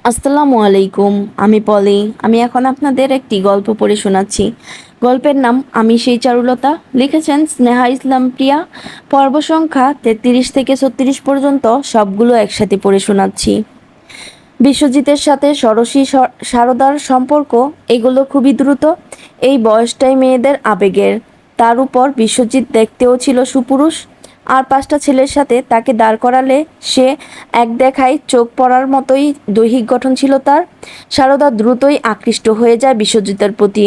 আসসালামু আলাইকুম। আমি পলি। আমি এখন আপনাদের একটি গল্প পড়ে শোনাচ্ছি। গল্পের নাম আমি সেই চারুলতা। লিখেছেন স্নেহা ইসলাম প্রিয়া। পর্ব সংখ্যা 33 থেকে 36 পর্যন্ত সবগুলো একসাথে পড়ে শোনাচ্ছি। বিশ্বজিতের সাথে ষোড়শী সারদার সম্পর্ক এগুলো খুবই দ্রুত। এই বয়সটাই মেয়েদের আবেগের। তার উপর বিশ্বজিৎ দেখতেও ছিল সুপুরুষ। আর 5টা ছেলের সাথে তাকে দাঁড় করালে সে এক দেখায় চোখ পড়ার মতোই দৈহিক গঠন ছিল তার। সারদা দ্রুতই আকৃষ্ট হয়ে যায় বিশ্বজিতের প্রতি।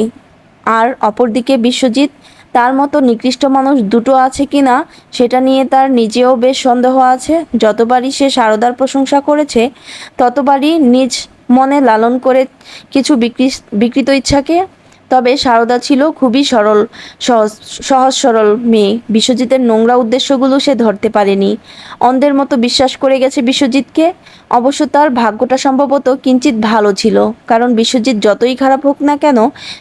আর অপরদিকে বিশ্বজিৎ তার মতো নিকৃষ্ট মানুষ দুটো আছে কিনা সেটা নিয়ে তার নিজেও বেশ সন্দেহ আছে। যতবারই সে সারদার প্রশংসা করেছে ততবারই নিজ মনে লালন করে কিছু বিকৃত ইচ্ছাকে। তবে সারদা ছিল খুবই সহজ সরল মেয়ে। বিশ্বজিতের নোংরা উদ্দেশ্যগুলো সে ধরতে পারেনি। অন্ধের মতো বিশ্বাস করে গেছে বিশ্বজিৎকে। অবশ্য তার ভাগ্যটা সম্ভবত কিঞ্চিত ভালো ছিল, কারণ বিশ্বজিৎ যতই খারাপ হোক না কেন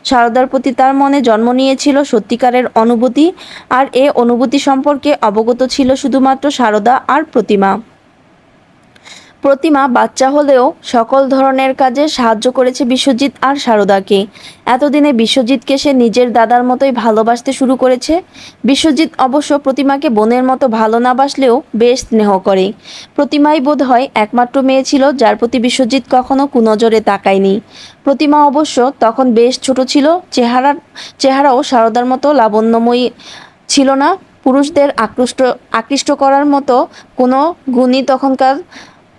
সারদার প্রতি তার মনে জন্ম নিয়েছিল সত্যিকারের অনুভূতি। আর এ অনুভূতি সম্পর্কে অবগত ছিল শুধুমাত্র সারদা আর প্রতিমা। প্রতিমা বাচ্চা হলেও সকল ধরনের কাজে সাহায্য করেছে বিশ্বজিৎ আর সারদাকে। এতদিনে বিশ্বজিৎকে সে নিজের দাদার মতোই ভালোবাসতে শুরু করেছে। বিশ্বজিৎ অবশ্য প্রতিমাকে বোনের মতো ভালো না বাসলেও বেশ স্নেহ করে। প্রতিমাই বোধ হয় একমাত্র মেয়ে ছিল যার প্রতি বিশ্বজিৎ কখনো কুনজরে তাকায়নি। প্রতিমা অবশ্য তখন বেশ ছোট ছিল। চেহারাও সারদার মতো লাবণ্যময়ী ছিল না। পুরুষদের আকৃষ্ট করার মতো কোনো গুণই তখনকার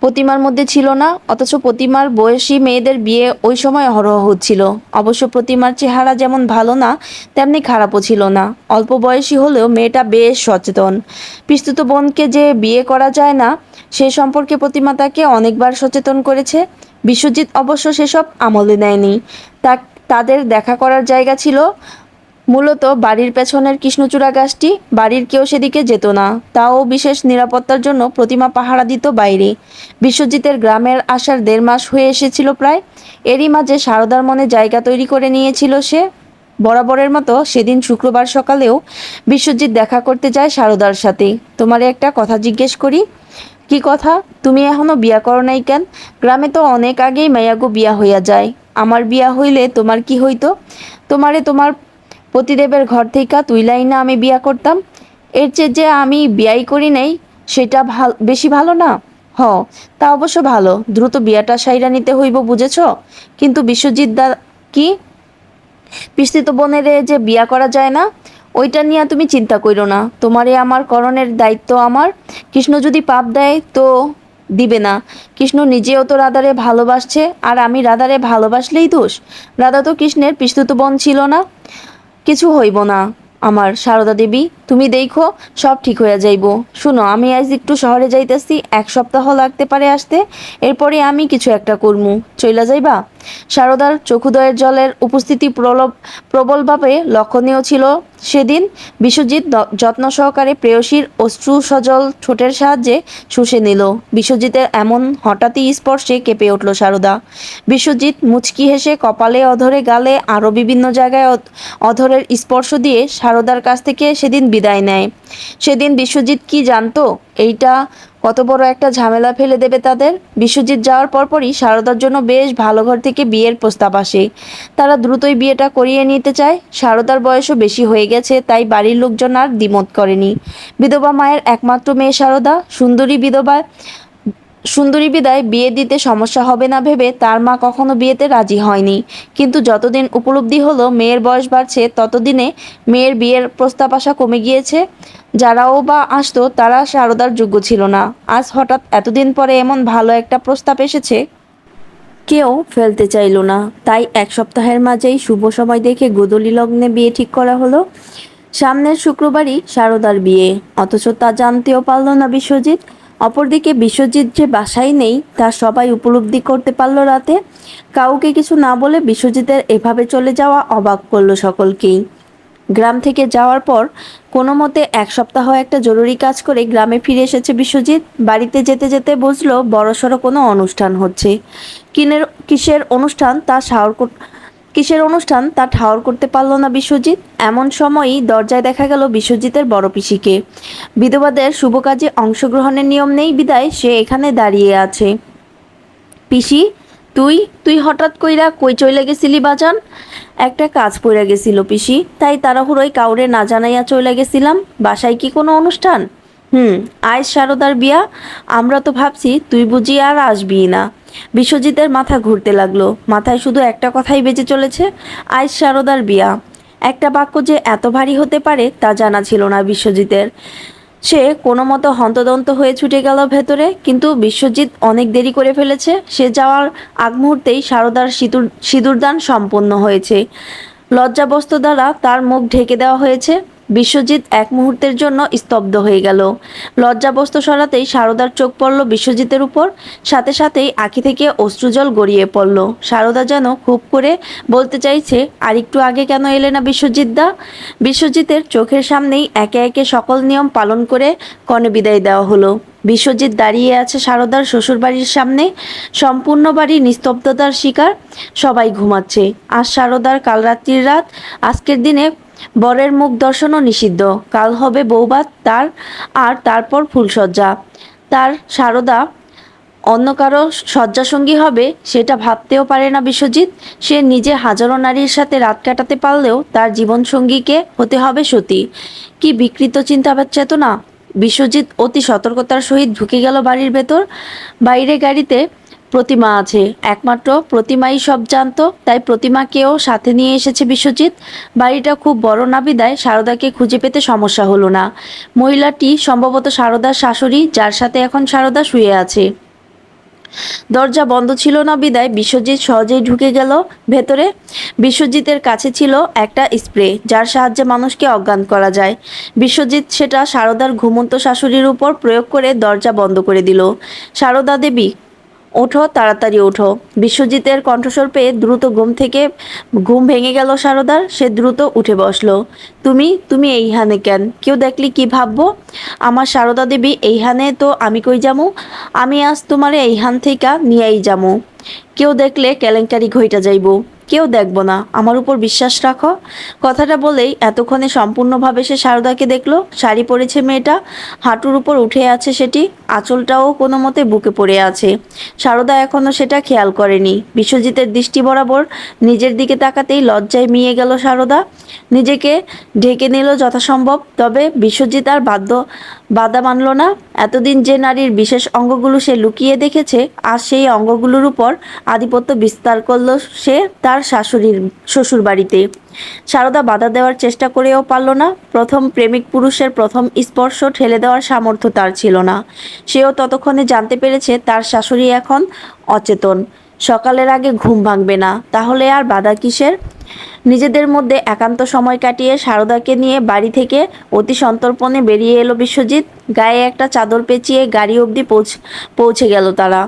প্রতিমার মধ্যে ছিল না। অথচ প্রতিমার বয়সী মেয়েদের বিয়ে ওই সময় অহরহ হচ্ছিল। অবশ্য প্রতিমার চেহারা যেমন ভালো না তেমনি খারাপও ছিল না। অল্প বয়সী হলেও মেয়েটা বেশ সচেতন। পিস্তুত বোনকে যে বিয়ে করা যায় না সে সম্পর্কে প্রতিমা তাকে অনেকবার সচেতন করেছে। বিশ্বজিৎ অবশ্য সেসব আমলে নেয়নি। তাদের দেখা করার জায়গা ছিল মূলত বাড়ির পেছনের কৃষ্ণচূড়া গাছটি। বাড়ির কেউ সেদিকে যেত না, তাও বিশেষ নিরাপত্তার জন্য প্রতিমা পাহারা দিত বাইরে। বিশ্বজিতের গ্রামের আসার 1.5 মাস হয়ে এসেছিল প্রায়। এরই মাঝে সারদার মনে জায়গা তৈরি করে নিয়েছিল সে। বরাবরের মতো সেদিন শুক্রবার সকালেও বিশ্বজিৎ দেখা করতে যায় সারদার সাথে। তোমারে একটা কথা জিজ্ঞেস করি। কি কথা? তুমি এখনো বিয়া করো নাই কেন? গ্রামে তো অনেক আগেই মাইয়াগো বিয়া হইয়া যায়। আমার বিয়া হইলে তোমার কি হইতো? তোমারে তোমার পতিদেবের ঘর থেকে তুইলাই না আমি বিয়া করতাম। এর চেয়ে যে আমি বিয়াই করি নাই সেটা বেশি ভালো না? হ, তা অবশ্য ভালো। দ্রুত বিয়াটা সাইরা নিতে হইব, বুঝেছ? কিন্তু বিশ্বজিৎ দা কি পিস্তিত বোনেরে যে বিয়া করা যায় না ওইটা নিয়ে তুমি চিন্তা কইরো না। তোমারে আমার করণের দায়িত্ব আমার। কৃষ্ণ যদি পাপ দেয় তো দিবে না। কৃষ্ণ নিজেও তো রাধারে ভালোবাসছে, আর আমি রাধারে ভালোবাসলেই দোষ? রাধা তো কৃষ্ণের পিস্তুত বোন ছিল না। কিছু হইব না আমার সারদা দেবী, তুমি দেখো সব ঠিক হইয়া যাইব। শুনো, আমি আজ একটু শহরে যাইতেছি, 1 সপ্তাহ লাগতে পারে আসতে। এরপরে আমি কিছু একটা করমু, চইলা যাইবা? সারদার চক্ষুদয়ের জলের উপস্থিতি প্রবলভাবে লক্ষণীয় ছিল সেদিন। বিশ্বজিৎ যত্ন সহকারে প্রেয়সীর অশ্রু সজল ঠোঁটের সাহায্যে শুষে নিল। বিশ্বজিতের এমন হঠাৎই স্পর্শে কেঁপে উঠল সারদা। বিশ্বজিৎ মুচকি হেসে কপালে, অধরে, গালে আরও বিভিন্ন জায়গায় অধরের স্পর্শ দিয়ে সারদার কাছ থেকে সেদিন বিদায় নেয়। সেদিন বিশ্বজিৎ কি জানতো এইটা কত বড় একটা ঝামেলা ফেলে দেবে তাদের। বিশ্বজিৎ যাওয়ার পরপরই সারদার জন্য বেশ ভালো ঘর থেকে বিয়ের প্রস্তাব আসে। তারা দ্রুতই বিয়েটা করিয়ে নিতে চায়। সারদার বয়সও বেশি হয়ে গেছে, তাই বাড়ির লোকজন আর দ্বিমত করেনি। বিধবা মায়ের একমাত্র মেয়ে সারদা, সুন্দরী বিদায় বিয়ে দিতে সমস্যা হবে না ভেবে তার মা কখনো বিয়েতে রাজি হয়নি। কিন্তু যতদিন উপলব্ধি হলো মেয়ের বয়স বাড়ছে ততদিনে মেয়ের বিয়ের প্রস্তাব আসা কমে গিয়েছে। যারাও বা আসতো তারা সারদার যোগ্য ছিল না। আজ হঠাৎ এতদিন পরে এমন ভালো একটা প্রস্তাব এসেছে, কেউ ফেলতে চাইল না। তাই 1 সপ্তাহের মাঝেই শুভ সময় দেখে গোধূলি লগ্নে বিয়ে ঠিক করা হলো। সামনের শুক্রবারই সারদার বিয়ে, অথচ তা জানতেও পারল না বিশ্বজিৎ। অপরদিকে বিশ্বজিৎ যে বাসায় নেই তা সবাই উপলব্ধি করতে পারল রাতে। কাউকে কিছু না বলে বিশ্বজিতের এভাবে চলে যাওয়া অবাক করল সকলকেই। গ্রাম থেকে যাওয়ার পর কোনো মতে 1 সপ্তাহ একটা জরুরি কাজ করে গ্রামে ফিরে এসেছে বিশ্বজিৎ। বাড়িতে যেতে যেতে বুঝলো বড়সড় কোনো অনুষ্ঠান হচ্ছে। কিসের অনুষ্ঠান তা ঠাউর করতে পারল না বিশ্বজিৎ। এমন সময়ই দরজায় দেখা গেল বিশ্বজিতের বড় পিসিকে। বিধবাদের শুভ কাজে অংশগ্রহণের নিয়ম নেই বিদায় সে এখানে দাঁড়িয়ে আছে। পিসি, তুই তুই হঠাৎ কইরা কই চইলা গেছিলি বাজান? একটা কাজ পইরা গেছিল পিসি, তাই তাড়াহুড়োয় কাউরে না জানাইয়া চইলা গেছিলাম। বাসায় কি কোনো অনুষ্ঠান? আজ শারদার বিয়া। আমরা তো ভাবছি তুই বুঝি আর আসবি না। বিশ্বজিতের মাথা ঘুরতে লাগলো, মাথায় শুধু একটা কথাই বেজে চলেছে, আজ শারদার বিয়া। একটা বাক্য যে এত ভারী হতে পারে তা জানা ছিল না বিশ্বজিতের। সে কোনো মতো হন্তদন্ত হয়ে ছুটে গেল ভেতরে, কিন্তু বিশ্বজিৎ অনেক দেরি করে ফেলেছে। সে যাওয়ার আগ মুহূর্তেই শারদার সিঁদুরদান সম্পন্ন হয়েছে। লজ্জাবস্ত দ্বারা তার মুখ ঢেকে দেওয়া হয়েছে। বিশ্বজিৎ এক মুহূর্তের জন্য স্তব্ধ হয়ে গেল। লজ্জাবস্ত সরাতেই শারদার চোখ পড়ল বিশ্বজিতের উপর, সাথে সাথেই আঁখি থেকে অশ্রুজল গড়িয়ে পড়ল। শারদা যেন খুব করে বলতে চাইছে, আর একটু আগে কেন এলে না বিশ্বজিৎ দা? বিশ্বজিতের চোখের সামনেই একে একে সকল নিয়ম পালন করে কনে বিদায় দেওয়া হলো। বিশ্বজিৎ দাঁড়িয়ে আছে শারদার শ্বশুরবাড়ির সামনে। সম্পূর্ণ বাড়ি নিস্তব্ধতার শিকার, সবাই ঘুমাচ্ছে। আজ শারদার কাল রাত্রির রাত। আজকের দিনে বরের মুখ দর্শনও নিষিদ্ধ। কাল হবে বৌভাত তার, আর তারপর ফুলসজ্জা। তার শারদা অন্য কারো শয্যাসঙ্গী হবে সেটা ভাবতেও পারে না বিশ্বজিৎ। সে নিজে হাজারো নারীর সাথে রাত কাটাতে পারলেও তার জীবনসঙ্গীকে হতে হবে সতী। কি বিকৃত চিন্তা চেতনা! বিশ্বজিৎ অতি সতর্কতার সহিত ঢুকে গেল বাড়ির ভেতর। বাইরে গাড়িতে প্রতিমা আছে, একমাত্র প্রতিমাই সব জানতো, তাই প্রতিমাকেও সাথে নিয়ে এসেছে বিশ্বজিৎ। বাড়িটা খুব বড় না বিদায় শারদাকে খুঁজে পেতে সমস্যা হলো না। মহিলাটি সম্ভবত শারদার শাশুড়ি, যার সাথে এখন শারদা শুয়ে আছে। দরজা বন্ধ ছিল না বিদায় বিশ্বজিৎ সহজেই ঢুকে গেল ভেতরে। বিশ্বজিতের কাছে ছিল একটা স্প্রে, যার সাহায্যে মানুষকে অজ্ঞান করা যায়। বিশ্বজিৎ সেটা শারদার ঘুমন্ত শাশুড়ির উপর প্রয়োগ করে দরজা বন্ধ করে দিল। শারদা দেবী, ওঠো, তাড়াতাড়ি ওঠো। বিশ্বজিতের কণ্ঠস্বর পেয়ে দ্রুত ঘুম ভেঙে গেল শারদার। সে দ্রুত উঠে বসলো। তুমি তুমি এইখানে কেন? কেউ দেখলি কি ভাববো? আমার শারদা দেবী, এইখানে তো আমি কই যামু? আমি আজ তোমারে এইখান থেকে নিয়েই যামু। কেউ দেখলে কেলেঙ্কারি ঘইটা যাইব। কেউ দেখব না, আমার উপর বিশ্বাস রাখো। কথাটা বলেই এতক্ষণে সম্পূর্ণভাবে সে শারদাকে দেখলো। শাড়ি পরেছে মেয়েটা, হাঁটুর উপর উঠে আছে সেটি, আঁচলটাও কোনো মতে বুকে পড়ে আছে। শারদা এখনো সেটা খেয়াল করেনি। বিশ্বজিতের দৃষ্টি বরাবর নিজের দিকে তাকাতেই লজ্জায় মিয়ে গেল শারদা। নিজেকে ঢেকে নিল যথাসম্ভব। তবে বিশ্বজিৎ আর বাধা মানল না। এতদিন যে নারীর বিশেষ অঙ্গগুলো সে লুকিয়ে দেখেছে, আজ সেই অঙ্গগুলোর উপর আধিপত্য বিস্তার করল সে তার শ্বশুর বাড়িতে। শারদা বাধা দেওয়ার চেষ্টা করেও পারল না। প্রথম প্রেমিক পুরুষের প্রথম স্পর্শ ঠেলে দেওয়ার সামর্থ্য তার ছিল না। সেও ততক্ষণে জানতে পেরেছে তার শাশুড়ি এখন অচেতন, সকালের আগে ঘুম ভাঙবে না। তাহলে আর বাধা কিসের? নিজেদের মধ্যে একান্ত সময় কাটিয়ে শারদাকে নিয়ে বাড়ি থেকে অতি সন্তর্পণে বেরিয়ে এলো বিশ্বজিৎ। গায়ে একটা চাদর পেঁচিয়ে গাড়ি অবধি পৌঁছে গেল তারা।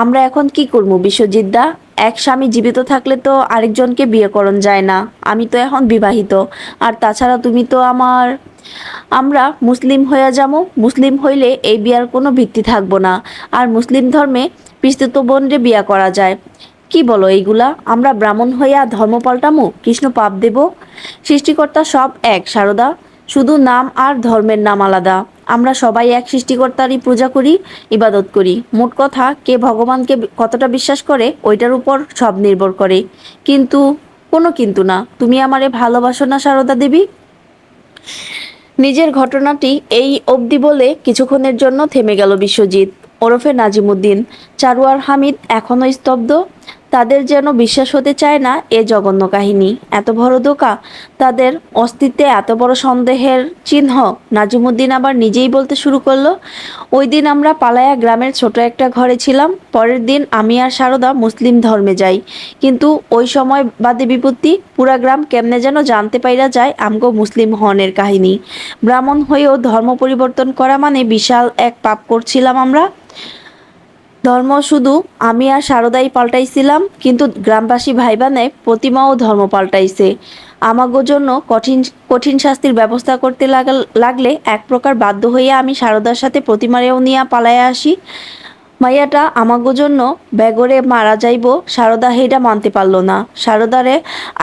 আমরা এখন কি করবো বিশ্বজিৎ দা? এক স্বামী জীবিত থাকলে তো আরেকজনকে বিয়ে করণ যায় না। আমি তো এখন বিবাহিত, আর তাছাড়া তুমি তো আমরা মুসলিম হইয়া যাবো। মুসলিম হইলে এই বিয়ার কোনো ভিত্তি থাকবো না, আর মুসলিম ধর্মে পিস্তুত বোনরে বিয়া করা যায়। কি বলো এইগুলা? আমরা ব্রাহ্মণ হইয়া ধর্ম পাল্টামু? কৃষ্ণ পাপ দেব? সৃষ্টিকর্তা সব এক শারদা, শুধু নাম আর ধর্মের নাম আলাদা। আমরা সবাই এক সৃষ্টিকর্তারই পূজা করি, ইবাদত করি। মোট কথা, কে ভগবানকে কতটা বিশ্বাস করে ওইটার উপর সব নির্ভর করে। কিন্তু কোনো কিন্তু না। তুমি আমারে ভালোবাসো না শারদা দেবী? নিজের ঘটনাটি এই অবধি বলে কিছুক্ষণের জন্য থেমে গেল বিশ্বজিৎ ওরফে নাজিমুদ্দিন। চারুয়ার হামিদ এখনো স্তব্ধ। তাদের যেন বিশ্বাস হতে চায় না এ জঘন্য কাহিনী। এত বড় ধোঁকা, তাদের অস্তিত্বে এত বড় সন্দেহের চিহ্ন। নাজিমুদ্দিন আবার নিজেই বলতে শুরু করলো, ওই দিন আমরা পালায়া গ্রামের ছোট একটা ঘরে ছিলাম। পরের দিন আমি আর শারদা মুসলিম ধর্মে যাই। কিন্তু ওই সময় বাদে বিপত্তি, পুরা গ্রাম কেমনে যেন জানতে পাইরা যায় আমগো মুসলিম হনের কাহিনী। ব্রাহ্মণ হয়েও ধর্ম পরিবর্তন করা মানে বিশাল এক পাপ করছিলাম আমরা। ধর্ম শুধু আমি আর শারদাই পাল্টাইছিলাম, কিন্তু গ্রামবাসী ভাইবা নেয় প্রতিমাও ধর্ম পাল্টাইছে। আমাগো জন্য কঠিন কঠিন শাস্তির ব্যবস্থা করতে লাগলে এক প্রকার বাধ্য হইয়া আমি শারদার সাথে প্রতিমারেও নিয়ে পালাইয়া আসি। মাইয়াটা আমাগো জন্য বেগরে মারা যাইব সারদা হেইডা মানতে পারল না। সারদারে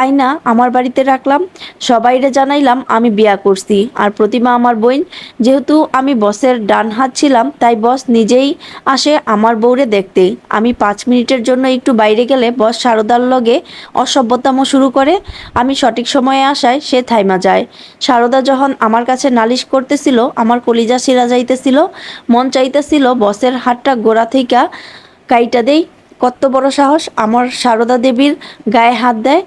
আইনা আমার বাড়িতে রাখলাম, সবাইরে জানাইলাম আমি বিয়া করছি। আর প্রতিমা আমার বোন, যেহেতু আমি বসের ডান হাত ছিলাম তাই বস নিজেই আসে আমার বউরে দেখতে। আমি 5 মিনিটের জন্য একটু বাইরে গেলে বস সারদার লগে অসভ্যতামো শুরু করে। আমি সঠিক সময়ে আসায় সে থাইমা যায়। সারদা যখন আমার কাছে নালিশ করতেছিল আমার কলিজা ছিঁড়া যাইতেছিল, মন চাইতেছিল বসের হাতটা গোড়া থেকে কাইটা দেই। কত বড় সাহস আমার সারদা দেবীর গায়ে হাত দেয়।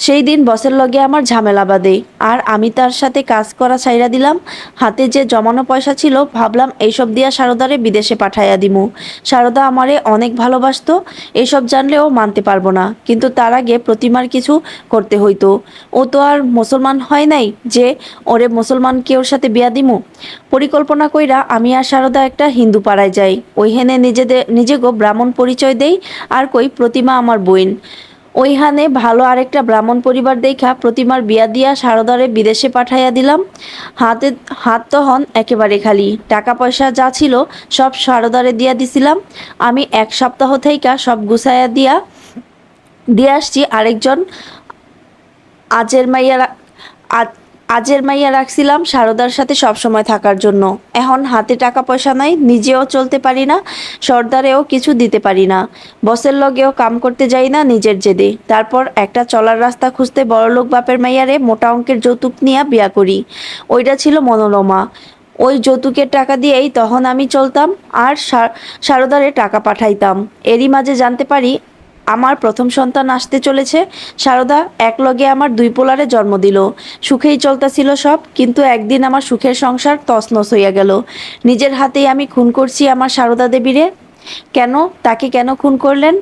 সেই দিন বসের লগে আমার ঝামেলা বাঁধে আর আমি তার সাথে কাজ করা ছাইরা দিলাম। হাতে যে জমানো পয়সা ছিল ভাবলাম এইসব দিয়া সারদারে বিদেশে পাঠাইয়া দিমু। সারদা আমারে অনেক ভালোবাসতো, এসব জানলেও মানতে পারবো না, কিন্তু তার আগে প্রতিমার কিছু করতে হইতো। ও তো আর মুসলমান হয় নাই যে ওরে মুসলমানকে ওর সাথে বিয়া দিমু। পরিকল্পনা কইরা আমি আর সারদা একটা হিন্দু পাড়ায় যাই। ওইখানে নিজেগো ব্রাহ্মণ পরিচয় দেই আর কই প্রতিমা আমার বোন। ওইখানে ভালো আরেকটা ব্রাহ্মণ পরিবার দেখা প্রতিমার বিয়া দিয়া সারদারে বিদেশে পাঠাইয়া দিলাম। হাত তখন একেবারে খালি, টাকা পয়সা যা ছিল সব সারদারে দিয়া দিছিলাম। আমি 1 সপ্তাহ থেইকা সব গুছাইয়া দিয়ে আসছি। আরেকজন আজের মাইয়া আজের মাইয়া রাখছিলাম সারদার সাথে সব সময় থাকার জন্য। এখন হাতে টাকা পয়সা নাই, নিজেও চলতে পারি না, সর্দারেও কিছু দিতে পারি না, বসের লগেও কাম করতে যাই না নিজের জেদে। তারপর একটা চলার রাস্তা খুঁজতে বড়লোক বাপের মাইয়ারে মোটা অঙ্কের যৌতুক নিয়ে বিয়া করি। ওইটা ছিল মনোরমা। ওই যৌতুকের টাকা দিয়েই তখন আমি চলতাম আর সারদারে টাকা পাঠাইতাম। এরই মাঝে জানতে পারি আমার প্রথম সন্তান আসতে চলেছে। সারদা একলগে আমার 2 পোলারে জন্ম দিল। সুখেই চলতেছিল সব, কিন্তু একদিন আমার সুখের সংসার তছনছ হইয়া গেল। নিজের হাতেই আমি খুন করছি আমার সারদা দেবীরে। কেন, তাকে কেন খুন করলেন?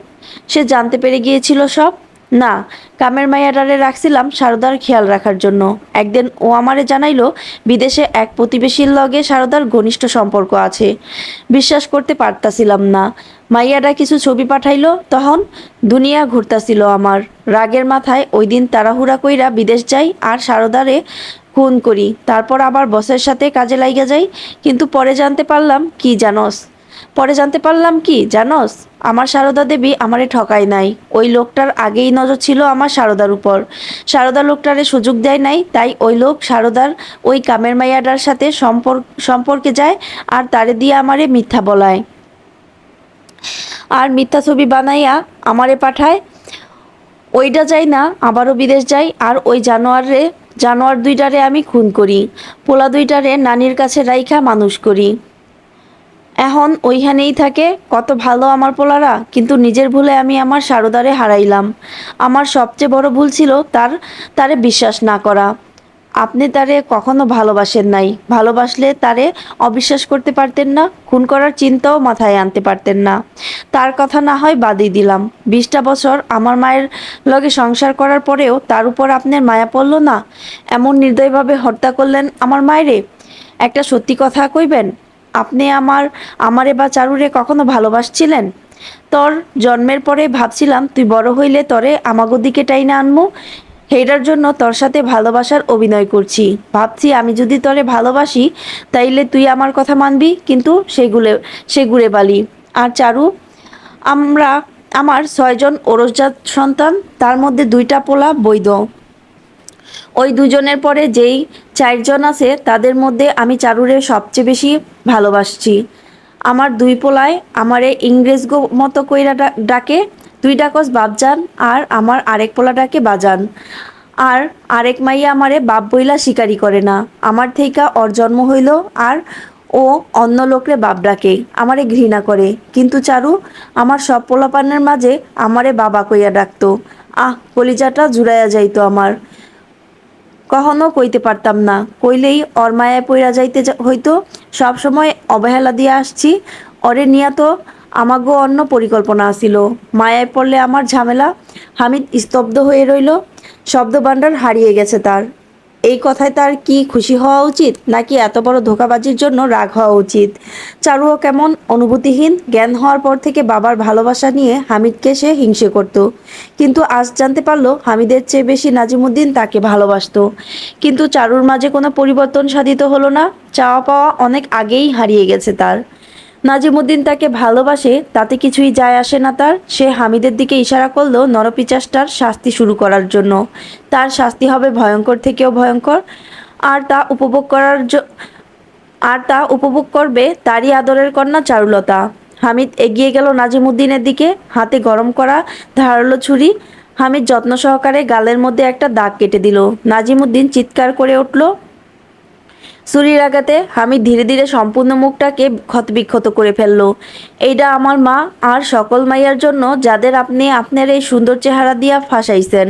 সে জানতে পেরে গিয়েছিল সব? না, কামের মাইয়াডারে রাখছিলাম সারদার খেয়াল রাখার জন্য। একদিন ও আমারে জানাইলো বিদেশে এক প্রতিবেশীর লগে সারদার ঘনিষ্ঠ সম্পর্ক আছে। বিশ্বাস করতে পারতাছিলাম না। মাইয়াডা কিছু ছবি পাঠাইলো, তখন দুনিয়া ঘুরতাছিল আমার। রাগের মাথায় ওই দিন তাড়াহুড়া কইরা বিদেশ যাই আর সারদারে খুন করি। তারপর আবার বসের সাথে কাজে লাইগা যাই। কিন্তু পরে জানতে পারলাম কি জানোস, আমার সারদা দেবী আমারে ঠকায় নাই। ওই লোকটার আগেই নজর ছিল আমার সারদার উপর। সারদা লোকটারে সুযোগ দেয় নাই, তাই ওই লোক সারদার ওই কামের মাইয়াটার সাথে সম্পর্কে যায় আর তারে দিয়ে আমারে মিথ্যা বলায় আর মিথ্যা ছবি বানাইয়া আমারে পাঠায়। ওইটা যাই না, আবারও বিদেশ যাই আর ওই জানোয়ার 2টারে আমি খুন করি। পোলা 2টারে নানির কাছে রাইখা মানুষ করি। এখন ওইখানেই থাকে। কত ভালো আমার পোলারা, কিন্তু নিজের ভুলে আমি আমার সারদারে হারাইলাম। আমার সবচেয়ে বড় ভুল ছিল তারে বিশ্বাস না করা। আপনি তারে কখনো ভালোবাসেন নাই, ভালোবাসলে তারে অবিশ্বাস করতে পারতেন না, খুন করার চিন্তাও মাথায় আনতে পারতেন না। তার কথা না হয় বাদই দিলাম, 20টা বছর আমার মায়ের লগে সংসার করার পরেও তার উপর আপনার মায়া পড়ল না? এমন নির্দয়ভাবে হত্যা করলেন আমার মায়েরে। একটা সত্যি কথা কইবেন, আপনি আমারে বা চারুরে কখনো ভালোবাসছিলেন? তোর জন্মের পরে ভাবছিলাম তুই বড় হইলে তরে আমাগো দিকে টাইনা আনমু। হেইটার জন্য তোর সাথে ভালোবাসার অভিনয় করছি। ভাবছি আমি যদি তরে ভালোবাসি তাইলে তুই আমার কথা মানবি, কিন্তু সেগুড়ে বালি। আর চারু, আমরা আমার 6জন ওরসজাত সন্তান, তার মধ্যে 2টা পোলা বৈধ। ওই 2জনের পরে যেই 4জন আছে তাদের মধ্যে আমি চারুরে সবচেয়ে বেশি ভালোবাসছি। আমার 2 পোলায় আমারে ইংরেজ মতো কইরা ডাকে। তুই ডাকস বাপজান আর আমার আরেক পোলা ডাকে বাজান। আর আরেক মাইয়া আমারে বাপ বইলা স্বীকারই করে না। আমার থেইকা ওর জন্ম হইল আর ও অন্য লোকরে বাপ ডাকে, আমারে ঘৃণা করে। কিন্তু চারু আমার সব পোলাপানের মাঝে আমারে বাবা কইয়া ডাকতো। কলিজাটা জুড়াইয়া যাইতো আমার। কখনো কইতে পারতাম না, কইলেই ওর মায়ায় পইরা যাইতে হইতো। সব সময় অবহেলা দিয়ে আসছি। ওরে নিয়া তো আমাগো অন্য পরিকল্পনা আছিল। মায়ায় পড়লে আমার ঝামেলা। হামিদ স্তব্ধ হয়ে রইল। শব্দভাণ্ডার হারিয়ে গেছে তার। এই কথায় তার কি খুশি হওয়া উচিত, নাকি এত বড় ধোঁকাবাজির জন্য রাগ হওয়া উচিত? চারুও কেমন অনুভূতিহীন। জ্ঞান হওয়ার পর থেকে বাবার ভালোবাসা নিয়ে হামিদকে সে হিংসে করত, কিন্তু আজ জানতে পারলো হামিদের চেয়ে বেশি নাজিমুদ্দিন তাকে ভালোবাসতো। কিন্তু চারুর মাঝে কোনো পরিবর্তন সাধিত হলো না। চাওয়া পাওয়া অনেক আগেই হারিয়ে গেছে তার। নাজিমুদ্দিন তাকে ভালোবাসে তাতে কিছুই যায় আসে না তার। সে হামিদের দিকে ইশারা করলো নরপিচাসটার শাস্তি শুরু করার জন্য। তার শাস্তি হবে ভয়ঙ্কর থেকেও ভয়ঙ্কর, আর তা উপভোগ করার আর তা উপভোগ করবে তারই আদরের কন্যা চারুলতা। হামিদ এগিয়ে গেল নাজিমুদ্দিনের দিকে, হাতে গরম করা ধারালো ছুরি। হামিদ যত্ন সহকারে গালের মধ্যে একটা দাগ কেটে দিল। নাজিমুদ্দিন চিৎকার করে উঠল। ছুরির আঘাতে হামিদ ধীরে ধীরে সম্পূর্ণ মুখটাকে ক্ষতবিক্ষত করে ফেলল। এইটা আমার মা আর সকল মাইয়ার জন্য যাদের আপনি আপনার এই সুন্দর চেহারা দিয়া ফাঁসাইছেন।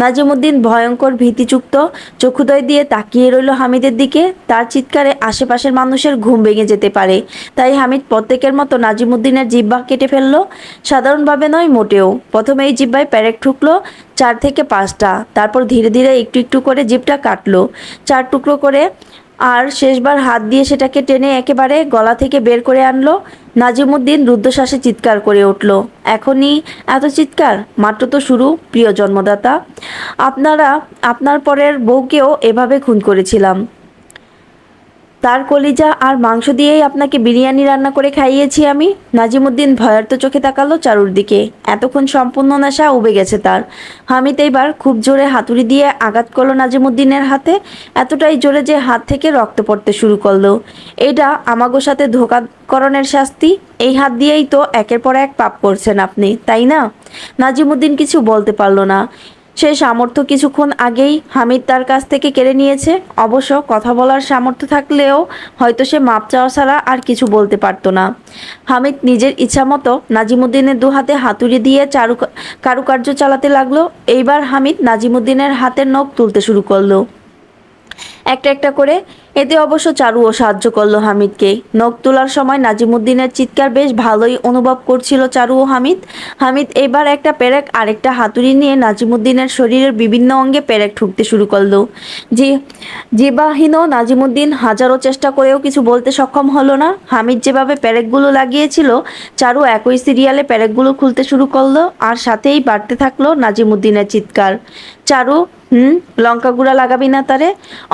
নাজিমুদ্দিন ভয়ঙ্কর ভীতিযুক্ত চক্ষুদয় দিয়ে তাকিয়ে রইল হামিদের দিকে। তার চিৎকারে আশেপাশের মানুষের ঘুম ভেঙে যেতে পারে, তাই হামিদ প্রত্যেকের মতো নাজিমুদ্দিনের জিহ্বা কেটে ফেলল। সাধারণভাবে নয় মোটেও। প্রথমে এই জিহ্বায় প্যারেক ঠুকলো 4 থেকে 5টা, তারপর ধীরে ধীরে একটু একটু করে জিভটা কাটলো 4 টুকরো করে, আর শেষবার হাত দিয়ে সেটাকে টেনে একেবারে গলা থেকে বের করে আনলো। নাজিমুদ্দিন রুদ্ধশ্বাসে চিৎকার করে উঠল। এখনই এত চিৎকার? মাত্র তো শুরু প্রিয় জন্মদাতা। আপনার পরের বউকেও এভাবে খুন করেছিলাম। তার কলিজা আর মাংস দিয়েই আপনাকে বিরিয়ানি রান্না করে খাইয়েছি আমি। নাজিমুদ্দিন ভয়ার্ত চোখে তাকালো চারুর দিকে। এতক্ষণ সম্পূর্ণ নেশা উবে গেছে তার। হামিদ এইবার খুব জোরে হাতুড়ি দিয়ে আঘাত করলো নাজিমুদ্দিনের হাতে, এতটাই জোরে যে হাত থেকে রক্ত পড়তে শুরু করলো। এইটা আমাগো সাথে ধোঁকাকরণের শাস্তি। এই হাত দিয়েই তো একের পর এক পাপ করছেন আপনি, তাই না? নাজিমুদ্দিন কিছু বলতে পারল না। সে সামর্থ্য কিছুক্ষণ আগেই হামিদ তার কাছ থেকে কেড়ে নিয়েছে। অবশ্য কথা বলার সামর্থ্য থাকলেও হয়তো সে মাপ চাওয়া ছাড়া আর কিছু বলতে পারত না। হামিদ নিজের ইচ্ছামতো নাজিমুদ্দিনের দুহাতে হাতুড়ি দিয়ে কারুকার্য চালাতে লাগলো। এইবার হামিদ নাজিমুদ্দিনের হাতের নখ তুলতে শুরু করলো একটা একটা করে। এতে অবশ্য চারুও সাহায্য করলো হামিদকে। নখ তোলার সময় নাজিমুদ্দিনের চিৎকার বেশ ভালোই অনুভব করছিল চারু ও হামিদ। হামিদ এবার একটা পেরেক আরেকটা হাতুড়ি নিয়ে নাজিমুদ্দিনের শরীরের বিভিন্ন অঙ্গে পেরেক ঠুকতে শুরু করলো। জি জিবাহীন নাজিমুদ্দিন হাজারো চেষ্টা করেও কিছু বলতে সক্ষম হলো না। হামিদ যেভাবে পেরেকগুলো লাগিয়েছিল, চারু একই সিরিয়ালে পেরেকগুলো খুলতে শুরু করলো, আর সাথেই বাড়তে থাকলো নাজিমুদ্দিনের চিৎকার। চারু, লঙ্কা গুঁড়া লাগাবি না তারে?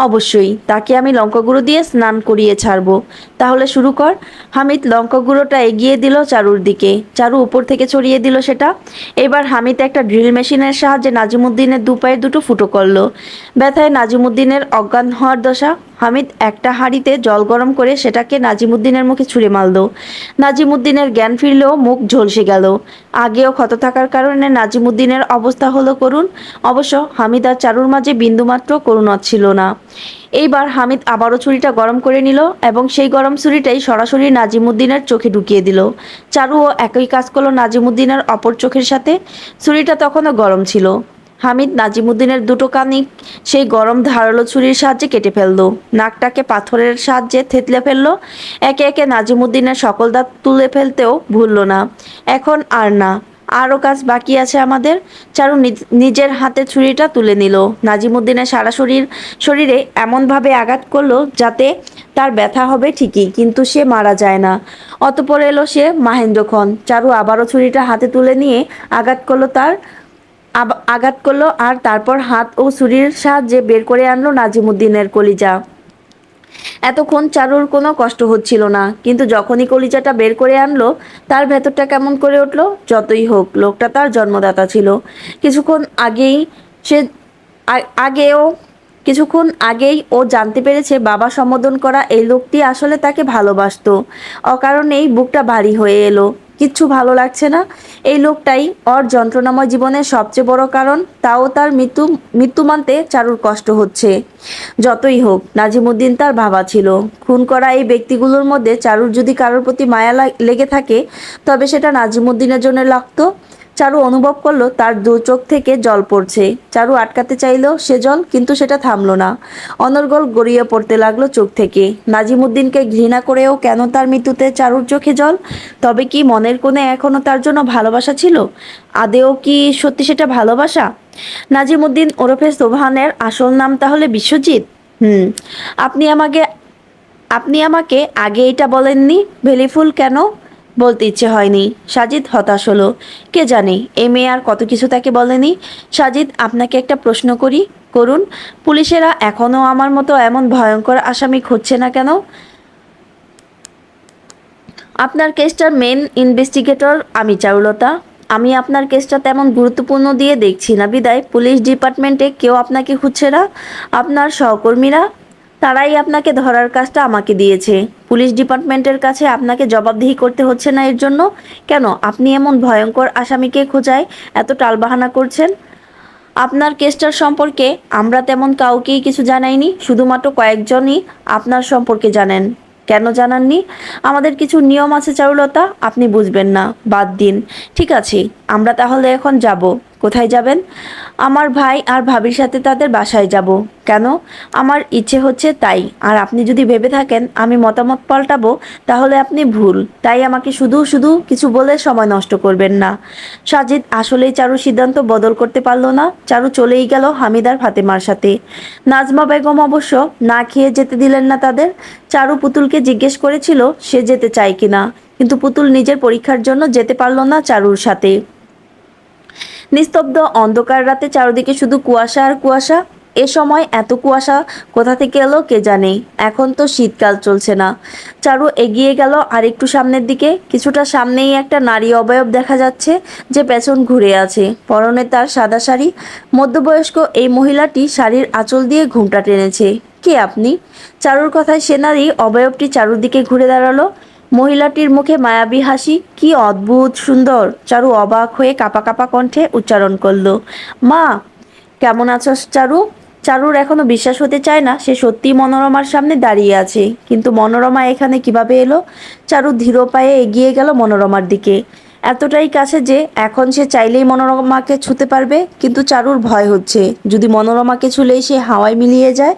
অবশ্যই, তাকে আমি লঙ্কা গুঁড়ো দিয়ে স্নান করিয়ে ছাড়বো। তাহলে শুরু কর। হামিদ লঙ্কা গুঁড়োটা এগিয়ে দিল চারুর দিকে। চারু উপর থেকে ছড়িয়ে দিল সেটা। এবার হামিদ একটা ড্রিল মেশিনের সাহায্যে নাজিমুদ্দিনের দুপায়ের দুটো ফুটো করলো। ব্যথায় নাজিমুদ্দিনের অজ্ঞান হওয়ার দশা। হামিদ একটা হাঁড়িতে জল গরম করে সেটাকে নাজিমুদ্দিনের মুখে ছুঁড়ে মারল। নাজিমুদ্দিনের জ্ঞান ফিরলেও মুখ ঝলসে গেল। আগেও ক্ষত থাকার কারণে নাজিমুদ্দিনের অবস্থা হলো করুণ। অবশ্য হামিদ আর চারুর মাঝে বিন্দুমাত্র করুণা ছিল না। এইবার হামিদ আবারও ছুরিটা গরম করে নিল এবং সেই গরম ছুরিটাই সরাসরি নাজিমুদ্দিনের চোখে ঢুকিয়ে দিল। চারুও একই কাজ করলো নাজিমুদ্দিনের অপর চোখের সাথে। ছুরিটা তখনও গরম ছিল। হামিদ নাজিমুদ্দিনের দুটো কানই সেই গরম ধারালো ছুরির সাহায্যে কেটে ফেলল। নাকটাকে পাথরের সাহায্যে থেতলে ফেলল। একে একে নাজিমুদ্দিনের সকল দাঁত তুলে ফেলতেও ভুলল না। এখন আর না, আরও কাজ বাকি আছে আমাদের। চারু নিজের হাতে ছুরিটা তুলে নিল। নাজিমুদ্দিনের সারা শরীরে এমনভাবে আঘাত করলো যাতে তার ব্যথা হবে ঠিকই, কিন্তু সে মারা যায় না। অতঃপর এলো সে মাহেন্দ্রক্ষণ। চারু আবারও ছুরিটা হাতে তুলে নিয়ে আঘাত করলো আর তারপর হাত ও ছুরির সাহায্যে বের করে আনলো নাজিমুদ্দিনের কলিজা। এতক্ষণ চারুর কোনো কষ্ট হচ্ছিল না, কিন্তু যখনই কলিজাটা বের করে আনলো তার ভেতরটা কেমন করে উঠলো। যতই হোক, লোকটা তার জন্মদাতা ছিল। কিছুক্ষণ আগেই সে আগেও কিছুক্ষণ আগেই ও জানতে পেরেছে বাবা সম্বোধন করা এই লোকটি আসলে তাকে ভালোবাসতো। অকারণেই বুকটা ভারী হয়ে এলো। কিচ্ছু ভালো লাগছে না। এই লোকটাই ওর যন্ত্রণাময় জীবনের সবচেয়ে বড় কারণ। তাও তার মৃত্যু মানতে চারুর কষ্ট হচ্ছে। যতই হোক, নাজিমুদ্দিন তার বাবা ছিল। খুন করা এই ব্যক্তিগুলোর মধ্যে চারুর যদি কারোর প্রতি মায়া লেগে থাকে, তবে সেটা নাজিমুদ্দিনের জন্য লাগতো। চারু অনুভব করলো তার দু চোখ থেকে জল পড়ছে। চারু আটকাতে চাইল সে জল, কিন্তু সেটা থামলো না। অনর্গল গড়িয়ে পড়তে লাগলো চোখ থেকে। নাজিমুদ্দিনকে ঘৃণা করেও কেন তার মৃত্যুতে চারুর চোখে জল? তবে কি মনের কোণে এখনো তার জন্য ভালোবাসা ছিল? আদেও কি সত্যি সেটা ভালোবাসা? নাজিমুদ্দিন ওরফে সোবহানের আসল নাম তাহলে বিশ্বজিৎ? আপনি আমাকে আপনি আমাকে আগে এটা বলেননি। ভেলিফুল কেন? বলতে ইচ্ছে হয়নি। সাজিদ হতাশ হলো। কে জানে এ মেয়ে আর কত কিছু তাকে বলেনি। সাজিদ, আপনাকে একটা প্রশ্ন করুন। পুলিশেরা এখনও আমার মতো এমন ভয়ঙ্কর আসামি খুঁজছে না কেন? আপনার কেসটার মেন ইনভেস্টিগেটর আমি চারুলতা। আমি আপনার কেসটা তেমন গুরুত্বপূর্ণ দিয়ে দেখছি না বিদায় পুলিশ ডিপার্টমেন্টে কেউ আপনাকে খুঁজছে না। আপনার সহকর্মীরা তারাই আপনাকে ধরার কাজটা আমাকে দিয়েছে। পুলিশ ডিপার্টমেন্টের কাছে আপনাকে জবাবদিহি করতে হচ্ছে না এর জন্য। কেন আপনি এমন ভয়ঙ্কর আসামিকে খোঁজায় এত টালবাহানা করছেন? আপনার কেসটার সম্পর্কে আমরা তেমন কাউকেই কিছু জানাইনি, শুধুমাত্র কয়েকজনই আপনার সম্পর্কে জানেন। কেন জানাননি? আমাদের কিছু নিয়ম আছে চারুলতা, আপনি বুঝবেন না, বাদ দিন। ঠিক আছে, আমরা তাহলে এখন যাব। কোথায় যাবেন? আমার ভাই আর ভাবির সাথে তাদের বাসায় যাব। কেন? আমার ইচ্ছে হচ্ছে তাই। আর আপনি যদি ভেবে থাকেন আমি মতামত পাল্টাবো তাহলে আপনি ভুল। তাই আমাকে শুধু শুধু কিছু বলে সময় নষ্ট করবেন না। সাজিদ আসলেই চারুর সিদ্ধান্ত বদল করতে পারল না। চারু চলেই গেল হামিদার ফাতেমার সাথে। নাজমা বেগম অবশ্য না খেয়ে যেতে দিলেন না তাদের। চারু পুতুলকে জিজ্ঞেস করেছিল সে যেতে চায় কিনা, কিন্তু পুতুল নিজের পরীক্ষার জন্য যেতে পারল না চারুর সাথে। নিস্তব্ধ অন্ধকার রাতে চারদিকে শুধু কুয়াশা আর কুয়াশা। এ সময় এত কুয়াশা কোথা থেকে এলো কে জানে। এখন তো শীতকাল চলছে না। চারু এগিয়ে গেল আর একটু সামনের দিকে। কিছুটা সামনেই একটা নারী অবয়ব দেখা যাচ্ছে যে পেছন ঘুরে আছে। পরনে তার সাদা শাড়ি। মধ্যবয়স্ক এই মহিলাটি শাড়ির আঁচল দিয়ে ঘুমটা টেনেছে। কে আপনি? চারুর কথায় সে নারী অবয়বটি চারুর দিকে ঘুরে দাঁড়ালো। মহিলাটির মুখে মায়াবী হাসি, কি অদ্ভুত সুন্দর। চারু অবাক হয়ে কাঁপা কাঁপা কণ্ঠে উচ্চারণ করল, মা। কেমন আছস চারু? চারুর এখনো বিশ্বাস হতে চায় না সে সত্যি মনোরমার সামনে দাঁড়িয়ে আছে। কিন্তু মনোরমা এখানে কিভাবে এলো? চারু ধীর পায়ে এগিয়ে গেল মনোরমার দিকে, এতটাই কাছে যে এখন সে চাইলেই মনোরমাকে ছুতে পারবে। কিন্তু চারুর ভয় হচ্ছে, যদি মনোরমাকে ছুলেই সে হাওয়ায় মিলিয়ে যায়।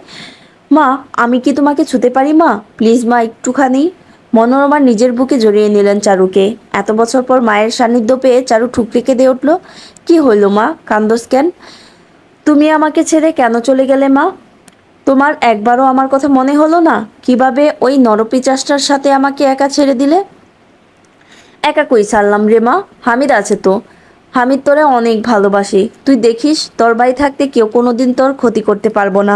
মা, আমি কি তোমাকে ছুতে পারি মা? প্লিজ মা, একটুখানি। মনোরমা নিজের বুকে জড়িয়ে নিলেন চারুকে। এত বছর পর মায়ের সান্নিধ্য পেয়ে চারু ঠুকরে কেঁদে উঠল। কি হইল মা, কান্দোস কেন? তুমি আমাকে ছেড়ে কেন চলে গেলে মা? তোমার একবারও আমার কথা মনে হলো না? কিভাবে ওই নরপিচাসটার সাথে আমাকে একা ছেড়ে দিলে? একা কই ছাড়লাম রে মা, হামিদ আছে তো। হামিদ তোরে অনেক ভালোবাসে, তুই দেখিস তোর ভাই থাকতে কেউ কোনোদিন তোর ক্ষতি করতে পারবো না।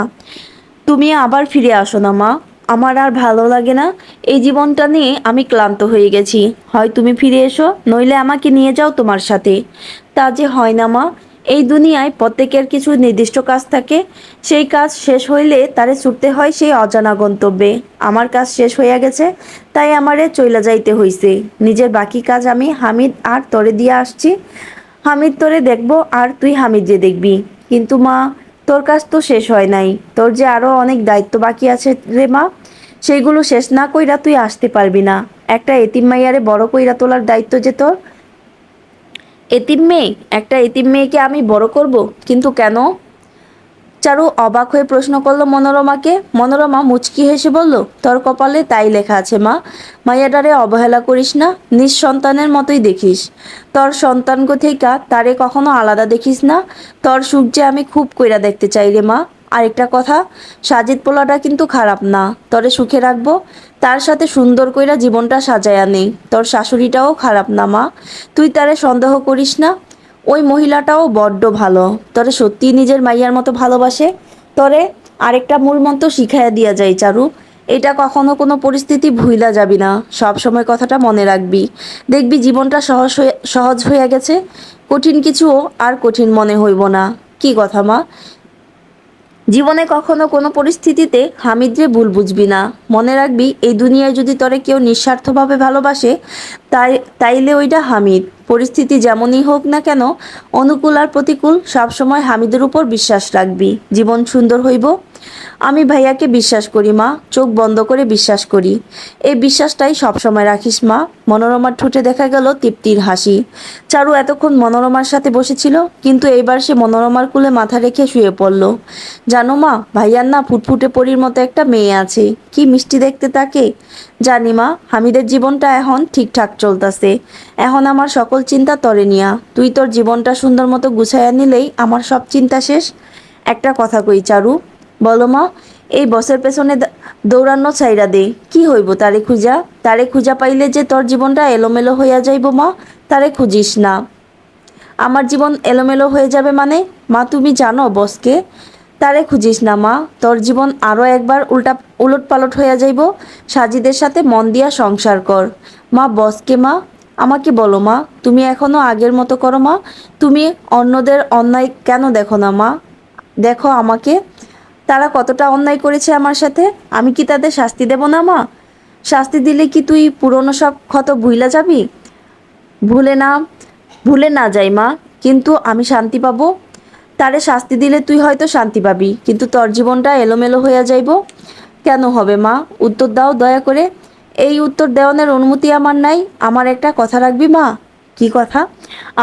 তুমি আবার ফিরে আসো না মা, আমার আর ভালো লাগে না। এই জীবনটা নিয়ে আমি ক্লান্ত হয়ে গেছি। হয় তুমি ফিরে এসো, নইলে আমাকে নিয়ে যাও তোমার সাথে। তা যে হয় না মা। এই দুনিয়ায় প্রত্যেকের কিছু নির্দিষ্ট কাজ থাকে, সেই কাজ শেষ হইলে তারে ছুটতে হয় সেই অজানা গন্তব্যে। আমার কাজ শেষ হইয়া গেছে, তাই আমারে চইলা যাইতে হইছে। নিজের বাকি কাজ আমি হামিদ আর তরে দিয়ে আসছি। হামিদ তোরে দেখবো আর তুই হামিদরে দেখবি। কিন্তু মা, তোর কাজ তো শেষ হয় নাই। তোর যে আরো অনেক দায়িত্ব বাকি আছে রে মা। সেইগুলো শেষ না কইরা তুই আসতে পারবি না। একটা এতিম মাইয়ারে বড় কইরা তোলার দায়িত্ব যে তোর। এতিম মেয়ে? একটা এতিম মেয়েকে আমি বড় করব? কিন্তু কেন? চারু অবাক হয়ে প্রশ্ন করলো মনোরমাকে। মনোরমা মুচকি হেসে বলল, তোর কপালে তাই লেখা আছে মা। মাইয়াডারে অবহেলা করিস না, নিজ সন্তানের মতোই দেখিস। তোর সন্তানগো থেইকা তারে কখনো আলাদা দেখিস না। তোর সুখ যে আমি খুব কইরা দেখতে চাই রে মা। আরেকটা কথা, সাজিদ পোলাটা কিন্তু খারাপ না, তরে সুখে রাখবো। তার সাথে সুন্দর কইরা জীবনটা সাজায়া নেই। তোর শাশুড়িটাও খারাপ না মা, তুই তারে সন্দেহ করিস না। ওই মহিলাটাও বড্ড ভালো, তরে সত্যিই নিজের মাইয়ার মতো ভালোবাসে। তরে আরেকটা মূল মন্ত্র শিখাইয়া দিয়া যায় চারু, এটা কখনো কোনো পরিস্থিতি ভুইলা যাবি না। সব সময় কথাটা মনে রাখবি। দেখবি জীবনটা সহজ হইয়া গেছে। কঠিন কিছুও আর কঠিন মনে হইব না। কি কথা মা? জীবনে কখনো কোনো পরিস্থিতিতে হামিদরে ভুল বুঝবি না। মনে রাখবি এই দুনিয়ায় যদি তোরে কেউ নিঃস্বার্থভাবে ভালোবাসে, তাইলে ওইটা হামিদ। পরিস্থিতি যেমনই হোক না কেন, অনুকূল আর প্রতিকূল, সবসময় হামিদের উপর বিশ্বাস রাখবি। জীবন সুন্দর হইব। আমি ভাইয়াকে বিশ্বাস করি মা, চোখ বন্ধ করে বিশ্বাস করি। এই বিশ্বাসটাই সবসময় রাখিস মা। মনোরমার ঠোঁটে দেখা গেল তৃপ্তির হাসি। চারু এতক্ষণ মনোরমার সাথে বসেছিল, কিন্তু এইবার সে মনোরমার কুলে মাথা রেখে শুয়ে পড়ল। জানো মা, ভাইয়ার না ফুটফুটে পরীর মতো একটা মেয়ে আছে, কি মিষ্টি দেখতে তাকে। জানি মা, হামিদের জীবনটা এখন ঠিকঠাক চলতেছে। এখন আমার সকল চিন্তা তরে নিয়া। তুই তোর জীবনটা সুন্দর মতো গুছাইয়া নিলেই আমার সব চিন্তা শেষ। একটা কথা কই চারু। বলো মা। এই বসের পেছনে দৌড়ানো ছাইরা দে। কি হইব তারে খুঁজা? তারে খুঁজা পাইলে যে তোর জীবনটা এলোমেলো হইয়া যাইব মা, তারে খুঁজিস না। আমার জীবন এলোমেলো হয়ে যাবে মানে? মা, তুমি জানো বসকে? তারে খুঁজিস না মা, তোর জীবন আরও একবার উলট পালট হইয়া যাইব। সাজিদের সাথে মন দিয়া সংসার কর। মা বসকে মা, আমাকে বলো মা, তুমি এখনো আগের মতো করো মা। তুমি অন্যদের অন্যায় কেন দেখো না মা? দেখো আমাকে, তারা কতটা অন্যায় করেছে আমার সাথে, আমি কি তাদের শাস্তি দেব না মা? শাস্তি দিলে কি তুই পুরনো সব ক্ষত ভুইলা যাবি? ভুলে না, ভুলে না যাই মা, কিন্তু আমি শান্তি পাবো। তারে শাস্তি দিলে তুই হয়তো শান্তি পাবি, কিন্তু তোর জীবনটা এলোমেলো হইয়া যাইব। কেন হবে মা? উত্তর দাও দয়া করে। এই উত্তর দেওয়ানোর অনুমতি আমার নাই। আমার একটা কথা রাখবি মা? কি কথা?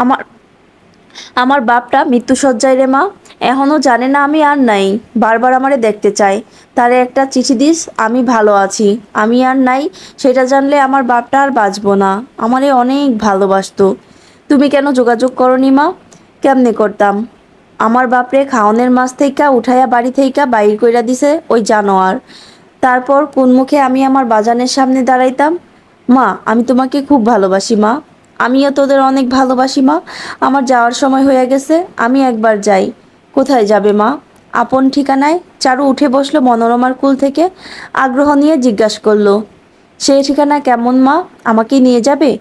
আমার আমার বাপটা মৃত্যুশয্যায় রে মা, এখনো জানে না আমি আর নাই। বারবার আমারে দেখতে চায়। তারে একটা চিঠি দিস, আমি ভালো আছি, আমি আর নাই, সেটা জানলে আমার বাপটা আর বাঁচবো না। আমারে অনেক ভালোবাসতো। তুমি কেন যোগাযোগ করনি মা? কেমনে করতাম? আমার বাপরে খাওনের মাছ থেইকা উঠাইয়া বাড়ি থেইকা বাইর কইরা দিছে ওই জানোয়ার। তারপর কোন মুখে আমি আমার বাজানের সামনে দাঁড়াইতাম? মা, আমি তোমাকে খুব ভালোবাসি মা। আমিও তোদের অনেক ভালোবাসি মা। আমার যাওয়ার সময় হয়ে গেছে, আমি একবার যাই। কোথায় যাবে মা? আপন ঠিকানায়। চারু উঠে বসলো মনোরমার কুল থেকে, আগ্রহ নিয়ে জিজ্ঞাসা করলো, সেই ঠিকানা কেমন মা? আমাকে নিয়ে যাবে?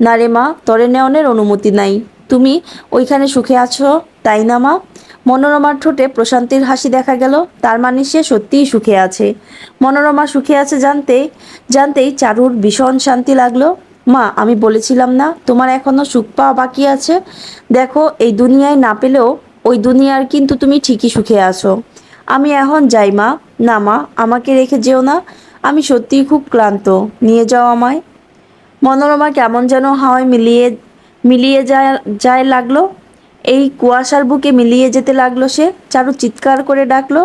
না রে মা, তরে নেওয়ানোর অনুমতি নাই। তুমি ওইখানে সুখে আছো, তাই না মা? মনোরমার ঠোঁটে প্রশান্তির হাসি দেখা গেল, তার মানে সে সত্যিই সুখে আছে। মনোরমা সুখে আছে জানতেই চারুর ভীষণ শান্তি লাগলো। মা, আমি বলেছিলাম না তোমার এখনো সুখ পাওয়া বাকি আছে? দেখো, এই দুনিয়ায় না পেলেও ওই দুনিয়ার কিন্তু তুমি ঠিকই সুখে আছো। আমি এখন যাই মা। না মা, আমাকে রেখে যেও না, আমি সত্যিই খুব ক্লান্ত, নিয়ে যাও আমায়। মনোরমা কেমন যেন হাওয়ায় মিলিয়ে মিলিয়ে যায় যায় লাগলো। এই কুয়াশার বুকে মিলিয়ে যেতে লাগলো সে। চারু চিৎকার করে ডাকলো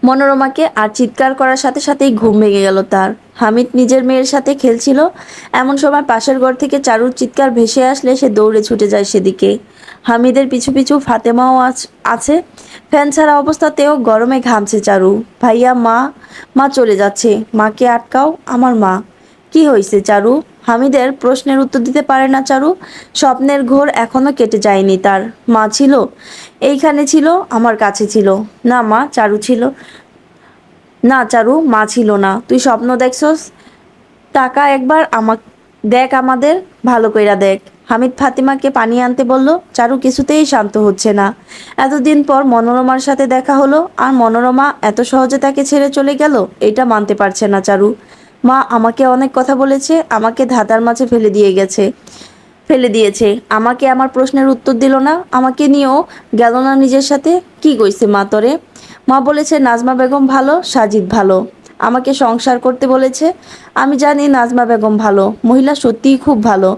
মনোরমাকে, আর চিৎকার করার সাথে সাথেই ঘুম ভেঙে গেল তার। হামিদ নিজের মেয়ের সাথে খেলছিল, এমন সময় পাশের ঘর থেকে চারুর চিৎকার ভেসে আসলে সে দৌড়ে ছুটে যায় সেদিকে। হামিদের পিছু পিছু ফাতেমাও আছে। ফ্যান ছাড়া অবস্থাতেও গরমে ঘামছে চারু। ভাইয়া, মা, মা চলে যাচ্ছে, মাকে আটকাও, আমার মা। কি হয়েছে চারু? হামিদের প্রশ্নের উত্তর দিতে পারে না চারু। স্বপ্নের ঘোর এখনো কেটে যায়নি তার। মা ছিল, এইখানে ছিল, আমার কাছে ছিল। না মা, চারু ছিল না চারু, মা ছিল না। তুই স্বপ্ন দেখছস? টাকা একবার দেখ, আমাদের ভালো কইরা দেখ। হামিদ ফাতিমাকে পানি আনতে বলল। চারু কিছুতেই শান্ত হচ্ছে না। এতদিন পর মনোরমার সাথে দেখা হলো, আর মনোরমা এত সহজে তাকে ছেড়ে চলে গেল, এটা মানতে পারছে না চারু। মা আমাকে অনেক কথা বলেছে, আমাকে ধাঁধার মাঝে ফেলে দিয়েছে, আমাকে আমার প্রশ্নের উত্তর দিল না, আমাকে নিয়েও গেল না নিজের সাথে। কি কইছে মা তোরে? মা বলেছে নাজমা বেগম ভালো, সাজিদ ভালো, আমাকে সংসার করতে বলেছে। আমি জানি নাজমা বেগম ভালো মহিলা, সত্যিই খুব ভালো।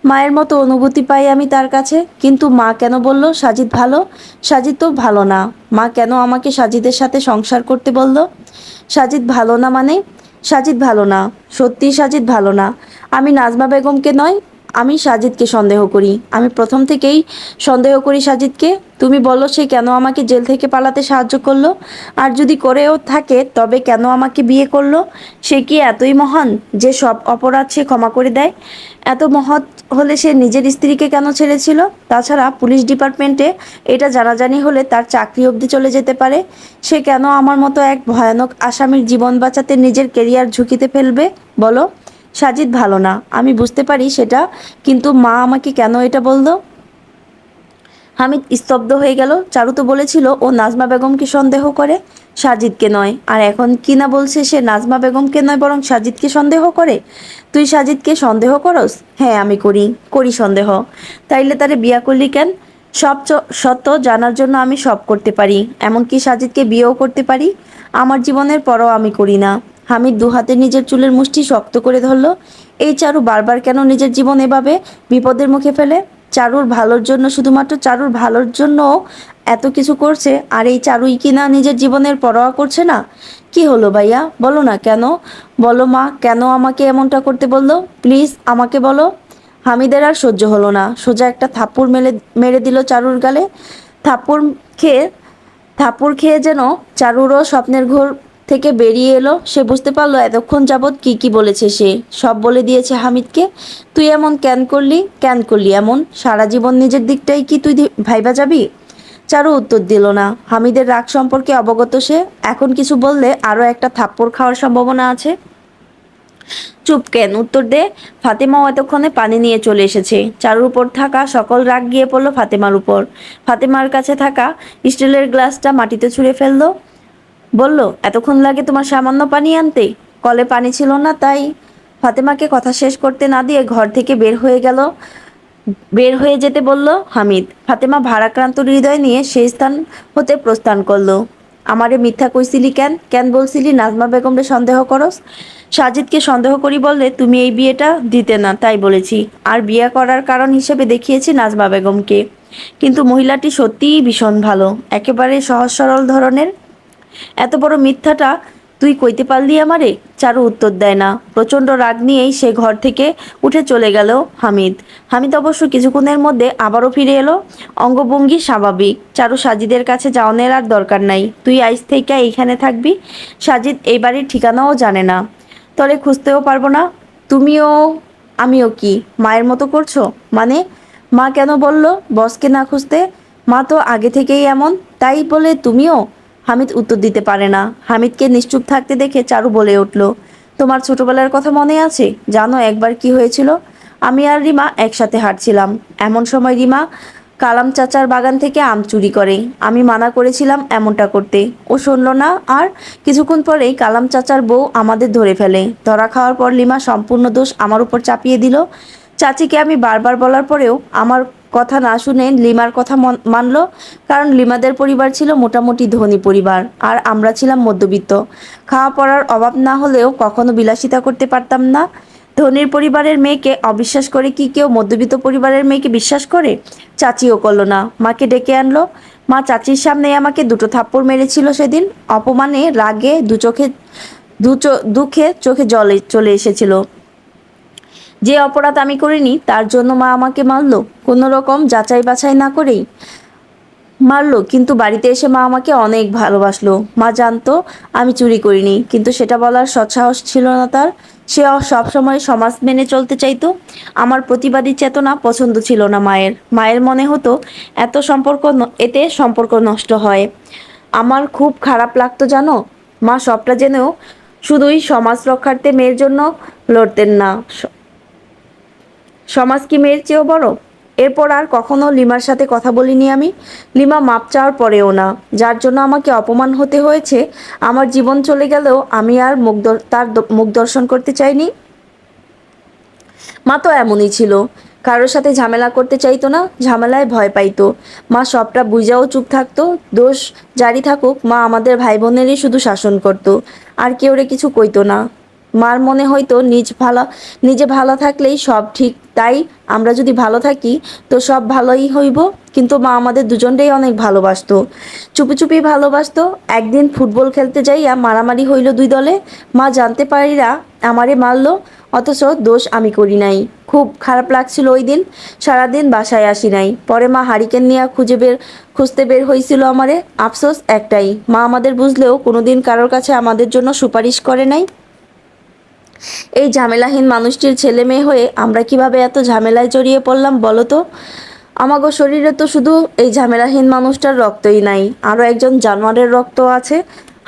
মায়ের মতো অনুভূতি পাই আমি তার কাছে। কিন্তু মা কেন বলল সাজিদ ভালো? সাজিদ তো ভালো না। মা কেন আমাকে সাজিদের সাথে সংসার করতে বলল? সাজিদ ভালো না মানে? সাজিদ ভালো না, সত্যিই সাজিদ ভালো না। আমি নাজমা বেগমকে নয়, আমি সাজিদকে সন্দেহ করি। আমি প্রথম থেকেই সন্দেহ করি সাজিদকে। তুমি বলো সে কেন আমাকে জেল থেকে পালাতে সাহায্য করলো? আর যদি করেও থাকে তবে কেন আমাকে বিয়ে করলো? সে কি এতই মহান যে সব অপরাধ সে ক্ষমা করে দেয়? এত মহৎ হলে সে নিজের স্ত্রীকে কেন ছেড়েছিল? তাছাড়া পুলিশ ডিপার্টমেন্টে এটা জানাজানি হলে তার চাকরি অবধি চলে যেতে পারে। সে কেন আমার মতো এক ভয়ানক আসামির জীবন বাঁচাতে নিজের কেরিয়ার ঝুঁকিতে ফেলবে বলো? সাজিদ ভালো না, আমি বুঝতে পারি সেটা, কিন্তু মা আমাকে কেন এটা বলল? হামিদ স্তব্ধ হয়ে গেল। চারু তো বলেছিল ও নাজমা বেগমকে সন্দেহ করে, সাজিদকে নয়। আর এখন কি না বলছে সে নাজমা বেগমকে নয় বরং সাজিদকে সন্দেহ করে। তুই সাজিদকে সন্দেহ করস? হ্যাঁ, আমি করি সন্দেহ। তাইলে তারে বিয়া করলি কেন? সত্য জানার জন্য আমি সব করতে পারি, এমনকি সাজিদকে বিয়েও করতে পারি। আমার জীবনের পরও আমি করি না। হামিদ দুহাতে নিজের চুলের মুষ্টি শক্ত করে ধরল। এই চারু বারবার কেন নিজের জীবন এভাবে বিপদের মুখে ফেলে? চারুর ভালোর জন্য, শুধুমাত্র চারুর ভালোর জন্য এত কিছু করছে, আর এই চারুই কিনা নিজের জীবনের পরোয়া করছে না। কি হলো ভাইয়া, বলো না কেন? বলো মা, কেন আমাকে এমনটা করতে বললো? প্লিজ আমাকে বলো। হামিদের আর সহ্য হলো না, সোজা একটা থাপ্পড় মেরে দিল চারুর গালে। থাপ্পড় খেয়ে থাপ্পড় খেয়ে যেন চারুরও স্বপ্নের ঘোর থেকে বেরিয়ে এলো। সে বুঝতে পারলো এতক্ষণ যাবৎ কি বলেছে সে। সব বলে দিয়েছে হামিদকে। তুই এমন কেন করলি এমন? সারা জীবন নিজের দিকটাই কি তুই ভাইবা যাবি? চারু উত্তর দিল না। হামিদের রাগ সম্পর্কে অবগত সে। এখন কিছু বললে আরও একটা থাপ্পড় খাওয়ার সম্ভাবনা আছে। চুপ কেন, উত্তর দে। ফাতেমাও এতক্ষণে পানি নিয়ে চলে এসেছে। চারুর উপর থাকা সকল রাগ গিয়ে পড়ল ফাতেমার উপর। ফাতেমার কাছে থাকা স্টিলের গ্লাসটা মাটিতে ছুঁড়ে ফেললো। বলল, এতক্ষণ লাগে তোমার সামান্য পানি আনতে? কলে পানি ছিল না তাই। ফাতেমাকে কথা শেষ করতে না দিয়ে ঘর থেকে বের হয়ে যেতে বলল হামিদ। ফাতেমা ভারাক্রান্ত হৃদয় নিয়ে সেই স্থান হতে প্রস্থান করলো। আমারে মিথ্যা কইছিলি কেন? কেন বলছিলি নাজমা বেগমরে সন্দেহ করস? সাজিদকে সন্দেহ করি বললে তুমি এই বিয়েটা দিতে না, তাই বলেছি। আর বিয়ে করার কারণ হিসেবে দেখিয়েছি নাজমা বেগমকে। কিন্তু মহিলাটি সত্যিই ভীষণ ভালো, একেবারে সহজ সরল ধরনের। এত বড় মিথ্যাটা তুই কইতে পারলি আমারে? চারু উত্তর দেয় না। প্রচণ্ড রাগ নিয়েই সে ঘর থেকে উঠে চলে গেল হামিদ। হামিদ অবশ্য কিছুক্ষণের মধ্যে আবারও ফিরে এলো, অঙ্গভঙ্গি স্বাভাবিক। চারু, সাজিদের কাছে যাওয়ানোর আর দরকার নাই, তুই আইস থেকে এইখানে থাকবি। সাজিদ এই বাড়ির ঠিকানাও জানে না, তলে খুঁজতেও পারবো না। তুমিও আমিও কি মায়ের মতো করছো? মানে? মা কেন বললো বসকে না খুঁজতে? মা তো আগে থেকেই এমন, তাই বলে তুমিও? হামিদ উত্তর দিতে পারে না। হামিদকে নিশ্চুপ থাকতে দেখে চারু বলে উঠল, তোমার ছোটবেলার কথা মনে আছে? জানো একবার কি হয়েছিল? আমি আর রিমা একসাথে হাঁটছিলাম, এমন সময় রিমা কালাম চাচার বাগান থেকে আম চুরি করে। আমি মানা করেছিলাম এমনটা করতে, ও শুনল না। আর কিছুক্ষণ পরেই কালাম চাচার বউ আমাদের ধরে ফেলে। ধরা খাওয়ার পর লিমা সম্পূর্ণ দোষ আমার উপর চাপিয়ে দিল। চাচিকে আমি বারবার বলার পরেও আমার কথা না শুনে লিমার কথা মানলো। কারণ লিমাদের পরিবার ছিল মোটামুটি ধনী পরিবার, আর আমরা ছিলাম মধ্যবিত্ত। খাওয়া পড়ার অভাব না হলেও কখনো বিলাসিতা করতে পারতাম না। ধনীর পরিবারের মেয়েকে অবিশ্বাস করে কি কেউ মধ্যবিত্ত পরিবারের মেয়েকে বিশ্বাস করে? চাচিও করলো না, মাকে ডেকে আনলো। মা চাচির সামনে আমাকে দুটো থাপ্পড় মেরেছিল সেদিন। অপমানে রাগে দুঃখে চোখে জলে চলে এসেছিল। যে অপরাধ আমি করিনি তার জন্য মা আমাকে মারলো, কোনো রকম যাচাই বাছাই না করেই মারলো। কিন্তু বাড়িতে এসে মা আমাকে অনেক ভালোবাসলো। মা জানতো আমি চুরি করিনি, কিন্তু সেটা বলার সৎসাহস ছিল না তার। সে সবসময় সমাজ মেনে চলতে চাইতো। আমার প্রতিবাদী চেতনা পছন্দ ছিল না মায়ের। মায়ের মনে হতো এতে সম্পর্ক নষ্ট হয়। আমার খুব খারাপ লাগতো জানো। মা সবটা জেনেও শুধুই সমাজ রক্ষার্থে মেয়ের জন্য লড়তেন না। সমাজ কি মেয়ের চেয়েও বড়? এরপর আর কখনো লিমার সাথে কথা বলিনি আমি। লিমা মাপ চাওয়ার পরেও না। যার জন্য আমাকে অপমান হতে হয়েছে। আমার জীবন চলে গেলেও আমি আর তার মুখ দর্শন করতে চাইনি। মা তো এমনই ছিল, কারোর সাথে ঝামেলা করতে চাইতো না, ঝামেলায় ভয় পাইতো। মা সবটা বুঝাও চুপ থাকতো। দোষ জারি থাকুক, মা আমাদের ভাই বোনেরই শুধু শাসন করতো, আর কেউরে কিছু কইতো না। মার মনে হয়তো নিজে ভালো থাকলেই সব ঠিক, তাই আমরা যদি ভালো থাকি তো সব ভালোই হইব। কিন্তু মা আমাদের দুজনকেই অনেক ভালোবাসতো, চুপি চুপি ভালোবাসতো। একদিন ফুটবল খেলতে যাইয়া মারামারি হইল দুই দলে। মা জানতে পারিরা আমারে মারলো, অথচ দোষ আমি করি নাই। খুব খারাপ লাগছিল ওই দিন। সারাদিন বাসায় আসি নাই। পরে মা হারিকেন নিয়ে খুঁজতে বের হয়েছিল আমারে। আফসোস একটাই, মা আমাদের বুঝলেও কোনোদিন কারোর কাছে আমাদের জন্য সুপারিশ করে নাই। এই ঝামেলাহীন মানুষটির ছেলে মেয়ে হয়ে আমরা কিভাবে এত ঝামেলায় জড়িয়ে পড়লাম বলো তো? আমাগো শরীরে তো শুধু এই ঝামেলাহীন মানুষটার রক্তই নাই, আরও একজন জানোয়ারের রক্ত আছে।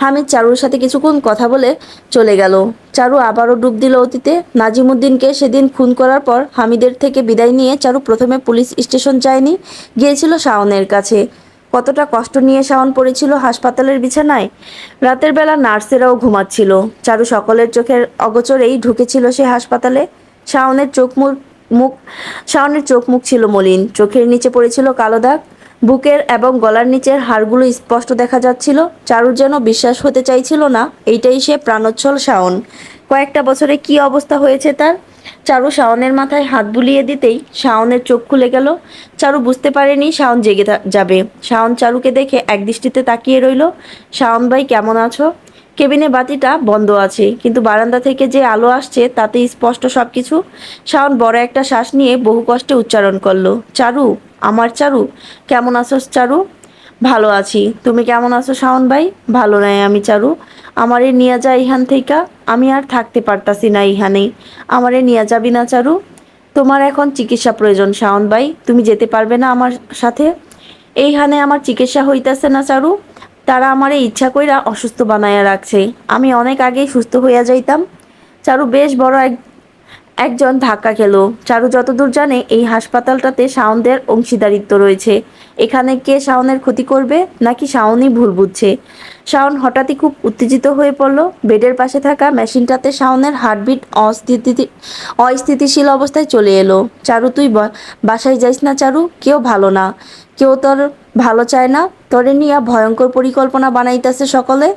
হামিদ চারুর সাথে কিছুক্ষণ কথা বলে চলে গেল। চারু আবারও ডুব দিল অতীতে। নাজিমুদ্দিনকে সেদিন খুন করার পর হামিদের থেকে বিদায় নিয়ে চারু প্রথমে পুলিশ স্টেশন যায়নি, গিয়েছিল শাওনের কাছে। কতটা কষ্ট নিয়ে শাওন পড়েছিল হাসপাতালের বিছানায়। রাতের বেলা নার্সেরাও ঘুমাচ্ছিল। চারু সকলের চোখের অগোচরেই ঢুকেছিল সে হাসপাতালে। শাওনের চোখ মুখ শাওনের চোখ মুখ ছিল মলিন, চোখের নিচে পড়েছিল কালো দাগ। বুকের এবং গলার নিচের হাড়গুলো স্পষ্ট দেখা যাচ্ছিল। চারুর যেন বিশ্বাস হতে চাইছিল না এইটাই সে প্রাণোচ্ছল শাওন। কয়েকটা বছরে কি অবস্থা হয়েছে তার। চারু শাওনের মাথায় হাত বুলিয়ে দিতেই শাওনের চোখ খুলে গেল। চারু বুঝতে পারেনি শাওন জেগে যাবে। শাওন চারুকে দেখে একদৃষ্টিতে তাকিয়ে রইল। শাওন ভাই, কেমন আছো? কেবিনে বাতিটা বন্ধ আছে, কিন্তু বারান্দা থেকে যে আলো আসছে তাতে স্পষ্ট সবকিছু। শাওন বড় একটা শ্বাস নিয়ে বহু কষ্টে উচ্চারণ করলো, চারু, আমার চারু। কেমন আছো চারু? ভালো আছি, তুমি কেমন আছো শাওন ভাই? ভালো নাই আমি চারু। আমারে নিয়ে যা ইহান থেইকা, আমি আর থাকতে পারতাছি না ইহানে। আমারে নিয়ে যাবি না চারু? তোমার এখন চিকিৎসা প্রয়োজন শাওন ভাই, তুমি যেতে পারবে না আমার সাথে? এইখানে আমার চিকিৎসা হইতাছে না চারু। তারা আমারে ইচ্ছা কইরা অসুস্থ বানাইয়া রাখছে। আমি অনেক আগেই সুস্থ হইয়া যাইতাম। চারু বেশ বড় একজন ধাক্কা খেলো। চারু যতদূর জানে এই হাসপাতালটাতে শাওনদের অংশীদারিত্ব রয়েছে। এখানে কে শাওনের ক্ষতি করবে নাকি শাওনই ভুল বুঝছে? শাওন হঠাৎই খুব উত্তেজিত হয়ে পড়ল। বেডের পাশে থাকা মেশিনটাতে শাওনের হার্টবিট অস্থিতিশীল অবস্থায় চলে এলো। চারু তুই বাসায় যাইস না চারু, কেউ ভালো না, কেউ তোর ভালো চায় না। তোরে নিয়া ভয়ঙ্কর পরিকল্পনা বানাইতেছে সকলে।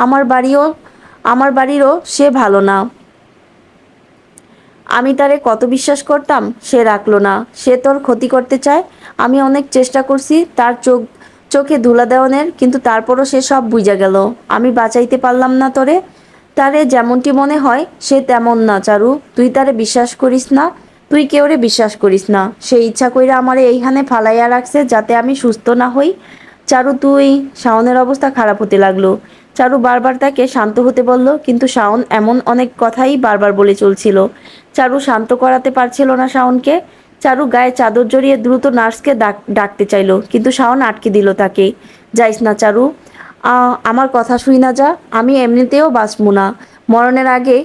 আমার বাড়িরও সে ভালো না। আমি তারে কত বিশ্বাস করতাম, সে রাখলো না। সে তোর ক্ষতি করতে চায়। আমি অনেক চেষ্টা করছি তার চোখে ধুলা দেওয়ানের, কিন্তু তারপরও সে সব বুঝা গেল। আমি বাঁচাইতে পারলাম না তোরে। তারে যেমনটি মনে হয় সে তেমন না চারু, তুই তারে বিশ্বাস করিস না। তুই কেউরে বিশ্বাস করিস না। সে ইচ্ছা কইরা আমারে এইখানে ফালাইয়া রাখছে যাতে আমি সুস্থ না হই। চারু তুই। শাওনের অবস্থা খারাপ হতে লাগলো। চারু বারবার তাকে শান্ত হতে বলল, কিন্তু শাওন এমন অনেক কথাই বারবার বলে চলছিল। চারু শান্ত করাতে পারছিল না শাওনকে। চারু গায়ে চাদর জড়িয়ে দ্রুত নার্সকে ডাকতে চাইল, কিন্তু শাওন আটকে দিল তাকে। যাইস না চারু, আমার কথা শুই না যা। আমি এমনিতেও বাঁচবো না। মরণের আগে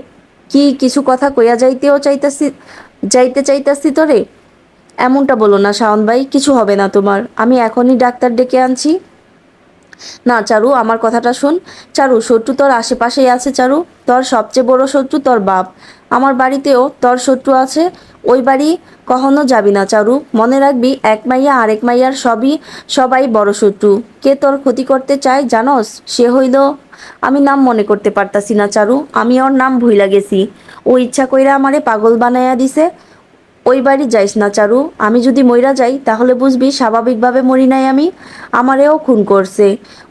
কি কিছু কথা কইয়া যাইতে চাইতাছি তোরে। এমনটা বলো না শাওন ভাই, কিছু হবে না তোমার। আমি এখনই ডাক্তার ডেকে আনছি। না চারু, আমার কথাটা শোন। চারু, শত্রু তোর আশেপাশেই আছে চারু। তোর সবচেয়ে বড় শত্রু তোর বাপ। আমার বাড়িতেও তোর শত্রু আছে। ওই বাড়ি কখনো যাবি না চারু। মনে রাখবি, এক মাইয়া আরেক মাইয়ার সবাই বড় শত্রু। কে তোর ক্ষতি করতে চায় জানস? সে হইল, আমি নাম মনে করতে পারতাছি না চারু। আমি ওর নাম ভুইলা গেছি। ও ইচ্ছা কইরা আমারে পাগল বানাইয়া দিছে। ওই বাড়ি যাইস না চারু। আমি যদি মইরা যাই তাহলে বুঝবি স্বাভাবিকভাবে মরি নাই আমি। আমারেও খুন করছে।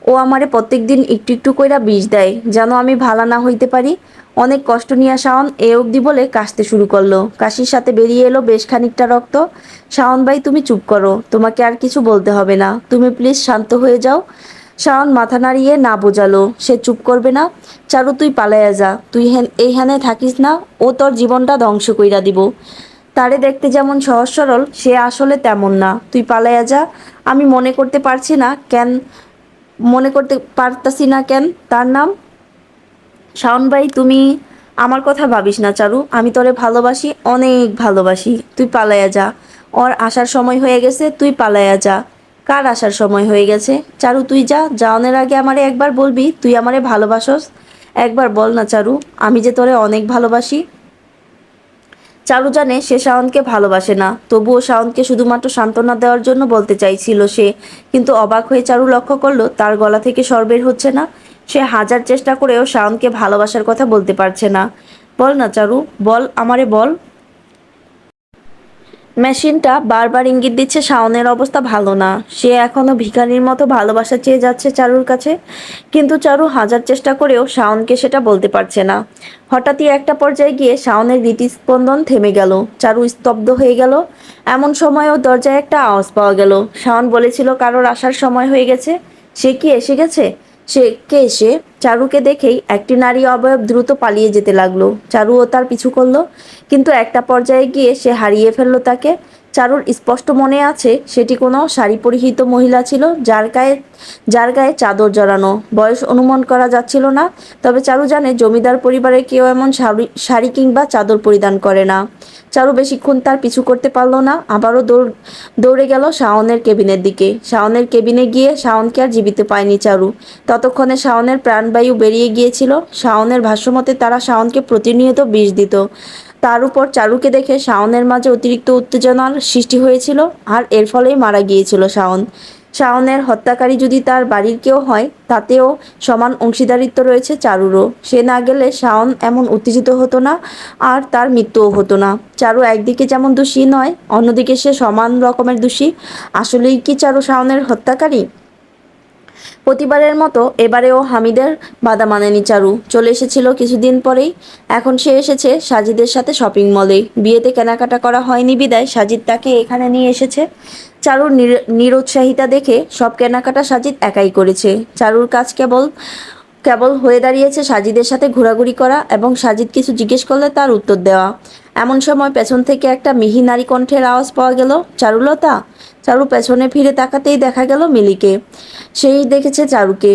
ও আমারে প্রত্যেক দিন একটু একটু কইরা বিষ দেয় যেন আমি ভালা না হইতে পারি। অনেক কষ্ট নিয়ে শাওন এ অবধি বলে কাশতে শুরু করলো। কাশির সাথে বেরিয়ে এলো বেশ খানিকটা রক্ত। শাওন ভাই তুমি চুপ করো, তোমাকে আর কিছু বলতে হবে না। তুমি প্লিজ শান্ত হয়ে যাও। শাওন মাথা নাড়িয়ে না বোঝালো সে চুপ করবে না। চারু তুই পালাইয়া যা, তুই এইখানে থাকিস না। ও তোর জীবনটা ধ্বংস কইরা দিব। তারে দেখতে যেমন সহজ সরল, সে আসলে তেমন না। তুই পালাইয়া যা। আমি মনে করতে পারতাছি না কেন তার নাম। শাওন ভাই তুমি আমার কথা ভাবিস না চারু। আমি তোরে ভালোবাসি, অনেক ভালোবাসি। তুই পালাইয়া যা। ওর আসার সময় হয়ে গেছে, তুই পালাইয়া যা। কার আসার সময় হয়ে গেছে? চারু তুই যা। যাওনের আগে আমারে একবার বলবি তুই আমারে ভালোবাসস? একবার বল না চারু, আমি যে তোরে অনেক ভালোবাসি। চারু জানে সে শাওনকে ভালোবাসে না, তবুও শাওনকে শুধুমাত্র সান্ত্বনা দেওয়ার জন্য বলতে চাইছিল সে। কিন্তু অবাক হয়ে চারু লক্ষ্য করলো তার গলা থেকে স্বর বের হচ্ছে না। সে হাজার চেষ্টা করেও শাওনকে ভালোবাসার কথা বলতে পারছে না। বল না চারু, বল আমারে বল। মেশিনটা বারবার ইঙ্গিত দিচ্ছে শাওনের অবস্থা ভালো না। সে এখনো ভিখারির মতো ভালোবাসা চেয়ে যাচ্ছে চারুর কাছে, কিন্তু চারু হাজার চেষ্টা করেও শাওনকে সেটা বলতে পারছে না। হঠাৎই একটা পর্যায়ে গিয়ে শাওনের হৃদস্পন্দন থেমে গেল। চারু স্তব্ধ হয়ে গেল। এমন সময়ও দরজায় একটা আওয়াজ পাওয়া গেল। শাওন বলেছিল কারোর আসার সময় হয়ে গেছে। সে কি এসে গেছে? সে কে এসে? চারুকে দেখেই একটি নারী অবয়ব দ্রুত পালিয়ে যেতে লাগলো। চারুও তার পিছু করলো, কিন্তু একটা পর্যায়ে গিয়ে সে হারিয়ে ফেললো তাকে। চারুর স্পষ্ট মনে আছে সেটি কোনো শাড়ি পরিহিত মহিলা ছিল, যার গায়ে চাদর জড়ানো। বয়স অনুমান করা যাচ্ছিল না, তবে চারু জানে জমিদার পরিবারের কেউ এমন শাড়ি কিংবা চাদর পরিধান করে না। চারু বেশিক্ষণ তার পিছু করতে পারলো না। আবারও দৌড়ে গেল শাওনের কেবিনের দিকে। শাওনের কেবিনে গিয়ে শাওনকে আর জীবিত পায়নি চারু। ততক্ষণে শাওনের প্রাণবায়ু বেরিয়ে গিয়েছিল। শাওনের ভাষ্যমতে তারা শাওনকে প্রতিনিয়ত বিষ দিত। তার উপর চারুকে দেখে শাওনের মাঝে অতিরিক্ত উত্তেজনার সৃষ্টি হয়েছিল, আর এর ফলেই মারা গিয়েছিল শাওন। শাওনের হত্যাকারী যদি তার বাড়ির কেউ হয়, তাতেও সমান অংশীদারিত্ব রয়েছে চারুরও। সে না গেলে শাওন এমন উত্তেজিত হতো না, আর তার মৃত্যুও হতো না। চারু একদিকে যেমন দোষী নয়, অন্যদিকে সে সমান রকমের দোষী। আসলেই কি চারু শাওনের হত্যাকারী? প্রতিবারের মতো এবারেও হামিদের বাধা মানেনি চারু। চলে এসেছিল কিছুদিন পরেই। এখন সে এসেছে সাজিদের সাথে শপিং মলে। বিয়েতে কেনাকাটা করা হয়নি বিদায় সাজিদ তাকে এখানে নিয়ে এসেছে। চারুর নিরুৎসাহিতা দেখে সব কেনাকাটা সাজিদ একাই করেছে। চারুর কাজ কেবল কেবল হয়ে দাঁড়িয়েছে সাজিদের সাথে ঘোরাঘুরি করা এবং সাজিদ কিছু জিজ্ঞেস করলে তার উত্তর দেওয়া। এমন সময় পেছন থেকে একটা মিহি নারী কণ্ঠের আওয়াজ পাওয়া গেল, চারুলতা। চারু পেছনে ফিরে তাকাতেই দেখা গেল মিলিকে। সেই দেখেছে চারুকে।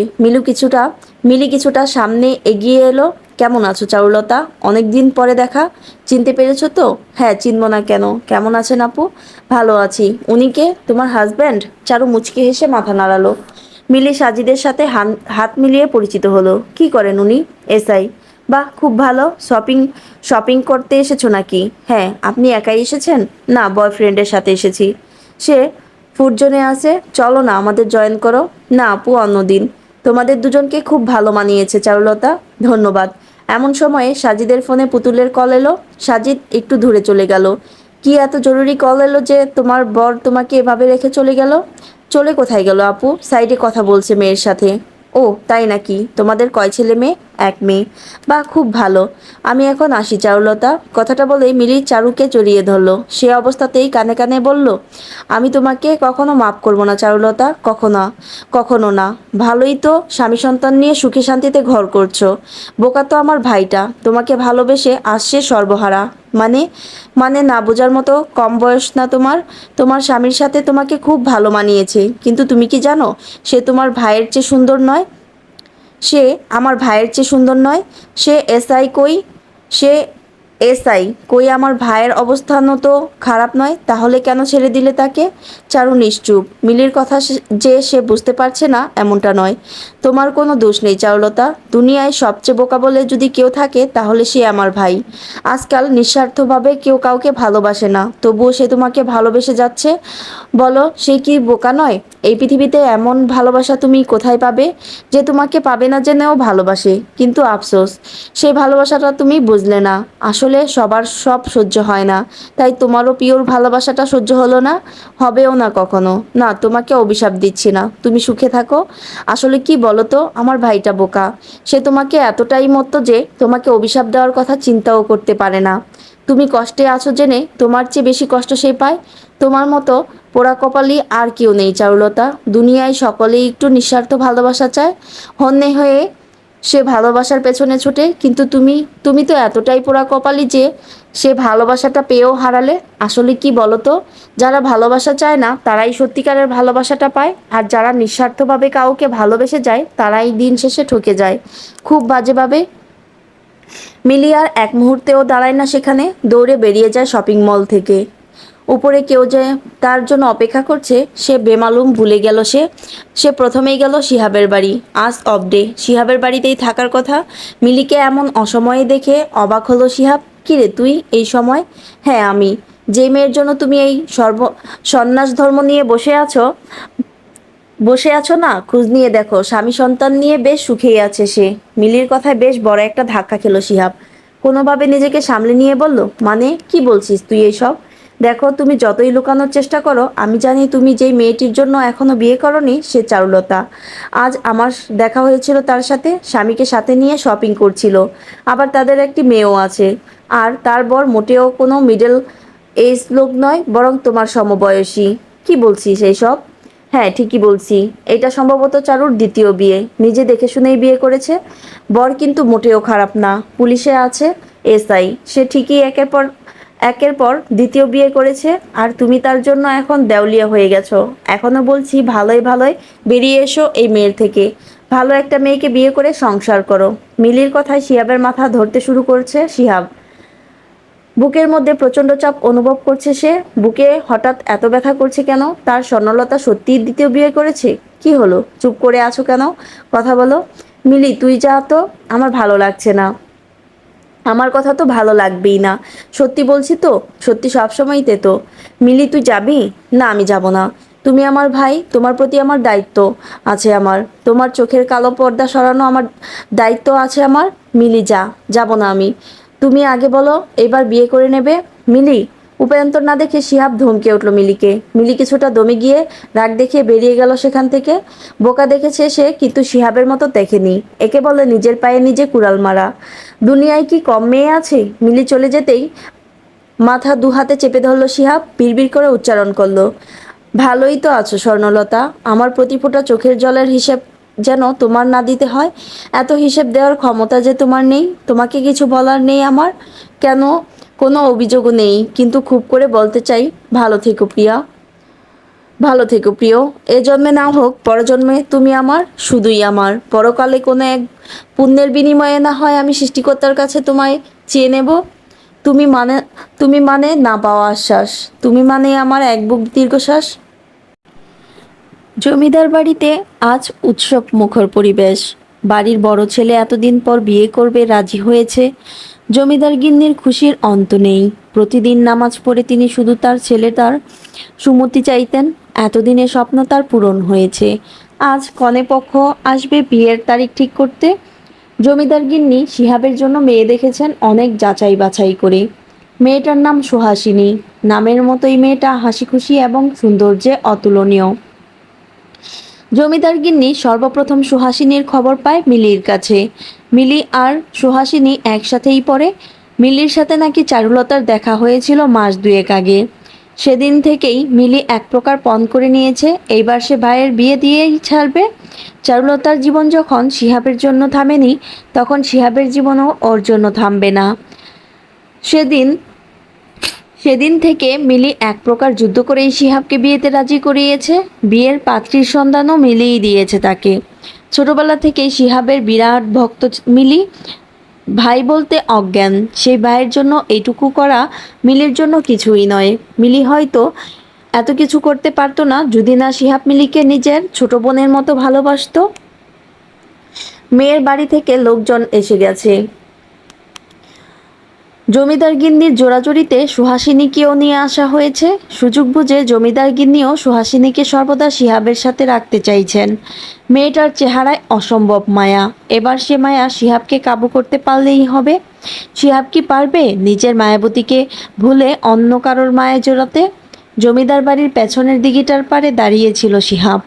মিলি কিছুটা সামনে এগিয়ে এলো। কেমন আছো চারুলতা? অনেক দিন পরে দেখা, চিনতে পেরেছো তো? হ্যাঁ, চিনব না কেন? কেমন আছেন আপু? ভালো আছি। উনি কে? তোমার হাজব্যান্ড? চারু মুচকি হেসে মাথা নাড়ালো। মিলি সাজিদের সাথে হাত মিলিয়ে পরিচিত হলো। কি করেন উনি? এসআই। বাহ, খুব ভালো। শপিং করতে এসেছো নাকি? হ্যাঁ। আপনি একাই এসেছেন? না, বয়ফ্রেন্ডের সাথে এসেছি। সে ফুড জোনে আছে, চলো না আমাদের জয়েন করো। না আপু, অন্যদিন। তোমাদের দুজনকে খুব ভালো মানিয়েছে চারুলতা। ধন্যবাদ। এমন সময়ে সাজিদের ফোনে পুতুলের কল এলো। সাজিদ একটু দূরে চলে গেল। কি এত জরুরি কল এলো যে তোমার বর তোমাকে এভাবে রেখে চলে গেল? চলে কোথায় গেল আপু? সাইডে কথা বলছে মেয়ের সাথে। ও তাই নাকি? তোমাদের কয় ছেলে মেয়ে? এক মেয়ে। বাহ, খুব ভালো। আমি এখন আসি চারুলতা। কথাটা বলেই মিলি চারুকে জড়িয়ে ধরলো। সে অবস্থাতেই কানে কানে বলল, আমি তোমাকে কখনো মাফ করবো না চারুলতা, কখনো কখনো না। ভালোই তো, স্বামী সন্তান নিয়ে সুখে শান্তিতে ঘর করছো। বোকা তো আমার ভাইটা, তোমাকে ভালোবেসে আসছে সর্বহারা। মানে মানে না বোঝার মতো কম বয়স না তোমার? তোমার স্বামীর সাথে তোমাকে খুব ভালো মানিয়েছে, কিন্তু তুমি কি জানো সে তোমার ভাইয়ের চেয়ে সুন্দর নয়? সে আমার ভাইয়ের চেয়ে সুন্দর নয়? সে এসআই কই? সে এসআই কই? আমার ভাইয়ের অবস্থানও তো খারাপ নয়, তাহলে কেন ছেড়ে দিলে তাকে? চারু নিশ্চুপ। মিলির কথা যে সে বুঝতে পারছে না এমনটা নয়। তোমার কোনো দোষ নেই চারুলতা। দুনিয়ায় সবচেয়ে বোকা বলে যদি কেউ থাকে তাহলে সে আমার ভাই। আজকাল নিঃস্বার্থভাবে কেউ কাউকে ভালোবাসে না, তবুও সে তোমাকে ভালোবেসে যাচ্ছে। বলো, সে কি বোকা নয়? এই পৃথিবীতে এমন ভালোবাসা তুমি কোথায় পাবে যে তোমাকে পাবে না জেনেও ভালোবাসে? কিন্তু আফসোস, সেই ভালোবাসাটা তুমি বুঝলে না। আসলে সবার সব সহ্য হয় না, তাই তোমারও পিওর ভালোবাসাটা সহ্য হলো না, হবেও না কখনো। না, তোমাকে অভিশাপ দিচ্ছি না, তুমি সুখে থাকো। আসলে কি বলো তো, আমার ভাইটা বোকা। সে তোমাকে এতটাই মত্ত যে তোমাকে অভিশাপ দেওয়ার কথা চিন্তাও করতে পারে না। তুমি কষ্টে আছো জেনে তোমার চেয়ে বেশি কষ্ট সে পায়। তোমার মতো পোড়া কপালি আর কেউ নেই চারুলতা। দুনিয়ায় সকলেই একটু নিঃস্বার্থ ভালোবাসা চায়, হন্যে হয়ে সে ভালোবাসার পেছনে ছোটে, কিন্তু তুমি তুমি তো এতটাই পোড়া কপালি যে সে ভালোবাসাটা পেয়েও হারালে। আসলে কি বলো তো, যারা ভালোবাসা চায় না তারাই সত্যিকারের ভালোবাসাটা পায়, আর যারা নিঃস্বার্থভাবে কাউকে ভালোবেসে যায় তারাই দিন শেষে ঠকে যায়, খুব বাজেভাবে। মিলি আর এক মুহূর্তেও দাঁড়ায় না সেখানে, দৌড়ে বেরিয়ে যায় শপিং মল থেকে। উপরে কেউ যে তার জন্য অপেক্ষা করছে সে বেমালুম ভুলে গেল। সে সে প্রথমেই গেল শিহাবের বাড়ি। আজ অফ ডে, শিহাবের বাড়িতেই থাকার কথা। মিলিকে এমন অসময়ে দেখে অবাক হলো শিহাব। কিরে তুই এই সময়? হ্যাঁ আমি। যে মেয়ের জন্য তুমি এই সন্ন্যাস ধর্ম নিয়ে বসে আছো না, খোঁজ নিয়ে দেখো, স্বামী সন্তান নিয়ে বেশ সুখেই আছে সে। মিলির কথায় বেশ বড় একটা ধাক্কা খেলো শিহাব। কোনোভাবে নিজেকে সামলে নিয়ে বলল, মানে কি বলছিস তুই এইসব? দেখো, তুমি যতই লুকানোর চেষ্টা করো, আমি জানি তুমি যেই মেয়েটির জন্য এখনো বিয়ে করনি সে চারুলতা। আজ আমার দেখা হয়েছিল তার সাথে, স্বামীকে সাথে নিয়ে শপিং করছিল। আবার তাদের একটি মেয়েও আছে। আর তার বর মোটেও কোনো মিডল এজ লোক নয়, বরং তোমার সমবয়সী। কি বলছিস এইসব? হ্যাঁ, ঠিকই বলছি। এটা সম্ভবত চারুর দ্বিতীয় বিয়ে। নিজে দেখে শুনেই বিয়ে করেছে। বর কিন্তু মোটেও খারাপ না, পুলিশে আছে, এসআই। সে ঠিকই একের পর দ্বিতীয় বিয়ে করেছে, আর তুমি তার জন্য এখন দেউলিয়া হয়ে গেছো। এখনো বলছি, ভালোই ভালোই বেরিয়ে এসো এই মেয়ের থেকে। ভালো একটা মেয়েকে বিয়ে করে সংসার করো। মিলির কথায় শিহাবের মাথা ধরতে শুরু করছে। শিহাব বুকের মধ্যে প্রচণ্ড চাপ অনুভব করছে সে। বুকে হঠাৎ এত ব্যথা করছে কেন? তার স্বর্ণলতা সত্যিই দ্বিতীয় বিয়ে করেছে? কি হলো, চুপ করে আছো কেন? কথা বলো। মিলি, তুই যা তো, আমার ভালো লাগছে না। আমার কথা তো ভালো লাগবেই না। সত্যি বলছি তো, সত্যি সবসময়ই তো। মিলি, তুই যাবি? না, আমি যাব না। তুমি আমার ভাই, তোমার প্রতি আমার দায়িত্ব আছে আমার। তোমার চোখের কালো পর্দা সরানো আমার দায়িত্ব আছে আমার। মিলি, যাব না আমি। তুমি আগে বলো, এবার বিয়ে করে নেবে? মিলি উপায়ন্তর না দেখে শিহাব ধমকে উঠল মিলিকে। মিলি কিছুটা দমে গিয়ে রাগ দেখিয়ে বেরিয়ে গেল সেখান থেকে। বোকা দেখেছে সে, কিন্তু শিহাবের মতো দেখেনি। একে বলে নিজের পায়ে নিজে কুড়াল মারা। দুনিয়ায় কি কম মেয়ে আছে? মিলি চলে যেতেই মাথা দু হাতে চেপে ধরল শিহাব, বিড়বিড় করে উচ্চারণ করলো, ভালোই তো আছো স্বর্ণলতা? আমার প্রতি ফোঁটা চোখের জলের হিসেব যেন তোমার না দিতে হয়? এত হিসেব দেওয়ার ক্ষমতা যে তোমার নেই? তোমাকে কিছু বলার নেই আমার? কেন? কোনো অভিযোগও নেই, কিন্তু খুব করে বলতে চাই, ভালো থেকো প্রিয়া। ভালো থেকো প্রিয়। এ জন্মে না হোক পরজন্মে তুমি আমার, শুধুই আমার। পরকালে কোনো এক পুণ্যের বিনিময়ে না হয় আমি সৃষ্টিকর্তার কাছে তোমায় চেয়ে নেব। তুমি মানে তুমি মানে না পাওয়া আশ্বাস, তুমি মানে আমার এক বুক দীর্ঘশ্বাস। জমিদার বাড়িতে আজ উৎসব মুখর পরিবেশ। বাড়ির বড় ছেলে এতদিন পর বিয়ে করবে রাজি হয়েছে। জমিদার গিন্নির খুশির অন্ত নেই। প্রতিদিন নামাজ পড়ে তিনি শুধু তার ছেলেটার সুমতি চাইতেন। এতদিনের স্বপ্ন তার পূরণ হয়েছে। আজ কনেপক্ষ আসবে বিয়ের তারিখ ঠিক করতে। জমিদার গিন্নি শিহাবের জন্য মেয়ে দেখেছেন অনেক যাচাই বাছাই করে। মেয়েটার নাম সুহাসিনী। নামের মতোই মেয়েটা হাসি খুশি এবং সৌন্দর্যে অতুলনীয়। জমিদার গিন্নি সর্বপ্রথম সুহাসিনীর খবর পায় মিলির কাছে। মিলি আর সুহাসিনী একসাথেই পড়ে। মিলির সাথে নাকি চারুলতার দেখা হয়েছিল মাস দুয়েক আগে। সেদিন থেকেই মিলি এক প্রকার পণ করে নিয়েছে এইবার সে ভাইয়ের বিয়ে দিয়েই ছাড়বে। চারুলতার জীবন যখন শিহাবের জন্য থামেনি, তখন শিহাবের জীবনও ওর জন্য থামবে না। সেদিন সেদিন থেকে মিলি এক প্রকার যুদ্ধ করেই শিহাবকে বিয়েতে রাজি করিয়েছে। বিয়ের পাত্রীর সন্ধানও মিলিই দিয়েছে তাকে। ছোটবেলা থেকেই শিহাবের বিরাট ভক্ত মিলি। ভাই বলতে অজ্ঞান সেই ভাইয়ের জন্য এইটুকু করা মিলির জন্য কিছুই নয়। মিলি হয়তো এত কিছু করতে পারতো না যদি না শিহাব মিলিকে নিজের ছোট বোনের মতো ভালোবাসতো। মেয়ের বাড়ি থেকে লোকজন এসে গেছে। জমিদার গিন্নির জোড়াজুড়িতে সুহাসিনীকেও নিয়ে আসা হয়েছে। সুযোগ বুঝে জমিদার গিন্নিও সুহাসিনীকে সর্বদা শিহাবের সাথে রাখতে চাইছেন। মেয়েটার চেহারায় অসম্ভব মায়া। এবার সে মায়া শিহাবকে কাবু করতে পারলেই হবে। শিহাব কি পারবে নিজের মায়াবতীকে ভুলে অন্য কারোর মায়ায় জড়াতে? জমিদার বাড়ির পেছনের দিঘিটার পাড়ে দাঁড়িয়েছিল শিহাব।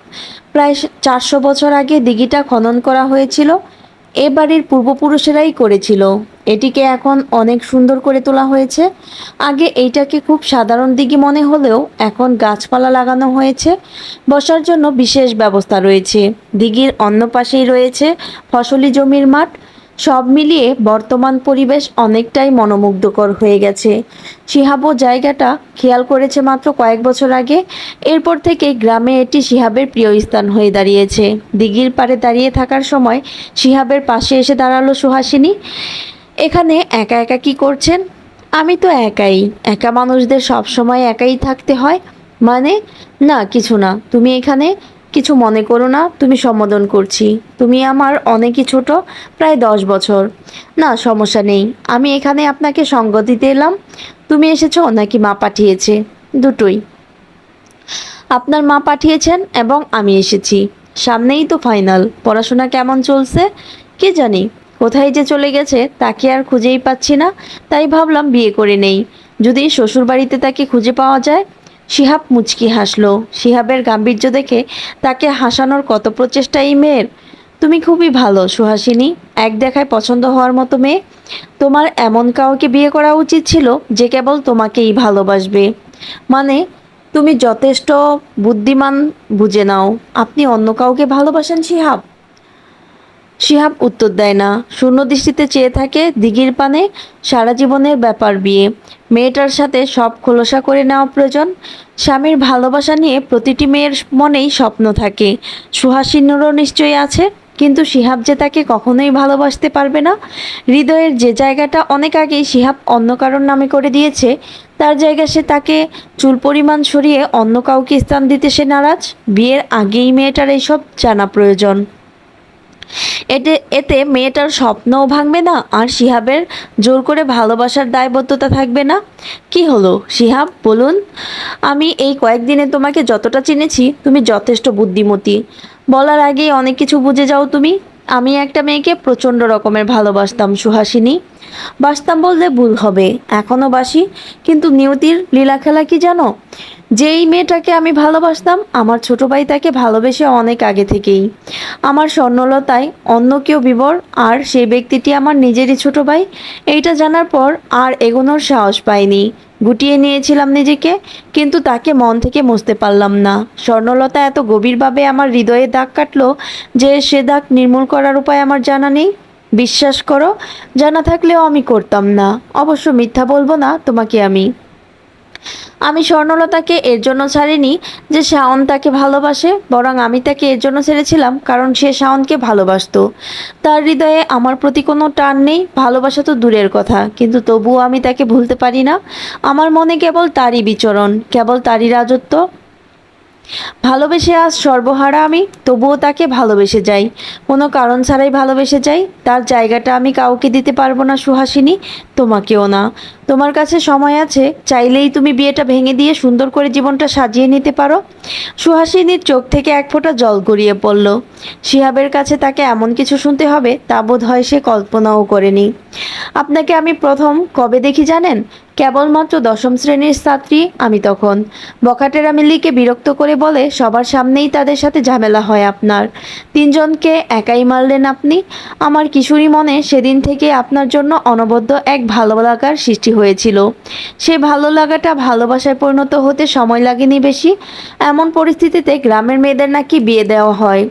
প্রায় 400 বছর আগে দিঘিটা খনন করা হয়েছিল। এ বাড়ির পূর্বপুরুষেরাই করেছিল। এটিকে এখন অনেক সুন্দর করে তোলা হয়েছে। আগে এইটাকে খুব সাধারণ দিঘি মনে হলেও এখন গাছপালা লাগানো হয়েছে। বসার জন্য বিশেষ ব্যবস্থা রয়েছে। দিঘির অন্য পাশেই রয়েছে ফসলি জমির মাঠ। সব মিলিয়ে বর্তমান পরিবেশ অনেকটাই মনোমুগ্ধকর হয়ে গেছে। শিহাবও জায়গাটা খেয়াল করেছে মাত্র কয়েক বছর আগে। এরপর থেকে গ্রামে এটি শিহাবের প্রিয় স্থান হয়ে দাঁড়িয়েছে। দিঘির পাড়ে দাঁড়িয়ে থাকার সময় শিহাবের পাশে এসে দাঁড়ালো সুহাসিনী। এখানে একা একা কি করছেন? আমি তো একাই। একা মানুষদের সব সময় একাই থাকতে হয় মানে? না কিছু না, তুমি এখানে কিছু মনে করো না, তুমি সম্বোধন করছি। তুমি আমার অনেকই ছোট, প্রায় 10 বছর। না সমস্যা নেই, আমি এখানে আপনাকে সঙ্গ দিতে এলাম। তুমি এসেছো নাকি মা পাঠিয়েছে? দুটোই। আপনার মা পাঠিয়েছেন এবং আমি এসেছি। সামনেই তো ফাইনাল। পড়াশোনা কেমন চলছে? কে জানি কোথায় যে চলে গেছে, তাকে আর খুঁজেই পাচ্ছি না। তাই ভাবলাম বিয়ে করে নেই, যদি শ্বশুর বাড়িতে তাকে খুঁজে পাওয়া যায়। শিহাব মুচকি হাসলো। শিহাবের গাম্ভীর্য দেখে তাকে হাসানোর কত প্রচেষ্টা এই মেয়ের। তুমি খুবই ভালো সুহাসিনী, এক দেখায় পছন্দ হওয়ার মতো মেয়ে। তোমার এমন কাউকে বিয়ে করা উচিত ছিল যে কেবল তোমাকেই ভালোবাসবে। মানে তুমি যথেষ্ট বুদ্ধিমান, বুঝে নাও। আপনি অন্য কাউকে ভালোবাসেন শিহাব? শিহাব উত্তর দেয় না, শূন্য দৃষ্টিতে চেয়ে থাকে দিঘির পানে। সারা জীবনের ব্যাপার বিয়ে। মেয়েটার সাথে সব খোলসা করে নেওয়া প্রয়োজন। স্বামীর ভালোবাসা নিয়ে প্রতিটি মেয়ের মনেই স্বপ্ন থাকে। সুহাসিনীরও নিশ্চয়ই আছে, কিন্তু শিহাব যে তাকে কখনোই ভালোবাসতে পারবে না। হৃদয়ের যে জায়গাটা অনেক আগেই শিহাব অন্য কারোর নামে করে দিয়েছে, তার জায়গা সে তাকে চুল পরিমাণ সরিয়ে অন্য কাউকে স্থান দিতে সে নারাজ। বিয়ের আগেই মেয়েটার এইসব জানা প্রয়োজন। এতে মেয়েটার স্বপ্নও ভাঙবে না, আর শিহাবের জোর করে ভালোবাসার দায়বদ্ধতা থাকবে না। কি হলো শিহাব, বলুন। আমি এই কয়েকদিনে তোমাকে যতটা চিনেছি, তুমি যথেষ্ট বুদ্ধিমতী। বলার আগেই অনেক কিছু বুঝে যাও তুমি। আমি একটা মেয়েকে প্রচণ্ড রকমের ভালোবাসতাম সুহাসিনী। বাসতাম বললে ভুল হবে, এখনও বাসি। কিন্তু নিয়তির লীলাখেলা কি জানো? যেই মেয়েটাকে আমি ভালোবাসতাম, আমার ছোট ভাই তাকে ভালোবেসে অনেক আগে থেকেই। আমার স্বর্ণলতায় অন্য কেউ বিভোর, আর সেই ব্যক্তিটি আমার নিজেরই ছোট ভাই। এইটা জানার পর আর এগোনোর সাহস পাইনি। গুটিয়ে নিয়েছিলাম নিজেকে, কিন্তু তাকে মন থেকে মুছতে পারলাম না। স্বর্ণলতা এত গভীরভাবে আমার হৃদয়ে দাগ কাটলো যে সে দাগ নির্মূল করার উপায় আমার জানা নেই। বিশ্বাস করো, জানা থাকলেও আমি করতাম না। অবশ্য মিথ্যা বলবো না তোমাকে আমি। আমি স্বর্ণলতাকে এর জন্য ছাড়িনি যে শাওন তাকে ভালোবাসে, বরং আমি তাকে এর জন্য ছেড়েছিলাম কারণ সে শাওনকে ভালোবাসতো। তার হৃদয়ে আমার প্রতি কোনো টান নেই, ভালোবাসা তো দূরের কথা, কিন্তু তবুও আমি তাকে ভুলতে পারি না। আমার মনে কেবল তারই বিচরণ, কেবল তারই রাজত্ব। ভালোবেসে আজ সর্বহারা আমি, তবুও তাকে ভালোবেসে যাই, কোনো কারণ ছাড়াই ভালোবেসে যাই। তার জায়গাটা আমি কাউকে দিতে পারবো না সুহাসিনী, তোমাকেও না। তোমার কাছে সময় আছে, চাইলেই তুমি বিয়েটা ভেঙে দিয়ে সুন্দর করে জীবনটা সাজিয়ে নিতে পারো। সুহাসিনীর চোখ থেকে এক ফোঁটা জল গড়িয়ে পড়ল। শিহাবের কাছে তাকে এমন কিছু শুনতে হবে তা বোধ হয় সে কল্পনাও করেনি। আপনাকে আমি প্রথম কবে দেখি জানেন? কেবলমাত্র দশম শ্রেণীর ছাত্রী আমি তখন। বখাটেরা মিল্লিকে বিরক্ত করে বলে সবার সামনেই তাদের সাথে ঝামেলা হয় আপনার। তিনজনকে একাই মারলেন আপনি। আমার কিশোরী মনে সেদিন থেকে আপনার জন্য অনবদ্য এক ভালো লাগার সৃষ্টি হয়েছিল। সে ভালো লাগাটা ভালোবাসায় পরিণত হতে সময় লাগেনি বেশি। এমন পরিস্থিতিতে গ্রামের মেয়েদের নাকি বিয়ে দেওয়া হয়।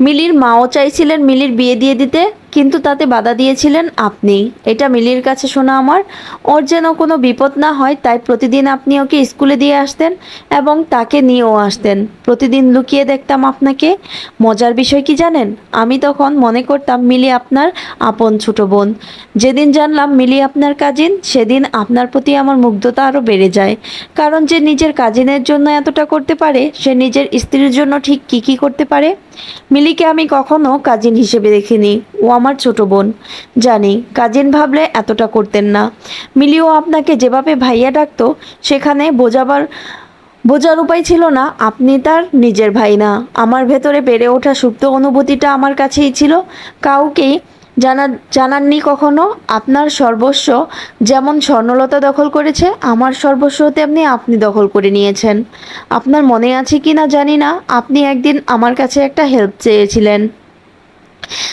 মিলির মাও চাইছিলেন মিলির বিয়ে দিয়ে দিতে, কিন্তু তাতে বাধা দিয়েছিলেন আপনি। এটা মিলির কাছে শোনা আমার। ওর যেন কোনো বিপদ না হয় তাই প্রতিদিন আপনি ওকে স্কুলে দিয়ে আসতেন এবং তাকে নিয়েও আসতেন। প্রতিদিন লুকিয়ে দেখতাম আপনাকে। মজার বিষয় কি জানেন? আমি তখন মনে করতাম মিলি আপনার আপন ছোট বোন। যেদিন জানলাম মিলি আপনার কাজিন, সেদিন আপনার প্রতি আমার মুগ্ধতা আরও বেড়ে যায়। কারণ যে নিজের কাজিনের জন্য এতটা করতে পারে, সে নিজের স্ত্রীর জন্য ঠিক কী কী করতে পারে। মিলিকে আমি কখনো কাজিন হিসেবে দেখিনি, ও আমার ছোট বোন। জানি কাজিন ভাবলে এতটা করতেন না। মিলিও আপনাকে যেভাবে ভাইয়া ডাকতো, সেখানে বোঝার উপায় ছিল না আপনি তার নিজের ভাই না। আমার ভেতরে বেড়ে ওঠা সুপ্ত অনুভূতিটা আমার কাছেই ছিল, কাউকেই জানাননি কখনো। আপনার সর্বস্ব যেমন স্বর্ণলতা দখল করেছে, আমার সর্বস্ব তেমনি আপনি দখল করে নিয়েছেন। আপনার মনে আছে কি না জানি না, আপনি একদিন আমার কাছে একটা হেল্প চেয়েছিলেন।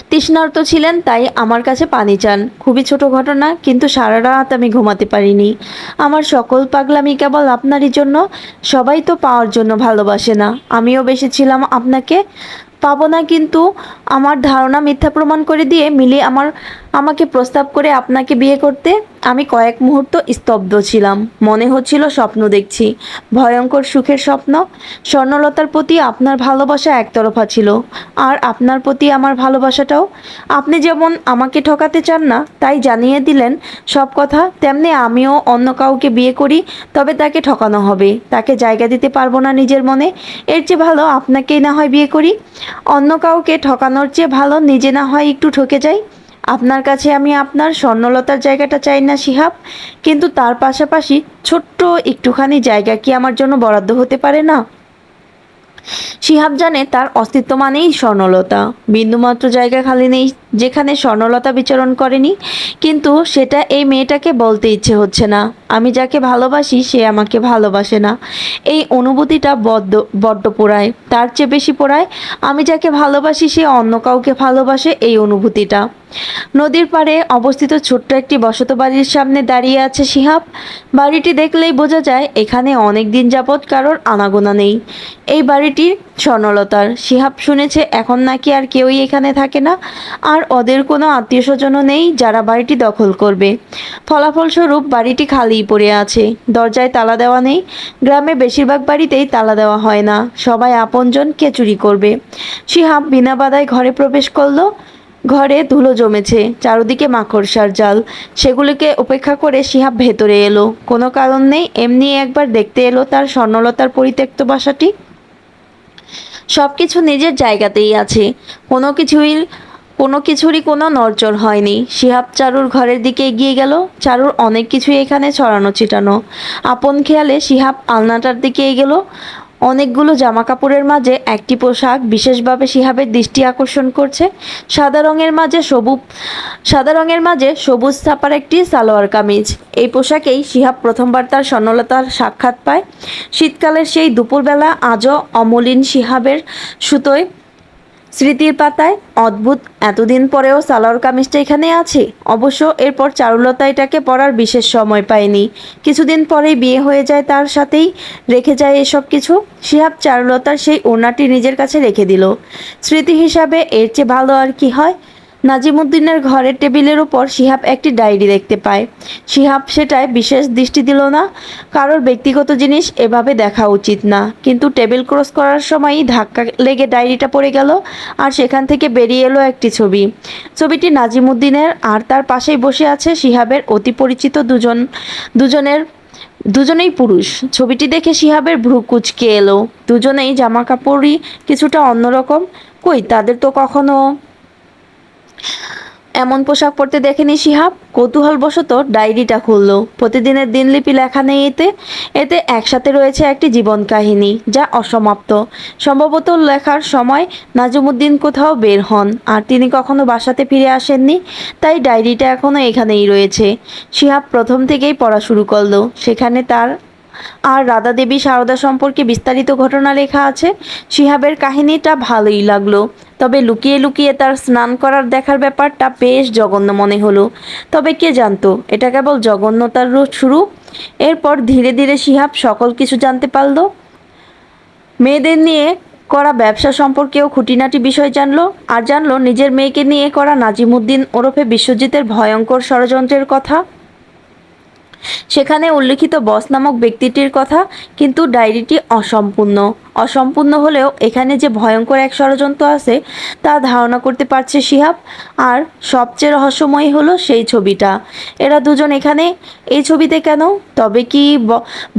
তৃষ্ণার্ত ছিলেন তাই আমার কাছে পানি চান। খুবই ছোট ঘটনা, কিন্তু সারা রাত আমি ঘুমাতে পারিনি। আমার সকল পাগলামি কেবল আপনারই জন্য। সবাই তো পাওয়ার জন্য ভালোবাসে না, আমিও বেসেছিলাম আপনাকে। পাবো না, কিন্তু আমার ধারণা মিথ্যা প্রমাণ করে দিয়ে মিলি আমাকে প্রস্তাব করে আপনাকে বিয়ে করতে। আমি কয়েক মুহূর্ত স্তব্ধ ছিলাম। মনে হচ্ছিল স্বপ্ন দেখছি, ভয়ঙ্কর সুখের স্বপ্ন। স্বর্ণলতার প্রতি আপনার ভালোবাসা একতরফা ছিল, আর আপনার প্রতি আমার ভালোবাসাটাও। আপনি যেমন আমাকে ঠকাতে চান না তাই জানিয়ে দিলেন সব কথা, তেমনি আমিও অন্য কাউকে বিয়ে করি, তবে তাকে ঠকানো হবে, তাকে জায়গা দিতে পারবো না নিজের মনে। এর চেয়ে ভালো আপনাকেই না হয় বিয়ে করি। অন্য কাউকে ঠকানোর চেয়ে ভালো নিজে না হয় একটু ঠকে যাই। আপনার কাছে আমি আপনার স্বর্ণলতার জায়গাটা চাই না শিহাব, কিন্তু তার পাশাপাশি ছোট্ট একটুখানি জায়গা কি আমার জন্য বরাদ্দ হতে পারে না? শিহাব জানে তার অস্তিত্ব মানেই স্বর্ণলতা। বিন্দুমাত্র জায়গা খালি নেই যেখানে স্বর্ণলতা বিচরণ করেনি, কিন্তু সেটা এই মেয়েটাকে বলতে ইচ্ছে হচ্ছে না। আমি যাকে ভালোবাসি সে আমাকে ভালোবাসে না। এই অনুভূতিটা বড্ড পোড়ায়, তার চেয়ে বেশি পোড়ায় আমি যাকে ভালোবাসি সে অন্য কাউকে ভালোবাসে, এই অনুভূতিটা। নদীর পাড়ে অবস্থিত ছোট্ট একটি বসত বাড়ির সামনে দাঁড়িয়ে আছে শিহাব। বাড়িটি দেখলেই বোঝা যায় এখানে অনেক দিন যাবৎ কারোর আনাগোনা নেই। এই বাড়িটির স্বর্ণলতার। শিহাব শুনেছে এখন নাকি আর কেউই এখানে থাকে না, আর ওদের কোনো আত্মীয় স্বজনও নেই যারা বাড়িটি দখল করবে। ফলাফলস্বরূপ বাড়িটি খালিই পড়ে আছে, দরজায় তালা দেওয়া নেই। গ্রামে বেশিরভাগ বাড়িতেই তালা দেওয়া হয় না, সবাই আপনজন কে চুরি করবে। শিহাব বিনা বাধায় ঘরে প্রবেশ করলো। ঘরে ধুলো জমেছে, চারদিকে মাকড়সার জাল। সেগুলিকে উপেক্ষা করে শিহাব ভেতরে এলো। কোনো কারণ নেই, এমনি একবার দেখতে এলো তার স্বর্ণলতার পরিত্যক্ত বাসাটি। সবকিছু নিজের জায়গাতেই আছে, কোনো কিছুরই কোনো নড়চড় হয়নি। শিহাব চারুর ঘরের দিকে এগিয়ে গেল। চারুর অনেক কিছুই এখানে ছড়ানো ছিটানো। আপন খেয়ালে শিহাব আলনাটার দিকে এগোলো। অনেকগুলো জামা কাপড়ের মাঝে একটি পোশাক বিশেষভাবে শিহাবের দৃষ্টি আকর্ষণ করছে। সাদা রঙের মাঝে সবুজ ছাপার একটি সালোয়ার কামিজ। এই পোশাকেই শিহাব প্রথমবার তার স্বর্ণলতার সাক্ষাৎ পায়। শীতকালের সেই দুপুরবেলা আজও অমলিন শিহাবের সুতোয় স্মৃতির পাতায়। অদ্ভুত, এতদিন পরেও সালোয়ার কামিজটা এখানে আছে। অবশ্য এরপর চারুলতা এটাকে পরার বিশেষ সময় পায়নি। কিছুদিন পরেই বিয়ে হয়ে যায়, তার সাথেই রেখে যায় এসব কিছু। শিহাব চারুলতার সেই ওড়নাটি নিজের কাছে রেখে দিল। স্মৃতি হিসাবে এর চেয়ে ভালো আর কি হয়? নাজিমুদ্দিনের ঘরের টেবিলের উপর শিহাব একটি ডায়েরি দেখতে পায়। শিহাব সেটায় বিশেষ দৃষ্টি দিল না। কারোর ব্যক্তিগত জিনিস এভাবে দেখা উচিত না, কিন্তু টেবিল ক্রস করার সময়ই ধাক্কা লেগে ডায়েরিটা পড়ে গেল, আর সেখান থেকে বেরিয়ে এলো একটি ছবি। ছবিটি নাজিমুদ্দিনের, আর তার পাশেই বসে আছে শিহাবের অতি পরিচিত দুজনেই পুরুষ। ছবিটি দেখে শিহাবের ভ্রু কুঁচকে এলো। দুজনেই জামা কাপড়ই কিছুটা অন্যরকম। কই, তাদের তো কখনো এমন পোশাক পরতে দেখেনি শিহাব। কৌতূহলবশত ডায়েরিটা খুলল। প্রতিদিনের দিনলিপি লেখা নেই এতে। এতে একসাথে রয়েছে একটি জীবন কাহিনী, যা অসমাপ্ত। সম্ভবত লেখার সময় নাজিমুদ্দিন কোথাও বের হন, আর তিনি কখনো বাসাতে ফিরে আসেননি, তাই ডায়েরিটা এখনও এখানেই রয়েছে। শিহাব প্রথম থেকেই পড়া শুরু করলো। সেখানে তার আর রাধা দেবী সারদা সম্পর্কে বিস্তারিত ঘটনা লেখা আছে। শিহাবের কাহিনীটা ভালোই লাগলো, তবে লুকিয়ে লুকিয়ে তার স্নান করার দেখার ব্যাপারটা বেশ জঘন্য মনে হলো। তবে কে জানতো এটা কেবল জঘন্যতার শুরু। এরপর ধীরে ধীরে শিহাব সকল কিছু জানতে পারল। মেয়েদের নিয়ে করা ব্যবসা সম্পর্কেও খুঁটিনাটি বিষয় জানলো, আর জানলো নিজের মেয়েকে নিয়ে করা নাজিমুদ্দিন ওরফে বিশ্বজিতের ভয়ঙ্কর ষড়যন্ত্রের কথা। সেখানে উল্লিখিত বস নামক ব্যক্তিটির কথা, কিন্তু ডায়েরিটি অসম্পূর্ণ হলেও এখানে যে ভয়ঙ্কর এক ষড়যন্ত্র আছে তা ধারণা করতে পারছে শিহাব। আর সবচেয়ে রহস্যময়ী হলো সেই ছবিটা। এরা দুজন এখানে এই ছবিতে কেন? তবে কি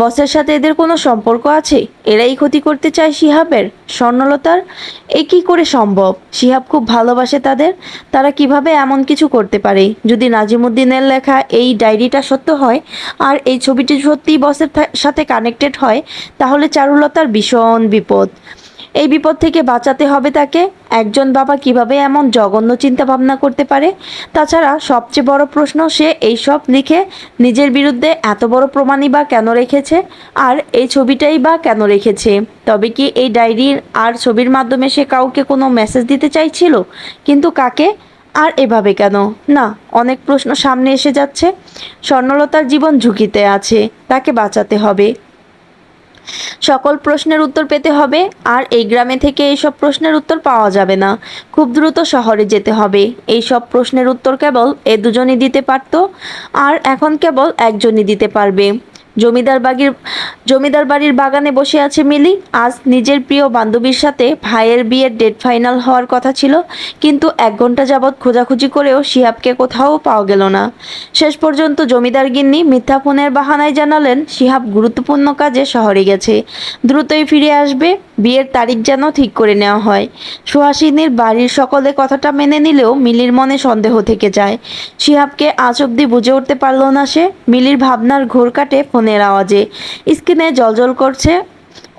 বসের সাথে এদের কোনো সম্পর্ক আছে? এরাই ক্ষতি করতে চায় শিহাবের, স্বর্ণলতার? এ কী করে সম্ভব? শিহাব খুব ভালোবাসে তাদের। তারা কিভাবে এমন কিছু করতে পারে? যদি নাজিমুদ্দিনের লেখা এই ডায়েরিটা সত্য হয়, আর এই ছবিটি সত্যিই বসের সাথে কানেক্টেড হয়, তাহলে চারুলতার ভীষণ বিপদ। এই বিপদ থেকে বাঁচাতে হবে তাকে। একজন বাবা কিভাবে এমন জঘন্য চিন্তা ভাবনা করতে পারে? তাছাড়া সবচেয়ে বড় প্রশ্ন, সে এইসব লিখে নিজের বিরুদ্ধে এত বড় প্রমাণই বা কেন রেখেছে? আর এই ছবিটাই বা কেন রেখেছে? তবে কি এই ডায়েরির আর ছবির মাধ্যমে সে কাউকে কোনো মেসেজ দিতে চাইছিল? কিন্তু কাকে? আর এভাবে কেন? না, অনেক প্রশ্ন সামনে এসে যাচ্ছে। স্বর্ণলতার জীবন ঝুঁকিতে আছে, তাকে বাঁচাতে হবে। সকল প্রশ্নের উত্তর পেতে হবে, আর এই গ্রামে থেকে এইসব প্রশ্নের উত্তর পাওয়া যাবে না। খুব দ্রুত শহরে যেতে হবে। এই সব প্রশ্নের উত্তর কেবল এ দুজনই দিতে পারত, আর এখন কেবল একজনই দিতে পারবে। জমিদার বাড়ির বাগানে বসে আছে মিলি। আজ নিজের প্রিয় বান্ধবীর সাথে ভাইয়ের বিয়ের ডেট ফাইনাল হওয়ার কথা ছিল, কিন্তু 1 ঘন্টা যাবৎ খোঁজাখুঁজি করেও শিহাবকে কোথাও পাওয়া গেল না। শেষ পর্যন্ত জমিদার গিন্নি মিথ্যা ফোনের বাহানায় জানালেন শিহাব গুরুত্বপূর্ণ কাজে শহরে গেছে, দ্রুতই ফিরে আসবে। বিয়ের তারিখ যেন ঠিক করে নেওয়া হয়। সুহাসিনীর বাড়ির সকলে কথাটা মেনে নিলেও মিলির মনে সন্দেহ থেকে যায়। শিহাবকে আজ অব্দি বুঝে উঠতে পারল না সে। মিলির ভাবনার ঘোর কাটে ফোনের আওয়াজে। স্ক্রিনে জলজল করছে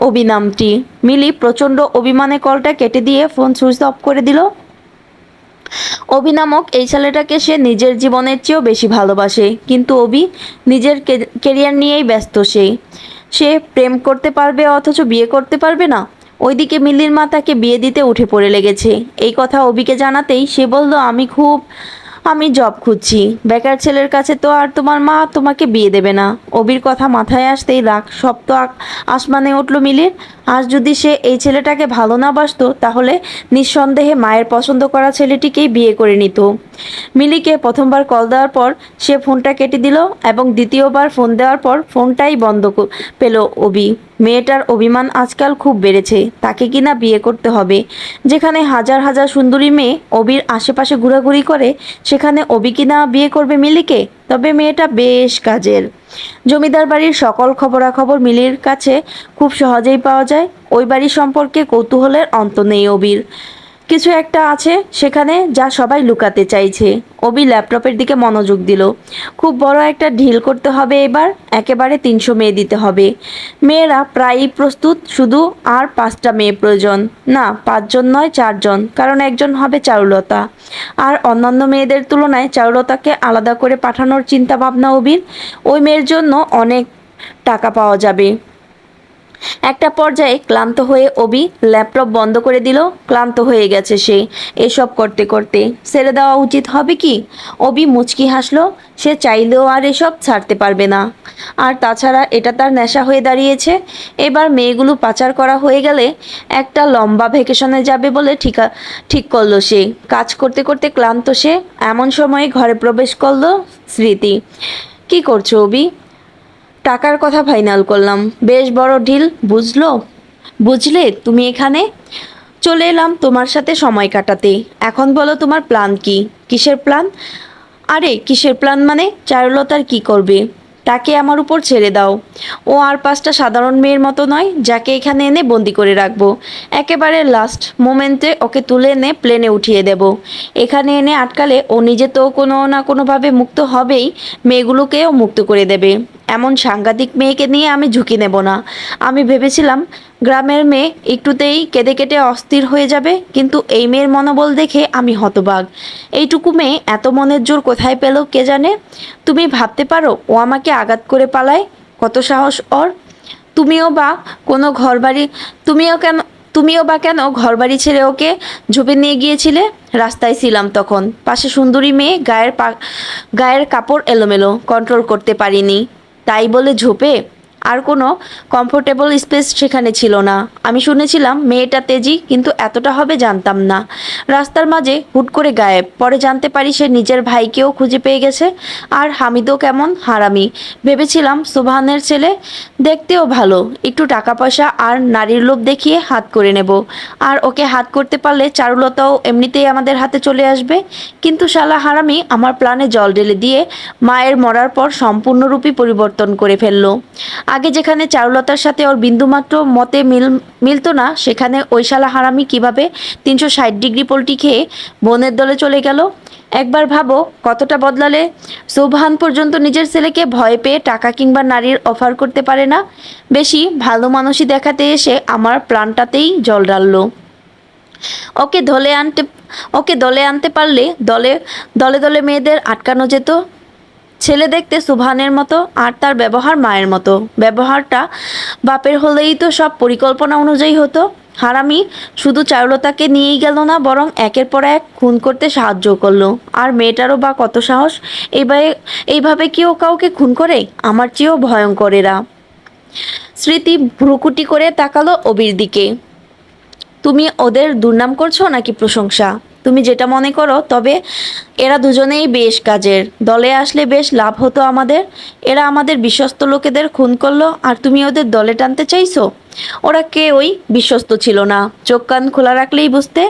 অবি নামটি। মিলি প্রচণ্ড অভিমানে কলটা কেটে দিয়ে ফোন সুইচ অফ করে দিল। অভি নামক এই ছেলেটাকে সে নিজের জীবনের চেয়েও বেশি ভালোবাসে, কিন্তু অভি নিজের কেরিয়ার নিয়েই ব্যস্ত। সে প্রেম করতে পারবে অথচ বিয়ে করতে পারবে না। ওইদিকে মিলির মা তাকে বিয়ে দিতে উঠে পড়ে লেগেছে। এই কথা অভিকে জানাতেই সে বলল, আমি জব খুঁজছি। বেকার ছেলের কাছে তো আর তোমার মা তোমাকে বিয়ে দেবে না। অবির কথা মাথায় আসতেই রাগ সপ্ত আসমানে উঠল মিলির। আজ যদি সে এই ছেলেটাকে ভালো না বাসতো, তাহলে নিঃসন্দেহে মায়ের পছন্দ করা ছেলেটিকেই বিয়ে করে নিত। মিলিকে প্রথমবার কল দেওয়ার পর সে ফোনটা কেটে দিল, এবং দ্বিতীয়বার ফোন দেওয়ার পর ফোনটাই বন্ধ পেল অবি। মেয়েটার অভিমান আজকাল খুব বেড়েছে। তাকে কিনা বিয়ে করতে হবে। যেখানে হাজার হাজার সুন্দরী মেয়ে অবির আশেপাশে ঘোরাঘুরি করে, সেখানে অবি কিনা বিয়ে করবে মিলিকে? তবে মেয়েটা বেশ কাজের। জমিদার বাড়ির সকল খবরাখবর মিলির কাছে খুব সহজেই পাওয়া যায়। ওই বাড়ি সম্পর্কে কৌতূহলের অন্ত নেই অবির। কিছু একটা আছে সেখানে, যা সবাই লুকাতে চাইছে। অবি ল্যাপটপের দিকে মনোযোগ দিল। খুব বড় একটা ঢিল করতে হবে এবার। একেবারে 300 মেয়ে দিতে হবে। মেয়েরা প্রায়ই প্রস্তুত, শুধু আর 5টা মেয়ে প্রয়োজন। না, 5 জন নয়, 4 জন, কারণ একজন হবে চারুলতা। আর অন্যান্য মেয়েদের তুলনায় চারুলতাকে আলাদা করে পাঠানোর চিন্তা ভাবনা অবির। ওই মেয়ের জন্য অনেক টাকা পাওয়া যাবে। একটা পর্যায়ে ক্লান্ত হয়ে অবি ল্যাপটপ বন্ধ করে দিল। ক্লান্ত হয়ে গেছে সে এসব করতে করতে, ছেড়ে দেওয়া উচিত হবে কি? অবি মুচকি হাসলো। সে চাইলেও আর এসব ছাড়তে পারবে না। আর তাছাড়া এটা তার নেশা হয়ে দাঁড়িয়েছে। এবার মেয়েগুলো পাচার করা হয়ে গেলে একটা লম্বা ভ্যাকেশনে যাবে বলে ঠিক করলো সে। কাজ করতে করতে ক্লান্ত সে। এমন সময়ে ঘরে প্রবেশ করলো স্মৃতি। কি করছো অবি? টাকার কথা ফাইনাল করলাম, বেশ বড় ডিল, বুঝলে তুমি এখানে চলে এলাম তোমার সাথে সময় কাটাতে। এখন বলো তোমার প্ল্যান কি? কিসের প্ল্যান? আরে কিসের প্ল্যান মানে? চারুলতার কি করবে? তাকে আমার উপর ছেড়ে দাও। ও আর পাঁচটা সাধারণ মেয়ের মতো নয় যাকে এখানে এনে বন্দি করে রাখবো। একেবারে লাস্ট মোমেন্টে ওকে তুলে এনে প্লেনে উঠিয়ে দেব। এখানে এনে আটকালে ও নিজে তো কোনো না কোনোভাবে মুক্ত হবেই, মেয়েগুলোকেও মুক্ত করে দেবে। এমন সাংঘাতিক মেয়েকে নিয়ে আমি ঝুঁকি নেব না। আমি ভেবেছিলাম গ্রামের মেয়ে একটুতেই কেঁদে কেটে অস্থির হয়ে যাবে, কিন্তু এই মেয়ের মনোবল দেখে আমি হতবাক। এইটুকু মেয়ে এত মনের জোর কোথায় পেল কে জানে। তুমি ভাবতে পারো ও আমাকে আঘাত করে পালায়? কত সাহস ওর! তুমিও বা কোনো ঘরবাড়ি তুমিও বা কেন ঘরবাড়ি ছেড়ে ওকে ঝোপে নিয়ে গিয়েছিলে? রাস্তায় ছিলাম তখন, পাশে সুন্দরী মেয়ে, গায়ের কাপড় এলোমেলো, কন্ট্রোল করতে পারিনি, তাই বলে ঝোপে? আর কোনো কমফোর্টেবল স্পেস সেখানে ছিল না। আমি শুনেছিলাম মেয়েটা তেজি, কিন্তু এতটা হবে জানতাম না। রাস্তার মাঝে হুট করে গায়েব, পরে জানতে পারি সে নিজের ভাইকেও খুঁজে পেয়ে গেছে। আর হামিদও কেমন হারামি। ভেবেছিলাম সুবহানের ছেলে, দেখতেও ভালো, একটু টাকা পয়সা আর নারীর লোভ দেখিয়ে হাত করে নেব। আর ওকে হাত করতে পারলে চারুলতাও এমনিতেই আমাদের হাতে চলে আসবে। কিন্তু শালা হারামি আমার প্ল্যানে জল ঢেলে দিয়ে মায়ের মরার পর সম্পূর্ণরূপী পরিবর্তন করে ফেললো। আগে যেখানে চারুলতার সাথে ওর বিন্দুমাত্র মতে মিলতো না, সেখানে ওই শালা হারামি কিভাবে 360 ডিগ্রি পল্টি খেয়ে বোনের দলে চলে গেল। একবার ভাবো কতটা বদলালে। সুবহান পর্যন্ত নিজের ছেলেকে ভয় পেয়ে টাকা কিংবা নারীর অফার করতে পারে না। বেশি ভালো মানুষই দেখাতে এসে আমার প্রাণটাতেই জল ঢাললো। ওকে দলে আনতে ওকে দলে আনতে পারলে দলে দলে দলে মেয়েদের আটকানো যেত। ছেলে দেখতে সুবহানের মতো, আর তার ব্যবহার মায়ের মতো। ব্যবহারটা বাপের হলেই তো সব পরিকল্পনা অনুযায়ী হতো। হারামি শুধু চারুলতাকে নিয়েই গেল না, বরং একের পর এক খুন করতে সাহায্য করলো। আর মেয়েটারও বা কত সাহস! এইভাবে কি ও কাউকে খুন করে? আমার চেয়েও ভয়ঙ্কর এরা। স্মৃতি ভ্রুকুটি করে তাকালো অবির দিকে। তুমি ওদের দুর্নাম করছো নাকি প্রশংসা? তুমি যেটা মনে করো, তবে এরা দুজনেই বেশ কাজের। দলে আসলে বেশ লাভ হতো আমাদের। এরা আমাদের বিশ্বস্ত লোকেদের খুন করলো, আর তুমি ওদের দলে টানতে চাইছো? ওরা কেউই বিশ্বস্ত ছিল না। চোখ কান খোলা রাখলেই বুঝতে।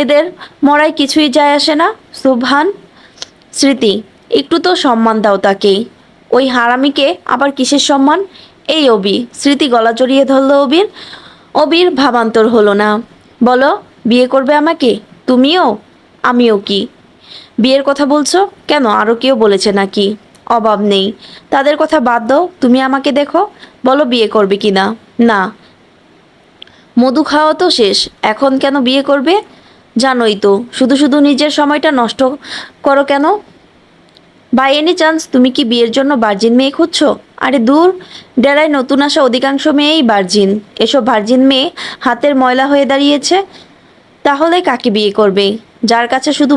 এদের মরায় কিছুই যায় আসে না। সুবহান, স্মৃতি, একটু তো সম্মান দাও তাকে। ওই হারামিকে আবার কিসের সম্মান? এই অবি, স্মৃতি গলা জড়িয়ে ধরলো অবির। অবির ভাবান্তর হলো না। বলো, বিয়ে করবে আমাকে? তুমিও? আমিও কি? বিয়ের কথা বলছো কেন? আরও কেউ বলেছে নাকি? অভাব নেই, তাদের কথা বাদ দাও। তুমি আমাকে দেখো, বলো বিয়ে করবে কি না? না। মধু খাওয়া তো শেষ, এখন কেন বিয়ে করবে? জানোই তো, শুধু শুধু নিজের সময়টা নষ্ট করো কেন? বাই এনি চান্স তুমি কি বিয়ের জন্য ভার্জিন মেয়ে খুঁজছো? আরে দূর, ডেরায় নতুন আসা অধিকাংশ মেয়েই ভার্জিন। এসব ভার্জিন মেয়ে হাতের ময়লা হয়ে দাঁড়িয়েছে। তাহলে কাকে বিয়ে করবে? যার কাছে শুধু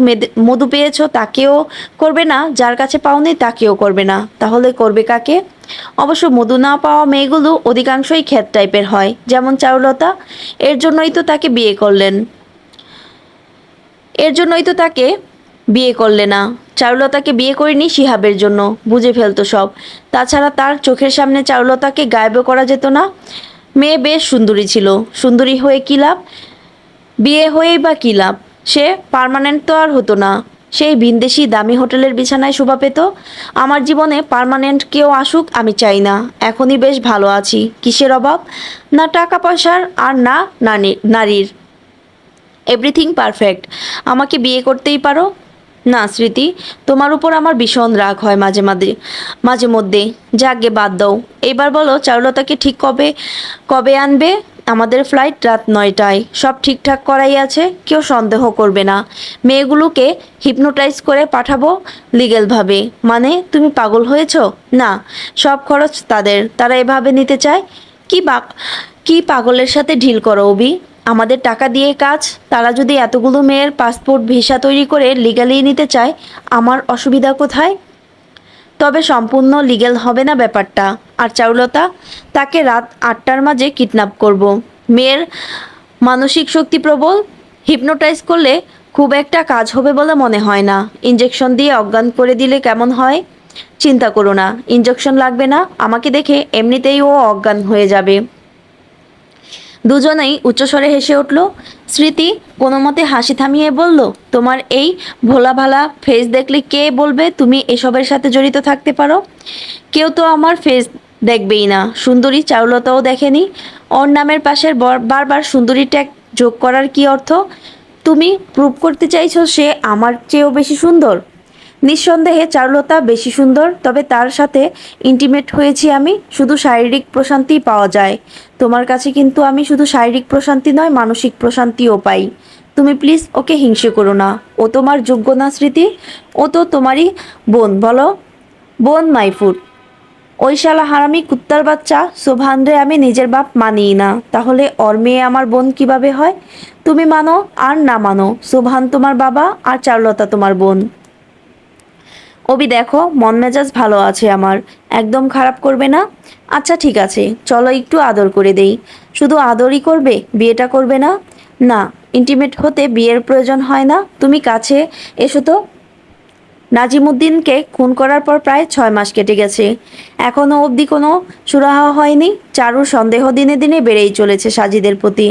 মধু পেয়েছো তাকেও করবে না, যার কাছে পাওনি তাকেও করবে না। তাহলে করবে কাকে? অবশ্য মধু না পাওয়া মেয়েগুলো অধিকাংশই খ্যাত টাইপের হয়, যেমন চারুলতা। এর জন্যই তো তাকে বিয়ে করলেন এর জন্যই তো তাকে বিয়ে করলে না। চারুলতাকে বিয়ে করিনি শিহাবের জন্য, বুঝে ফেলতো সব। তাছাড়া তার চোখের সামনে চারুলতাকে গায়েব করা যেত না। মেয়ে বেশ সুন্দরী ছিল। সুন্দরী হয়ে কী লাভ? বিয়ে হয়েই বা কী লাভ? সে পার্মানেন্ট তো আর হতো না। সেই ভিনদেশি দামি হোটেলের বিছানায় শোভা পেত। আমার জীবনে পার্মানেন্ট কেউ আসুক আমি চাই না। এখনই বেশ ভালো আছি। কিসের অভাব? না টাকা পয়সার, আর না নারীর। Everything perfect. আমাকে বিয়ে করতেই পারো। না স্মৃতি, তোমার উপর আমার ভীষণ রাগ হয় মাঝে মধ্যে। যাকগে বাদ দাও। এবার বলো চারুলতাকে ঠিক কবে কবে আনবে? আমাদের ফ্লাইট রাত 9টায়। সব ঠিকঠাক করাই আছে, কেউ সন্দেহ করবে না। মেয়েগুলোকে হিপনোটাইজ করে পাঠাবো লিগেলভাবে। মানে তুমি পাগল হয়েছো? না, সব খরচ তাদের, তারা এভাবে নিতে চায়। কি বা কি পাগলের সাথে ঢিল করো অবি? আমাদের টাকা দিয়ে কাজ, তারা যদি এতগুলো মেয়ের পাসপোর্ট ভিসা তৈরি করে লিগালি নিতে চায়, আমার অসুবিধা কোথায়? তবে সম্পূর্ণ লিগ্যাল হবে না ব্যাপারটা। আর চারুলতা, তাকে রাত 8টার মাঝে কিডন্যাপ করব। মেয়ের মানসিক শক্তি প্রবল, হিপনোটাইজ করলে খুব একটা কাজ হবে বলে মনে হয় না। ইঞ্জেকশন দিয়ে অজ্ঞান করে দিলে কেমন হয়? চিন্তা করো না, ইঞ্জেকশন লাগবে না, আমাকে দেখে এমনিতেই ও অজ্ঞান হয়ে যাবে। দুজনেই উচ্চস্বরে হেসে উঠল। স্মৃতি কোনো মতে হাসি থামিয়ে বলল, তোমার এই ভোলা ভালা ফেস দেখলে কে বলবে তুমি এসবের সাথে জড়িত থাকতে পারো? কেউ তো আমার ফেস দেখবেই না। সুন্দরী চারুলতাও দেখেনি। ওর নামের পাশের বারবার সুন্দরী ট্যাগ যোগ করার কি অর্থ? তুমি প্রুভ করতে চাইছো সে আমার চেয়েও বেশি সুন্দর? নিঃসন্দেহে চারুলতা বেশি সুন্দর, তবে তার সাথে ইন্টিমেট হয়েছি আমি, শুধু শারীরিক প্রশান্তি পাওয়া যায়। তোমার কাছে কিন্তু আমি শুধু শারীরিক প্রশান্তি নয়, মানসিক প্রশান্তিও পাই। তুমি প্লিজ ওকে হিংসে করো না, ও তোমার যোগ্য না স্মৃতি। ও তো তোমারই বোন, বলো বোন মাইফুট। ওই শালা হারামি কুত্তার বাচ্চা সোভানরে আমি নিজের বাপ মানিই না, তাহলে ওর মেয়ে আমার বোন কিভাবে হয়? তুমি মানো আর না মানো, সোভান তোমার বাবা আর চারুলতা তোমার বোন। অবি দেখো, মন মেজাজ ভালো আছে আমার, একদম খারাপ করবে না। আচ্ছা ঠিক আছে, চলো একটু আদর করে দেই। শুধু আদরই করবে, বিয়েটা করবে না? না, ইন্টিমেট হতে বিয়ের প্রয়োজন হয় না। তুমি কাছে এসো তো। নাজিমুদ্দিনকে খুন করার পর প্রায় 6 মাস কেটে গেছে, এখনও অবধি কোনো সুরাহা হয়নি। চারুর সন্দেহ দিনে দিনে বেড়েই চলেছে সাজিদের প্রতি।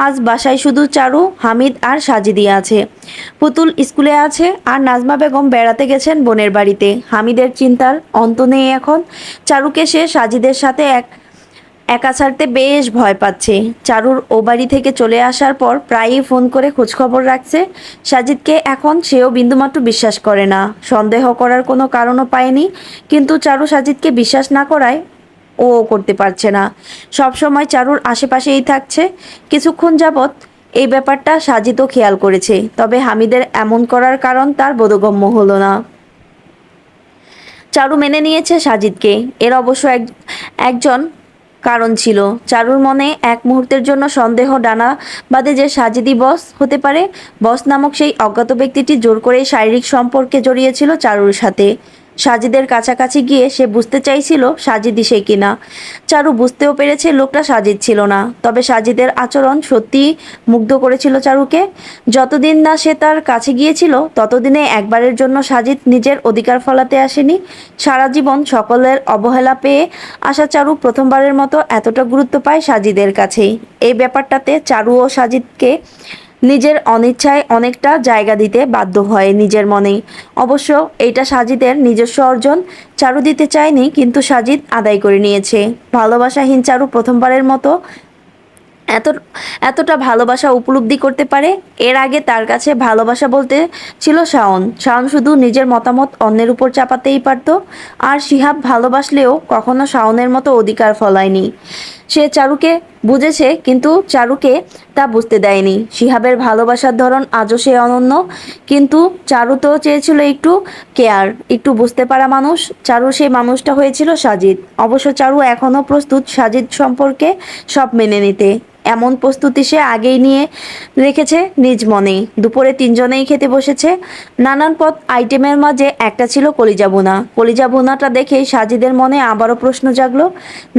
আজ বাসায় শুধু চারু, হামিদ আর সাজিদি আছে। পুতুল স্কুলে আছে আর নাজমা বেগম বেড়াতে গেছেন বোনের বাড়িতে। হামিদের চিন্তার অন্ত নেই এখন। চারুকে সে সাজিদের সাথে একা ছাড়তে বেশ ভয় পাচ্ছে। চারুর ও বাড়ি থেকে চলে আসার পর প্রায়ই ফোন করে খোঁজখবর রাখছে সাজিদকে। এখন সেও বিন্দুমাত্র বিশ্বাস করে না, সন্দেহ করার কোনো কারণও পায়নি। কিন্তু চারু সাজিদকে বিশ্বাস না করায় ও করতে পারছে না। সব সময় চারুর আশেপাশেই থাকছে। কিছুক্ষণ যাবৎ এই ব্যাপারটা সাজিদও খেয়াল করেছে, তবে হামিদের এমন করার কারণ তার বোধগম্য হলো না। চারু মেনে নিয়েছে সাজিদকে, এর অবশ্য একজন কারণ ছিল। চারুর মনে এক মুহূর্তের জন্য সন্দেহ ডানা বাঁধে যে সাজিদি বস হতে পারে। বস নামক সেই অজ্ঞাত ব্যক্তিটি জোর করে শারীরিক সম্পর্কে জড়িয়েছিল চারুর সাথে। সাজিদের কাছাকাছি গিয়ে সে বুঝতে চাইছিল সাজিদি সে কিনা। চারু বুঝতেও পেরেছে লোকটা সাজিদ ছিল না, তবে সাজিদের আচরণ সত্যিই মুগ্ধ করেছিল চারুকে। যতদিন না সে তার কাছে গিয়েছিল ততদিনে একবারের জন্য সাজিদ নিজের অধিকার ফলাতে আসেনি। সারা জীবন সকলের অবহেলা পেয়ে আসা চারু প্রথমবারের মতো এতটা গুরুত্ব পায় সাজিদের কাছেই। এই ব্যাপারটাতে চারু ও সাজিদকে নিজের অনিচ্ছায় অনেকটা জায়গা দিতে বাধ্য হয় নিজের মনেই। অবশ্য এইটা সাজিদের নিজস্ব অর্জন। চারু দিতে চায়নি, কিন্তু সাজিদ আদায় করে নিয়েছে। ভালোবাসাহীন চারু প্রথমবারের মতো এত এতটা ভালোবাসা উপলব্ধি করতে পারে। এর আগে তার কাছে ভালোবাসা বলতে ছিল শাওন। শাওন শুধু নিজের মতামত অন্যের উপর চাপাতেই পারত। আর শিহাব ভালোবাসলেও কখনো শাওনের মতো অধিকার ফলায়নি। সে চারুকে বুঝেছে, কিন্তু চারুকে তা বুঝতে দেয়নি। শিহাবের ভালোবাসার ধরন আজও সে অনন্য, কিন্তু চারু তো চেয়েছিল একটু কেয়ার, একটু বুঝতে পারা মানুষ। চারু সেই মানুষটা হয়েছিল সাজিদ। অবশ্য চারু এখনও প্রস্তুত সাজিদ সম্পর্কে সব মেনে নিতে। এমন প্রস্তুতি সে আগেই নিয়ে রেখেছে নিজ মনে। দুপুরে তিনজনেই খেতে বসেছে। নানান পদ আইটেমের মাঝে একটা ছিল কলিজা ভুনা। কলিজা ভুনাটা দেখেই সাজিদের মনে আবারও প্রশ্ন জাগলো,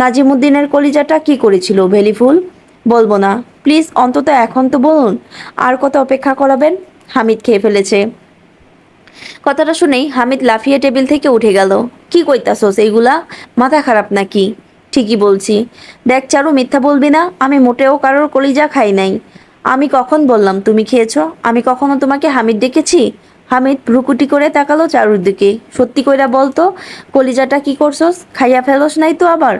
নাজিমুদ্দিনের কলিজাটা কি করেছিল ভেলিফুল? বলবো না প্লিজ, অন্তত এখন তো বলুন। আর কত অপেক্ষা করাবেন? হামিদ খেয়ে ফেলেছে। কথাটা শুনেই হামিদ লাফিয়ে টেবিল থেকে উঠে গেল। কি কইতাছস এইগুলা? মাথা খারাপ নাকি? ঠিকই বলছি। দেখ চারু, মিথ্যা বলবি না, আমি মোটেও কারোর কলিজা খাই নাই। আমি কখন বললাম তুমি খেয়েছো? আমি কখনো তোমাকে হামিদ ডেকেছি? হামিদ ভ্রুকুটি করে তাকালো চারুর দিকে। সত্যি কইরা বলতো, কলিজাটা কি করছস? খাইয়া ফেলস নাই তো আবার?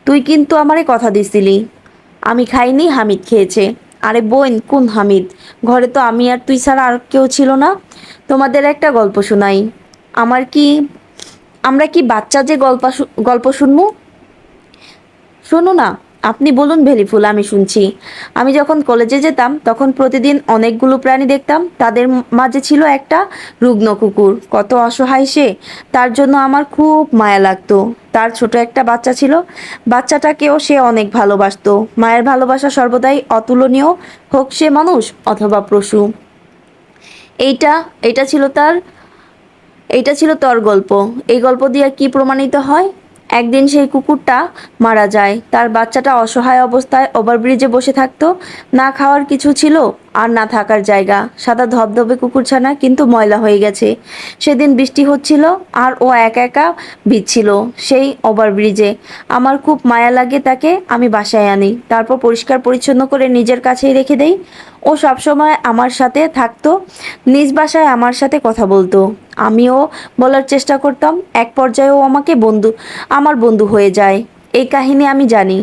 তুই কিন্তু আমারে কথা দিছিলি। আমি খাইনি, হামিদ খেয়েছে। আরে বোন, কোন হামিদ? ঘরে তো আমি আর তুই ছাড়া আর কেউ ছিল না। তোমাদের একটা গল্প শোনাই। আমার কি আমরা কি বাচ্চা যে গল্প শুনবো? শোনো না, আপনি বলুন ভেলিফুল, আমি শুনছি। আমি যখন কলেজে যেতাম তখন প্রতিদিন অনেকগুলো প্রাণী দেখতাম, তাদের মাঝে ছিল একটা রুগ্ন কুকুর। কত অসহায় সে, তার জন্য আমার খুব মায়া লাগতো। তার ছোট একটা বাচ্চা ছিল, বাচ্চাটাকেও সে অনেক ভালোবাসতো। মায়ের ভালোবাসা সর্বদাই অতুলনীয়, হোক সে মানুষ অথবা পশু। এইটা এটা ছিল তার এইটা ছিল তোর গল্প। এই গল্প দিয়ে কি প্রমাণিত হয়? একদিন সেই কুকুরটা মারা যায়, তার বাচ্চাটা অসহায় অবস্থায় ওভারব্রিজে বসে থাকতো। না খাওয়ার কিছু ছিল আর না থাকার জায়গা। সাদা ধবধবে কুকুরছানা কিন্তু ময়লা হয়ে গেছে। সেদিন বৃষ্টি হচ্ছিল আর ও একা একা ভিজছিল সেই ওভারব্রিজে। আমার খুব মায়া লাগে তাকে। আমি বাসায় আনি, তারপর পরিষ্কার পরিচ্ছন্ন করে নিজের কাছেই রেখে দেই। ও সবসময় আমার সাথে থাকতো, নিজ বাসায় আমার সাথে কথা বলতো, আমিও বলার চেষ্টা করতাম। এক পর্যায়ে ও আমার বন্ধু হয়ে যায়। এই কাহিনী আমি জানি।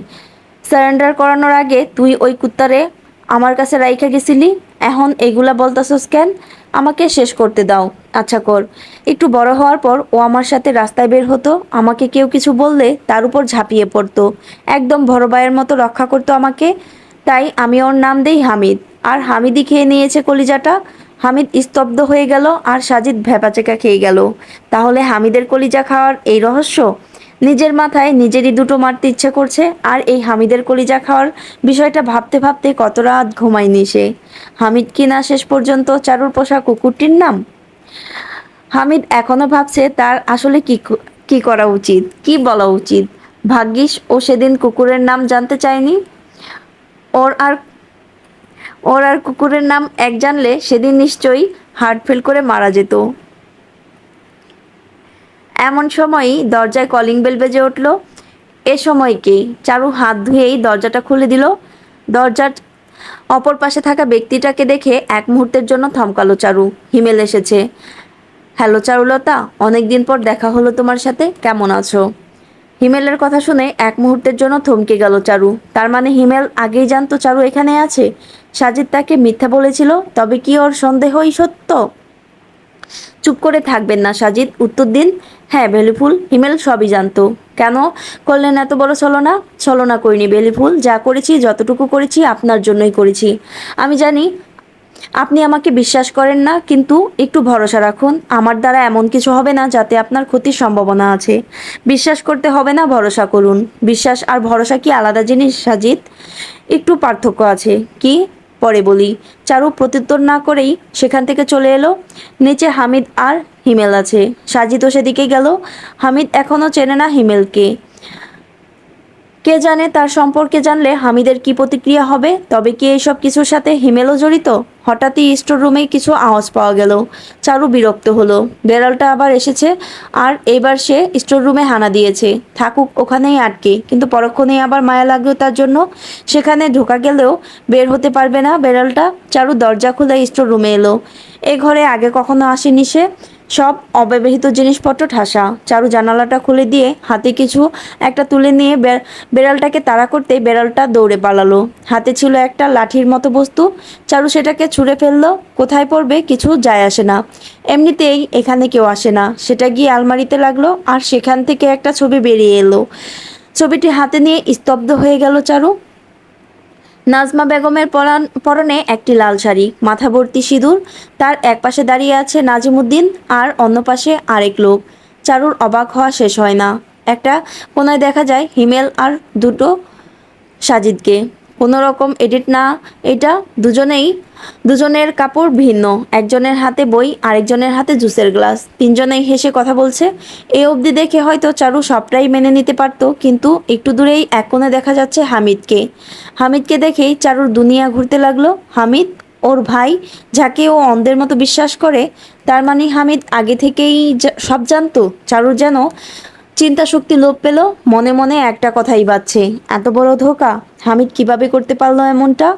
সারেন্ডার করানোর আগে তুই ওই কুত্তারে আমার কাছে রাইখা গেছিলি। এখন এগুলা বলতাছস কেন? আমাকে শেষ করতে দাও। আচ্ছা কর। একটু বড় হওয়ার পর ও আমার সাথে রাস্তায় বের হতো। আমাকে কেউ কিছু বললে তার উপর ঝাঁপিয়ে পড়তো, একদম বড় ভাইয়ের মতো রক্ষা করতো আমাকে। তাই আমি ওর নাম দেই হামিদ। আর হামিদই খেয়ে নিয়েছে কলিজাটা। হামিদ স্তব্ধ হয়ে গেল আর সাজিদ ভ্যাপাচেকা খেয়ে গেল। তাহলে হামিদের কলিজা খাওয়ার এই রহস্য? নিজের মাথায় নিজেরই দুটো মারতে ইচ্ছে করছে। আর এই হামিদের কলিজা খাওয়ার বিষয়টা ভাবতে ভাবতে কত রাত ঘুমায়নি সে। হামিদ কি না শেষ পর্যন্ত চারুর পোষা কুকুরটির নাম? হামিদ এখনো ভাবছে তার আসলে কি করা উচিত, কি বলা উচিত। ভাগ্যিস ও সেদিন কুকুরের নাম জানতে চায়নি। ওর আর ওর আর কুকুরের নাম এক জানলে সেদিন নিশ্চয়ই হার্ট ফেল করে মারা যেত। এমন সময়ই দরজায় কলিং বেল বেজে উঠল। এ সময় কি? চারু হাত ধুয়েই দরজাটা খুলে দিল। দরজার অপর পাশে থাকা ব্যক্তিটাকে দেখে এক মুহূর্তের জন্য থমকালো চারু। হিমেল এসেছে। হ্যালো চারুলতা, অনেকদিন পর দেখা হলো তোমার সাথে, কেমন আছো? হিমেলের কথা শুনে এক মুহূর্তের জন্য থমকে গেল চারু। তার মানে হিমেল আগেই জানতো চারু এখানে আছে। সাজিদ তাকে মিথ্যা বলেছিল, তবে কি ওর সন্দেহই সত্য? চুপ করে থাকবেন না সাজিদ, উত্তর দিন। হ্যাঁ বেলিফুল, হিমেল সবই জানতো। কেন করলেন এত বড় ছলনা? ছলনা করিনি বেলিফুল, যা করেছি যতটুকু করেছি আপনার জন্যই করেছি। আমি জানি আপনি আমাকে বিশ্বাস করেন না, কিন্তু একটু ভরসা রাখুন। আমার দ্বারা এমন কিছু হবে না যাতে আপনার ক্ষতির সম্ভাবনা আছে। বিশ্বাস করতে হবে না, ভরসা করুন। বিশ্বাস আর ভরসা কি আলাদা জিনিস সাজিদ? একটু পার্থক্য আছে। কি? পরে বলি। চারু প্রত্যুত্তর না করেই সেখান থেকে চলে এলো। নিচে হামিদ আর হিমেল আছে। সাজিদও সেদিকে গেল। হামিদ এখনো চেনে না হিমেলকে। কে জানে তার সম্পর্কে জানলে হামিদের কি প্রতিক্রিয়া হবে? তবে কি এইসব কিছুর সাথে হিমেলও জড়িত? হঠাৎই স্টোর রুমে কিছু আওয়াজ পাওয়া গেল। চারু বিরক্ত হলো। বেড়ালটা আবার এসেছে আর এইবার সে স্টোর রুমে হানা দিয়েছে। থাকুক ওখানেই আটকে, কিন্তু পরক্ষণেই আবার মায়া লাগলো তার জন্য। সেখানে ঢোকা গেলেও বের হতে পারবে না বেড়ালটা। চারু দরজা খুলে স্টোর রুমে এলো। এ ঘরে আগে কখনো আসেনি সে। সব অব্যবহৃত জিনিসপত্র ঠাসা। চারু জানালাটা খুলে দিয়ে হাতে কিছু একটা তুলে নিয়ে বেড়ালটাকে তাড়া করতে বেড়ালটা দৌড়ে পালালো। হাতে ছিল একটা লাঠির মতো বস্তু। চারু সেটাকে ছুঁড়ে ফেললো। কোথায় পড়বে কিছু যায় আসে না, এমনিতেই এখানে কেউ আসে না। সেটা গিয়ে আলমারিতে লাগলো আর সেখান থেকে একটা ছবি বেরিয়ে এলো। ছবিটি হাতে নিয়ে স্তব্ধ হয়ে গেল চারু। নাজমা বেগমের পরনে একটি লাল শাড়ি, মাথা ভর্তি সিঁদুর। তার এক পাশে দাঁড়িয়ে আছে নাজিমুদ্দিন আর অন্য পাশে আরেক লোক। চারুর অবাক হওয়া শেষ হয় না। একটা কোনায় দেখা যায় হিমেল আর দুটো সাজিদকে। কোনো রকম এডিট না এটা। দুজনের কাপড় ভিন্ন। একজনের হাতে বই, আরেকজনের হাতে জুসের গ্লাস। তিনজনেই হেসে কথা বলছে। এই অবধি দেখে হয়তো চারু সবটাই মেনে নিতে পারতো, কিন্তু একটু দূরেই এক কোণে দেখা যাচ্ছে হামিদকে। হামিদকে দেখেই চারুর দুনিয়া ঘুরতে লাগলো। হামিদ, ওর ভাই, যাকে ও অন্ধের মতো বিশ্বাস করে। তার মানে হামিদ আগে থেকেই সব জানতো। চারুর যেন চিন্তা শক্তি লোপ পেল। মনে মনে একটা কথাই বাজছে, এত বড় ধোঁকা হামিদ কিভাবে করতে পারলো এমনটা?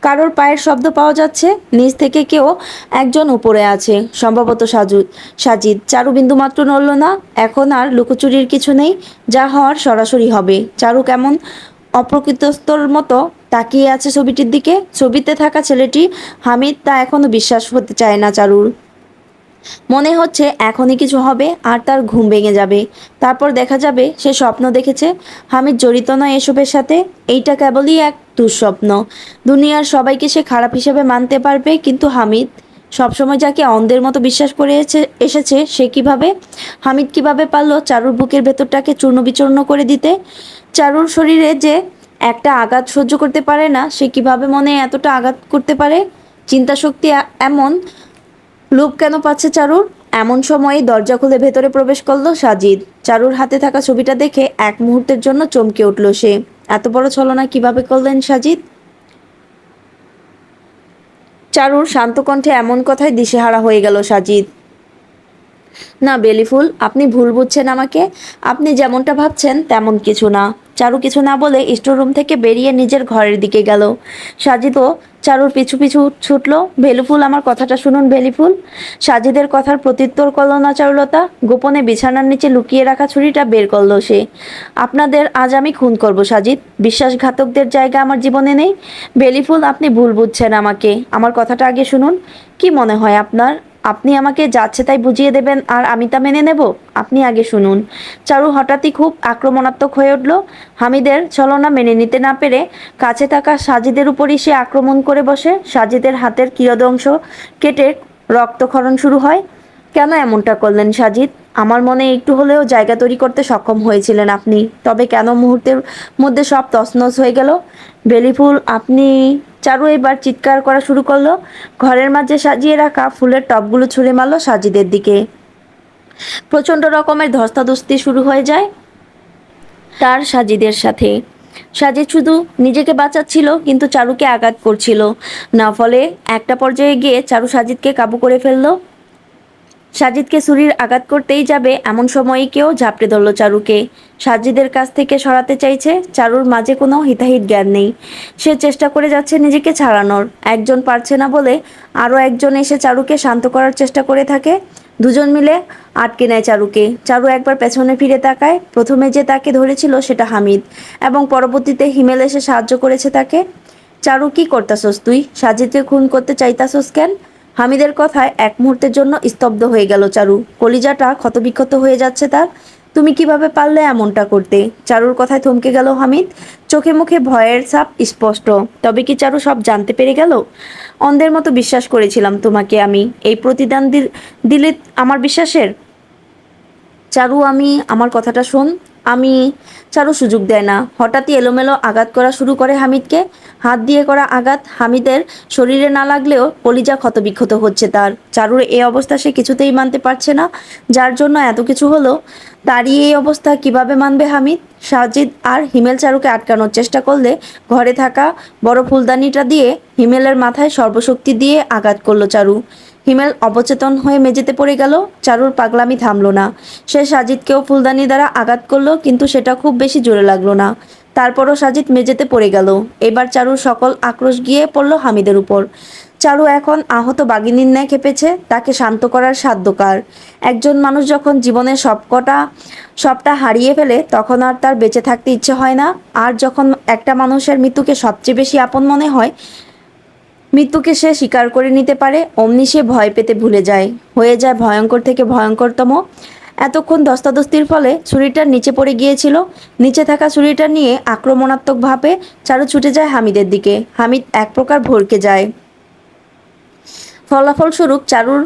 কারোর পায়ের শব্দ পাওয়া যাচ্ছে। নিচ থেকে কেউ একজন উপরে আছে, সম্ভবত সাজিদ। চারু বিন্দুমাত্র নড়ল না। এখন আর লুকোচুরির কিছু নেই, যা হওয়ার সরাসরি হবে। চারু কেমন অপ্রকৃতস্থর মতো তাকিয়ে আছে ছবিটির দিকে। ছবিতে থাকা ছেলেটি হামিদ, তা এখনো বিশ্বাস হতে চায় না চারুর। মনে হচ্ছে এখনই কিছু হবে আর তার ঘুম ভেঙে যাবে। তারপর দেখা যাবে সে স্বপ্ন দেখেছে হামিদ জড়িত নয় এসবের সাথে। এইটা কেবলই এক দুঃস্বপ্ন। দুনিয়ার সবাইকে সে খারাপ হিসেবে মানতে পারবে, কিন্তু হামিদ সবসময় যাকে অন্ধের মতো বিশ্বাস করে এসেছে সে কিভাবে, হামিদ কিভাবে পারল চারুর বুকের ভেতরটাকে চূর্ণ বিচূর্ণ করে দিতে? চারুর শরীরে যে একটা আঘাত সহ্য করতে পারে না, সে কিভাবে মনে এতটা আঘাত করতে পারে? চিন্তা শক্তি এমন লোভ কেন পাচ্ছে চারুর? এমন সময়ে দরজা খুলে ভেতরে প্রবেশ করলো সাজিদ। চারুর হাতে থাকা ছবিটা দেখে এক মুহূর্তের জন্য চমকে উঠল সে। এত বড় ছলনা কিভাবে করলেন সাজিদ? চারুর শান্ত কণ্ঠে এমন কথায় দিশেহারা হয়ে গেল সাজিদ। না বেলিফুল, আপনি ভুল বুঝছেন আমাকে। আপনি যেমনটা ভাবছেন তেমন কিছু না। চারু কিছু না বলে স্টোররুম থেকে বেরিয়ে নিজের ঘরের দিকে গেল। সাজিদও চারুর পিছু পিছু ছুটল। ভেলুফুল, আমার কথাটা শুনুন ভেলিফুল। সাজিদের কথার প্রত্যুত্তর করল না চারুলতা। গোপনে বিছানার নিচে লুকিয়ে রাখা ছুরিটা বের করল সে। আপনাদের আজ আমি খুন করব সাজিদ। বিশ্বাসঘাতকদের জায়গা আমার জীবনে নেই। ভেলিফুল, আপনি ভুল বুঝছেন আমাকে। আমার কথাটা আগে শুনুন। কি মনে হয় আপনার আপনি আমাকে যাচ্ছে তাই বুঝিয়ে দেবেন আর আমি তা মেনে নেব? আপনি আগে শুনুন। চারু হঠাৎই খুব আক্রমণাত্মক হয়ে উঠল। হামিদের ছলনা মেনে নিতে না পেরে কাছে থাকা সাজিদের উপরই সে আক্রমণ করে বসে। সাজিদের হাতের কিয়দংশ কেটে রক্তক্ষরণ শুরু হয়। কেন এমনটা করলেন সাজিদ? আমার মনে একটু হলেও জায়গা তৈরি করতে সক্ষম হয়েছিলেন আপনি, তবে কেন মুহূর্তের মধ্যে সব তছনছ হয়ে গেল? বেলিফুল, আপনি। চারু এবার চিৎকার করা শুরু করলো। ঘরের মাঝে সাজিয়ে রাখা ফুলের টবগুলো ছুঁড়ে মারল সাজিদের দিকে। প্রচণ্ড রকমের ধস্তাধস্তি শুরু হয়ে যায় তার সাজিদের সাথে। সাজিদ শুধু নিজেকে বাঁচাচ্ছিল, কিন্তু চারুকে আঘাত করছিল না। ফলে একটা পর্যায়ে গিয়ে চারু সাজিদকে কাবু করে ফেললো। সাজিদকে ছুরির আঘাত করতেই যাবে এমন সময়ই কেউ ঝাপটে ধরল চারুকে। সাজিদের কাছ থেকে সরাতে চাইছে। চারুর মাঝে কোনো হিতাহিত জ্ঞান নেই। সে চেষ্টা করে যাচ্ছে নিজেকে ছাড়ানোর। একজন পারছে না বলে আরও একজন এসে চারুকে শান্ত করার চেষ্টা করে থাকে। দুজন মিলে আটকে নেয় চারুকে। চারু একবার পেছনে ফিরে তাকায়। প্রথমে যে তাকে ধরেছিল সেটা হামিদ, এবং পরবর্তীতে হিমেল এসে সাহায্য করেছে তাকে। চারু, কি করতাছস তুই? সাজিদকে খুন করতে চাইতাছস কেন? হামিদের কথায় এক মুহূর্তের জন্য স্তব্ধ হয়ে গেল চারু। কলিজাটা ক্ষতবিক্ষত হয়ে যাচ্ছে তার। তুমি কিভাবে পারলে এমনটা করতে? চারুর কথায় থমকে গেল হামিদ। চোখে মুখে ভয়ের ছাপ স্পষ্ট। তবে কি চারু সব জানতে পেরে গেল? অন্ধের মতো বিশ্বাস করেছিলাম তোমাকে আমি। এই প্রতিদান দিলে আমার বিশ্বাসের? চারু, আমার কথাটা শোন। আমি চারু সুযোগ দেয় না। হঠাৎই এলোমেলো আঘাত করা শুরু করে হামিদকে। হাত দিয়ে করা আঘাত হামিদের শরীরে না লাগলেও কলিজা ক্ষতবিক্ষত হচ্ছে তার। চারুর এই অবস্থা সে কিছুতেই মানতে পারছে না। যার জন্য এত কিছু হলো, তারই এই অবস্থা কিভাবে মানবে হামিদ? সাজিদ আর হিমেল চারুকে আটকানোর চেষ্টা করলে ঘরে থাকা বড় ফুলদানিটা দিয়ে হিমেলের মাথায় সর্বশক্তি দিয়ে আঘাত করলো চারু। হিমেল অবচেতন হয়ে মেঝেতে পড়ে গেল। চারুর পাগলামি থামলো না। সে সাজিদকেও ফুলদানি দ্বারা আঘাত করলো, কিন্তু সেটা খুব বেশি জোরে লাগলো না। তারপরও সাজিদ মেঝেতে পড়ে গেল। এবার চারুর সকল আক্রোশ গিয়ে পড়ল হামিদের উপর। চারু এখন আহত বাঘিনীর ন্যায় খেপেছে। তাকে শান্ত করার সাধ্য কার? একজন মানুষ যখন জীবনের সবটা হারিয়ে ফেলে তখন আর তার বেঁচে থাকতে ইচ্ছে হয় না। আর যখন একটা মানুষের মৃত্যুকে সবচেয়ে বেশি আপন মনে হয়, মৃত্যুকে সে স্বীকার করে নিতে পারে, অমনি সে ভয় পেতে ভুলে যায়, হয়ে যায় ভয়ঙ্কর থেকে ভয়ঙ্করতম। এতক্ষণ ধস্তাধস্তির ফলে ছুরিটা নিচে পড়ে গিয়েছিল। নিচে থাকা ছুরিটা নিয়ে আক্রমণাত্মকভাবে চারু ছুটে যায় হামিদের দিকে। হামিদ এক প্রকার ভড়কে যায়। ফলাফলস্বরূপ চারুর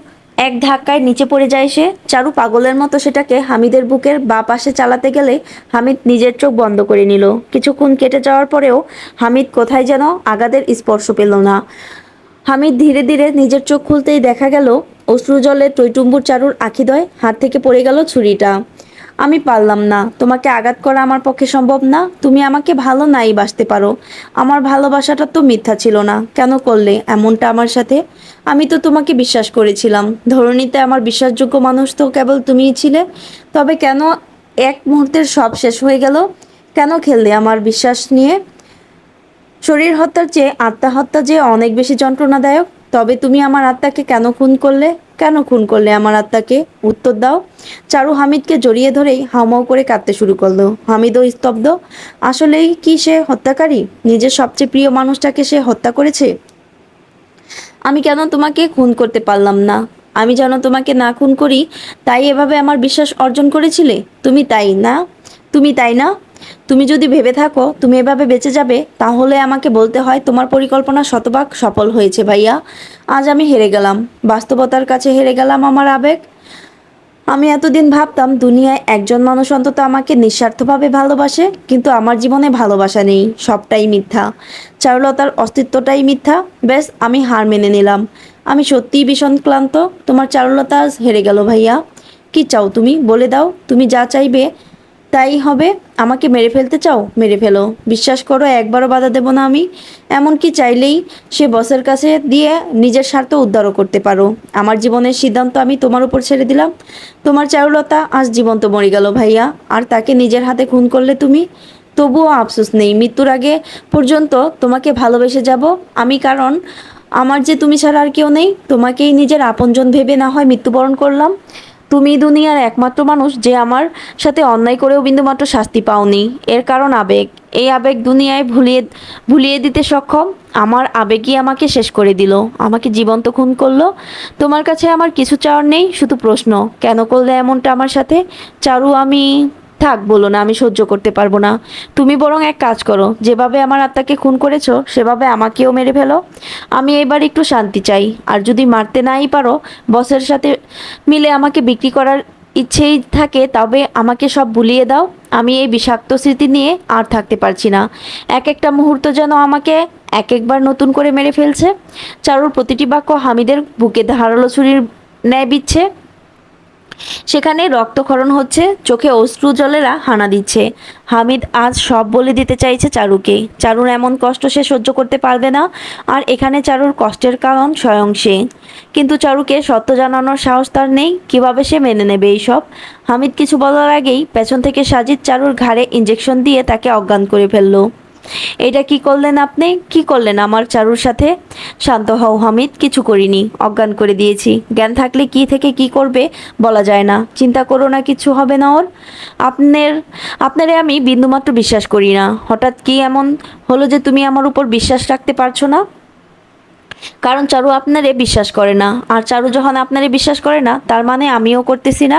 এক ধাক্কায় নিচে পড়ে যায় সে। চারু পাগলের মতো সেটাকে হামিদের বুকের বাঁ পাশে চালাতে গেলে হামিদ নিজের চোখ বন্ধ করে নিল। কিছুক্ষণ কেটে যাওয়ার পরেও হামিদ কোথায় যেন আঘাতের স্পর্শ পেল না। হামিদ ধীরে ধীরে নিজের চোখ খুলতেই দেখা গেল অশ্রুজলে টইটুম্বুর চারুর আখিদ্বয়। হাত থেকে পড়ে গেল ছুরিটা। আমি পারলাম না। তোমাকে আঘাত করা আমার পক্ষে সম্ভব না। তুমি আমাকে ভালো নাই বাসতে পারো। আমার ভালোবাসাটা তো মিথ্যা ছিল না। কেন করলে এমনটা আমার সাথে? আমি তো তোমাকে বিশ্বাস করেছিলাম। ধরণীতে আমার বিশ্বাসযোগ্য মানুষ তো কেবল তুমিই ছিলে। তবে কেন এক মুহূর্তের সব শেষ হয়ে গেল? কেন খেললে আমার বিশ্বাস নিয়ে? শরীর হত্যার চেয়ে আত্মহত্যা যে অনেক বেশি যন্ত্রণাদায়ক। তবে তুমি আমার আত্মাকে কেন খুন করলে? কেন খুন করলে আমার আত্মাকে? উত্তর দাও। চারু হামিদকে জড়িয়ে ধরেই হাউমাউ করে কাঁদতে শুরু করলো। হামিদও স্তব্ধ। আসলেই কি সে হত্যাকারী? নিজের সবচেয়ে প্রিয় মানুষটাকে সে হত্যা করেছে। আমি কেন তোমাকে খুন করতে পারলাম না? আমি যেন তোমাকে না খুন করি, তাই এভাবে আমার বিশ্বাস অর্জন করেছিলে? তুমি তাই না? তুমি তাই না? তুমি যদি ভেবে থাকো তুমি এভাবে বেঁচে যাবে, তাহলে আমাকে বলতে হয় তোমার পরিকল্পনা শতভাগ সফল হয়েছে ভাইয়া। আজ আমি হেরে গেলাম, বাস্তবতার কাছে হেরে গেলাম আমার আবেগ। আমি এতদিন ভাবতাম দুনিয়ায় একজন মানুষ অন্তত আমাকে নিঃস্বার্থভাবে ভালোবাসে, কিন্তু আমার জীবনে ভালোবাসা নেই, সবটাই মিথ্যা। চারুলতার অস্তিত্বটাই মিথ্যা। ব্যাস, আমি হার মেনে নিলাম। আমি সত্যিই ভীষণ ক্লান্ত। তোমার চারুলতা আজ হেরে গেল ভাইয়া। কি চাও তুমি, বলে দাও। তুমি যা চাইবে তাই হবে। আমাকে মেরে ফেলতে চাও, মেরে ফেলো, বিশ্বাস করো একবারও বাধা দেব না আমি। এমনকি চাইলেই সে বসের কাছে দিয়ে নিজের স্বার্থ উদ্ধারও করতে পারো। আমার জীবনের সিদ্ধান্ত আমি তোমার উপর ছেড়ে দিলাম। তোমার চারুলতা আজ জীবন্ত মরে গেল ভাইয়া, আর তাকে নিজের হাতে খুন করলে তুমি। তবুও আফসোস নেই, মৃত্যুর আগে পর্যন্ত তোমাকে ভালোবেসে যাব আমি, কারণ আমার যে তুমি ছাড়া আর কেউ নেই। তোমাকেই নিজের আপনজন ভেবে না হয় মৃত্যুবরণ করলাম। তুমি দুনিয়ার একমাত্র মানুষ যে আমার সাথে অন্যায় করেও বিন্দুমাত্র শাস্তি পাওনি। এর কারণ আবেগ। এই আবেগ দুনিয়ায় ভুলিয়ে ভুলিয়ে দিতে সক্ষম। আমার আবেগই আমাকে শেষ করে দিল, আমাকে জীবন্ত খুন করলো। তোমার কাছে আমার কিছু চাওয়ার নেই, শুধু প্রশ্ন, কেন করলে এমনটা আমার সাথে? চারু, আমি থাক, বলো না, আমি সহ্য করতে পারবো না। তুমি বরং এক কাজ করো, যেভাবে আমার আত্মাকে খুন করেছো সেভাবে আমাকেও মেরে ফেলো। আমি এবার একটু শান্তি চাই। আর যদি মারতে নাই পারো, বসের সাথে মিলে আমাকে বিক্রি করার ইচ্ছেই থাকে, তবে আমাকে সব ভুলিয়ে দাও। আমি এই বিষাক্ত স্মৃতি নিয়ে আর থাকতে পারছি না। এক একটা মুহূর্ত যেন আমাকে এক একবার নতুন করে মেরে ফেলছে। চারুর প্রতিটি বাক্য হামিদের বুকে ধারালো ছুরির ন্যায় বিচ্ছে। সেখানে রক্তক্ষরণ হচ্ছে, চোখে অশ্রু জলেরা হানা দিচ্ছে। হামিদ আজ সব বলে দিতে চাইছে চারুকে। চারুর এমন কষ্ট সে সহ্য করতে পারবে না, আর এখানে চারুর কষ্টের কারণ স্বয়ং সে। কিন্তু চারুকে সত্য জানানোর সাহস তার নেই। কিভাবে সে মেনে নেবে এইসব? হামিদ কিছু বলার আগেই পেছন থেকে সাজিদ চারুর ঘাড়ে ইঞ্জেকশন দিয়ে তাকে অজ্ঞান করে ফেলল। এটা কি করলেন আপনি? কি করলেন আমার চারুর সাথে? শান্ত হও হামিদ, কিছু করিনি, অজ্ঞান করে দিয়েছি। জ্ঞান থাকলে কি থেকে কি করবে বলা যায় না। চিন্তা করো না, কিছু হবে না ওর। আপনার আপনারে আমি বিন্দুমাত্র বিশ্বাস করি না। হঠাৎ কি এমন হলো যে তুমি আমার উপর বিশ্বাস রাখতে পারছো না? কারণ চারু আপনারে বিশ্বাস করে না, আর চারু যখন আপনারে বিশ্বাস করে না তার মানে আমিও করতেছি না।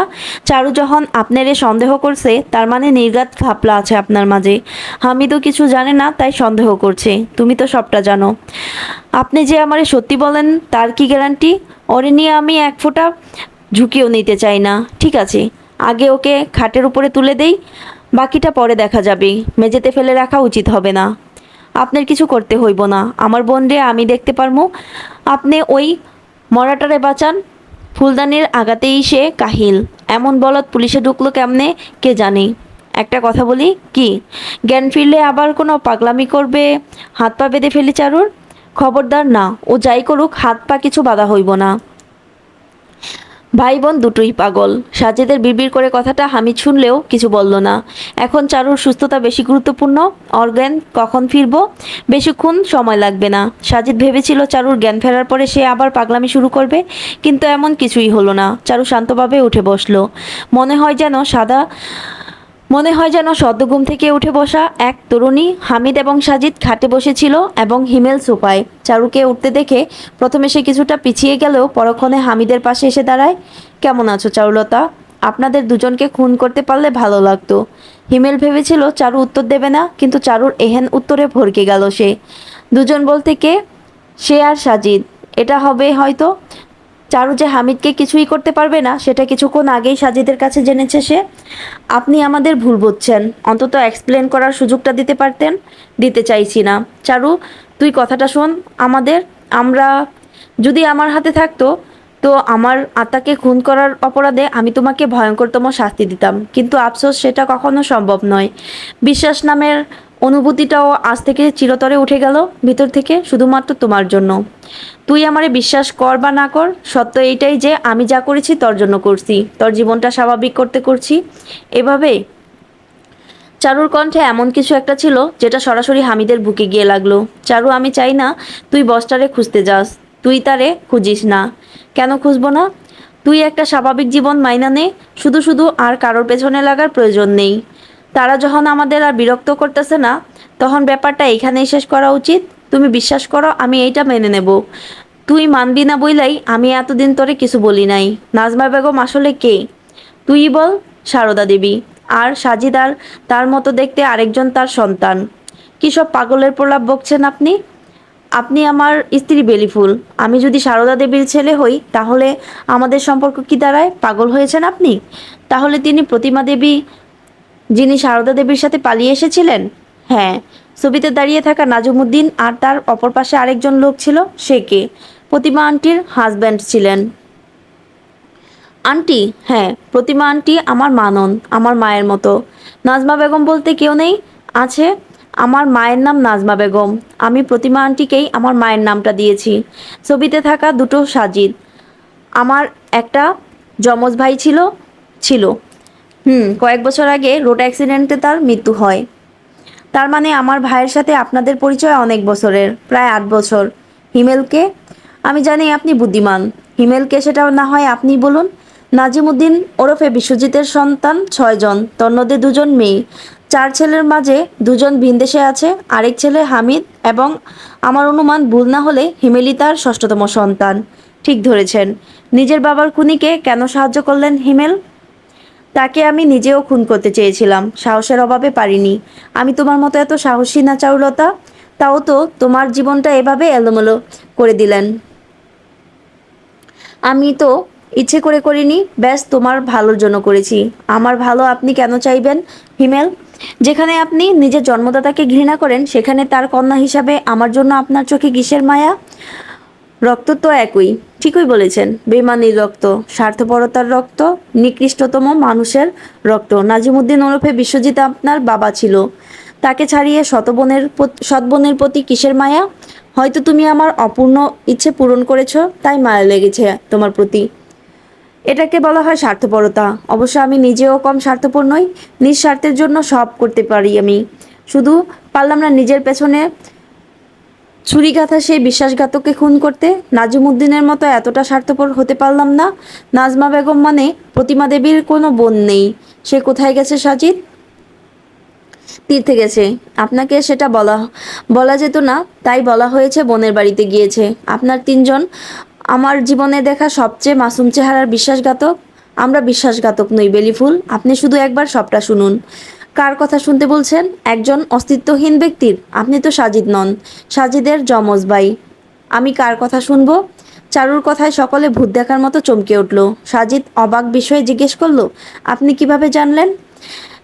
চারু যখন আপনারে সন্দেহ করছে তার মানে নির্ঘাত ঘাপলা আছে আপনার মাঝে। হামিদও কিছু জানে না তাই সন্দেহ করছে, তুমি তো সবটা জানো। আপনি যে আমারে সত্যি বলেন তার কি গ্যারান্টি? ওরে নিয়ে আমি এক ফোঁটা ঝুঁকিও নিতে চাই না। ঠিক আছে, আগে ওকে খাটের উপরে তুলে দেই, বাকিটা পরে দেখা যাবে। মেঝেতে ফেলে রাখা উচিত হবে না। আপনার কিছু করতে হইব না, আমার বোন রে আমি দেখতে পারমু। আপনি ওই মরাটারে বাঁচান। ফুলদানির আগাতেই সে কাহিল। এমন বলত পুলিশে ঢুকলো কেমনে কে জানে। একটা কথা বলি কি, জ্ঞান ফিরলে আবার কোনো পাগলামি করবে, হাত পা বেঁধে ফেলি চারুর। খবরদার না, ও যাই করুক হাত পা কিছু বাঁধা হইব না। ভাই বোন দুটোই পাগল। সাজেদের বিড়বিড় করে কথাটা হামিদ শুনলেও কিছু বলল না। এখন চারুর সুস্থতা বেশি গুরুত্বপূর্ণ। অজ্ঞান কখন ফিরবো, বেশিক্ষণ সময় লাগবে না। সাজিদ ভেবেছিল চারুর জ্ঞান ফেরার পরে সে আবার পাগলামি শুরু করবে, কিন্তু এমন কিছুই হলো না। চারু শান্তভাবে উঠে বসলো। মনে হয় যেন সদ্য ঘুম থেকে উঠে বসা এক তরুণী। হামিদ এবং সাজিদ খাটে বসেছিল এবং হিমেল সোফায়। চারুকে উঠতে দেখে প্রথমে সে কিছুটা পিছিয়ে গেলেও পরক্ষণে হামিদের পাশে এসে দাঁড়ায়। কেমন আছো চারুলতা? আপনাদের দুজনকে খুন করতে পারলে ভালো লাগতো। হিমেল ভেবেছিল চারু উত্তর দেবে না, কিন্তু চারুর এহেন উত্তরে ভরকে গেল সে। দুজন বলতে কে? সে আর সাজিদ। এটা হবে হয়তো। চারু যে হামিদকে কিছুই করতে পারবে না সেটা কিছুক্ষণ আগেই সাজিদের কাছে জেনেছে সে। আপনি আমাদের ভুল বুঝছেন, অন্তত এক্সপ্লেন করার সুযোগটা দিতে পারতেন। দিতে চাইছি না। চারু, তুই কথাটা শোন। আমরা যদি আমার হাতে থাকতো, তো আমার আত্মাকে খুন করার অপরাধে আমি তোমাকে ভয়ঙ্করতম শাস্তি দিতাম, কিন্তু আফসোস সেটা কখনো সম্ভব নয়। বিশ্বাস নামের অনুভূতিটাও আজ থেকে চিরতরে উঠে গেল ভিতর থেকে, শুধুমাত্র তোমার জন্য। তুই আমারে বিশ্বাস কর বা না কর, সত্য এইটাই যে আমি যা করেছি তোর জন্য করছি, তোর জীবনটা স্বাভাবিক করতে করছি। এভাবে চারুর কণ্ঠে এমন কিছু একটা ছিল যেটা সরাসরি হামিদের বুকে গিয়ে লাগলো। চারু, আমি চাই না তুই বসটারে খুঁজতে যাস। তুই তারে খুঁজিস না। কেন খুঁজবো না? তুই একটা স্বাভাবিক জীবন মাইনা নে। শুধু শুধু আর কারোর পেছনে লাগার প্রয়োজন নেই। তারা যখন আমাদের আর বিরক্ত করতেছে না, তখন ব্যাপারটা এখানেই শেষ করা উচিত। তুমি বিশ্বাস করো, আমি এইটা মেনে নেব। তুই মানবি না বইলাই আমি এতদিন তোরে কিছু বলি নাই। নাজমা বেগম আসলে কে তুই বল। সারদা দেবী। আর সাজিদ আর তার মতো দেখতে আরেকজন তার সন্তান। কি সব পাগলের প্রলাপ বকছেন আপনি? আপনি আমার স্ত্রী বেলিফুল। আমি যদি সারদা দেবীর ছেলে হই তাহলে আমাদের সম্পর্ক কি দাঁড়ায়? পাগল হয়েছেন আপনি? তাহলে তিনি প্রতিমা দেবী যিনি সারদা দেবীর সাথে পালিয়ে এসেছিলেন? হ্যাঁ। ছবিতে দাঁড়িয়ে থাকা নাজুমুদ্দিন আর তার অপর পাশে আরেকজন লোক ছিল, সে কে? প্রতিমা আন্টির হাজব্যান্ড ছিলেন। আন্টি? হ্যাঁ, প্রতিমা আন্টি আমার মা নন, আমার মায়ের মতো। নাজমা বেগম বলতে কেউ নেই? আছে, আমার মায়ের নাম নাজমা বেগম। আমি প্রতিমা আন্টিকেই আমার মায়ের নামটা দিয়েছি। ছবিতে থাকা দুটো সাজিদ। আমার একটা যমজ ভাই ছিল ছিল কয়েক বছর আগে রোড অ্যাক্সিডেন্টে তার মৃত্যু হয়। তার মানে আমার ভাইয়ের সাথে আপনাদের পরিচয় অনেক বছরের, প্রায় 8 বছর। হিমেলকে? আমি জানি আপনি বুদ্ধিমান। হিমেলকে সেটা না হয় আপনি বলুন। নাজিমুদ্দিন ওরফে বিশ্বজিতের সন্তান 6 জন, তন্মধ্যে 2জন মেয়ে। 4 ছেলের মাঝে 2জন ভিনদেশে আছে, আরেক ছেলে হামিদ, এবং আমার অনুমান ভুল না হলে হিমেলই তার 6ষ্ঠতম সন্তান। ঠিক ধরেছেন। নিজের বাবার খুনিকে কেন সাহায্য করলেন হিমেল? তাকে আমি নিজেও খুন করতে চেয়েছিলাম, সাহসের অভাবে পারিনি। আমি তোমার মতো এত সাহসী না চারুলতা। তাও তো তোমার জীবনটা এভাবে এলোমেলো করে দিলেন। আমি তো ইচ্ছে করে করিনি, ব্যাস তোমার ভালোর জন্য করেছি। আমার ভালো আপনি কেন চাইবেন হিমেল? যেখানে আপনি নিজের জন্মদাতাকে ঘৃণা করেন, সেখানে তার কন্যা হিসাবে আমার জন্য আপনার চোখে কিসের মায়া? রক্ত তো একই। ঠিকই বলেছেন, বেইমানির রক্ত, স্বার্থপরতার রক্ত, নিকৃষ্টতম মানুষের রক্ত। নাজিমুদ্দিন ওরফে বিশ্বজিৎ আপনার বাবা ছিল। তাকে ছাড়িয়ে সৎ বোনের প্রতি কিসের মায়া? হয়তো তুমি আমার অপূর্ণ ইচ্ছে পূরণ করেছো, তাই মায়া লেগেছে তোমার প্রতি। এটাকে বলা হয় স্বার্থপরতা। অবশ্য আমি নিজেও কম স্বার্থপর নই। নিঃস্বার্থের জন্য সব করতে পারি আমি। শুধু পারলাম না নিজের পেছনে ছুরিগাথা সেই বিশ্বাসঘাতককে খুন করতে। নাজিমুদ্দিনের মতো এতটা স্বার্থপর হতে পারলাম না। নাজমা বেগম মানে প্রতিমা দেবীর কোনো বোন নেই। সে কোথায় গেছে সাজিদ? তীর্থে গেছে। আপনাকে সেটা বলা বলা যেত না, তাই বলা হয়েছে বোনের বাড়িতে গিয়েছে। আপনার 3জন আমার জীবনে দেখা সবচেয়ে মাসুম চেহারার বিশ্বাসঘাতক। আমরা বিশ্বাসঘাতক নই বেলিফুল, আপনি শুধু একবার সবটা শুনুন। কার কথা শুনতে বলছেন? একজন অস্তিত্বহীন ব্যক্তির। আপনি তো সাজিদ নন, সাজিদের যমজ ভাই। আমি কার কথা শুনবো? চারুর কথায় সকলে ভূত দেখার মতো চমকে উঠল। সাজিদ অবাক বিষয়ে জিজ্ঞেস করলো, আপনি কিভাবে জানলেন?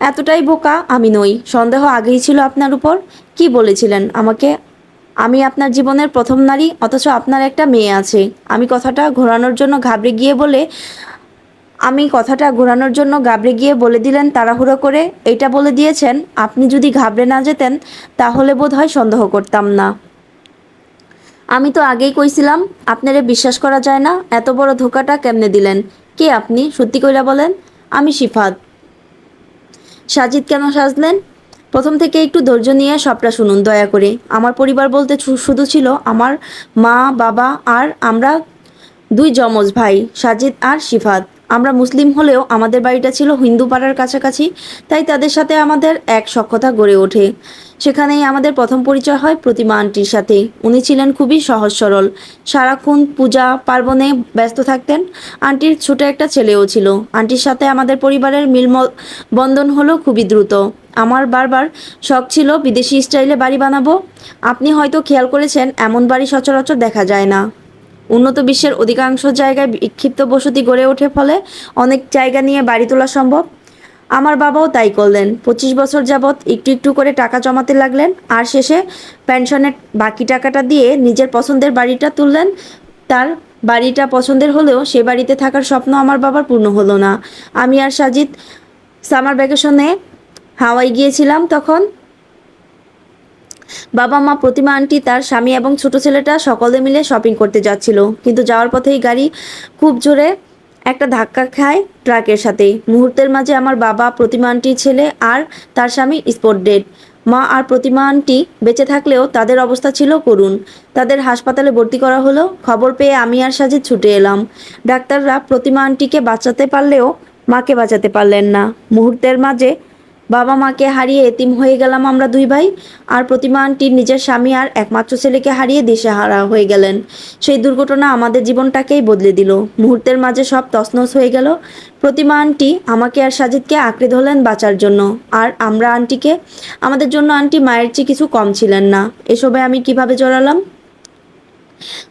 এতটাই বোকা আমি নই। সন্দেহ আগেই ছিল আপনার উপর। কি বলেছিলেন আমাকে? আমি আপনার জীবনের প্রথম নারী, অথচ আপনার একটা মেয়ে আছে। আমি কথাটা ঘোরানোর জন্য ঘাবড়ে গিয়ে বলে দিলেন তাড়াহুড়ো করে। এইটা বলে দিয়েছেন, আপনি যদি ঘাবড়ে না যেতেন তাহলে বোধ হয় সন্দেহ করতাম না। আমি তো আগেই কইছিলাম আপনারে বিশ্বাস করা যায় না। এত বড় ধোকাটা কেমনে দিলেন? কে আপনি? সত্যি কইরা বলেন। আমি সিফাত। সাজিদ কেন সাজলেন? প্রথম থেকে একটু ধৈর্য নিয়ে সবটা শুনুন দয়া করে। আমার পরিবার বলতে শুধু ছিল আমার মা, বাবা আর আমরা 2 যমজ ভাই, সাজিদ আর সিফাত। আমরা মুসলিম হলেও আমাদের বাড়িটা ছিল হিন্দু পাড়ার কাছাকাছি, তাই তাদের সাথে আমাদের এক সখ্যতা গড়ে ওঠে। সেখানেই আমাদের প্রথম পরিচয় হয় প্রতিমা আন্টির সাথে। উনি ছিলেন খুবই সহজ সরল, সারাক্ষণ পূজা পার্বণে ব্যস্ত থাকতেন। আন্টির ছোট একটা ছেলেও ছিল। আন্টির সাথে আমাদের পরিবারের বন্ধন হলো খুবই দ্রুত। আমার বারবার শখ ছিল বিদেশি স্টাইলে বাড়ি বানাবো। আপনি হয়তো খেয়াল করেছেন, এমন বাড়ি সচরাচর দেখা যায় না। উন্নত বিশ্বের অধিকাংশ জায়গায় বিক্ষিপ্ত বসতি গড়ে ওঠে, ফলে অনেক জায়গা নিয়ে বাড়ি তোলা সম্ভব। আমার বাবাও তাই করলেন। 25 বছর যাবৎ একটু একটু করে টাকা জমাতে লাগলেন, আর শেষে পেনশনের বাকি টাকাটা দিয়ে নিজের পছন্দের বাড়িটা তুললেন। তার বাড়িটা পছন্দের হলেও সে বাড়িতে থাকার স্বপ্ন আমার বাবার পূর্ণ হলো না। আমি আর সাজিদ সামার ভ্যাকেশনে হাওয়াই গিয়েছিলাম। তখন বাবা মা, প্রতিমা আন্টি, তার স্বামী এবং ছোট ছেলেটা সকলে মিলে শপিং করতে যাচ্ছিল, কিন্তু যাওয়ার পথেই গাড়ি খুব জোরে একটা ধাক্কা খায় ট্রাকের সাথে। মুহূর্তের মাঝে আমার বাবা, প্রতিমা আন্টির ছেলে আর তার স্বামী স্পট ডেড। মা আর প্রতিমা আন্টি বেঁচে থাকলেও তাদের অবস্থা ছিল করুণ। তাদের হাসপাতালে ভর্তি করা হলো। খবর পেয়ে আমি আর সাজিদ ছুটে এলাম। ডাক্তাররা প্রতিমা আন্টিকে বাঁচাতে পারলেও মাকে বাঁচাতে পারলেন না। মুহূর্তের মাঝে বাবা মাকে হারিয়ে এতিম হয়ে গেলাম আমরা দুই ভাই। আর প্রতিমা আন্টি নিজের স্বামী আর একমাত্র ছেলেকে হারিয়ে দিশেহারা হয়ে গেলেন। সেই দুর্ঘটনা আমাদের জীবনটাকেই বদলে দিল। মুহূর্তের মাঝে সব তছনছ হয়ে গেল। প্রতিমা আন্টি আমাকে আর সাজিদকে আঁকড়ে ধরলেন বাঁচার জন্য, আর আমরা আন্টিকে। আমাদের জন্য আন্টি মায়ের চেয়ে কিছু কম ছিলেন না। এসবে আমি কিভাবে জড়ালাম?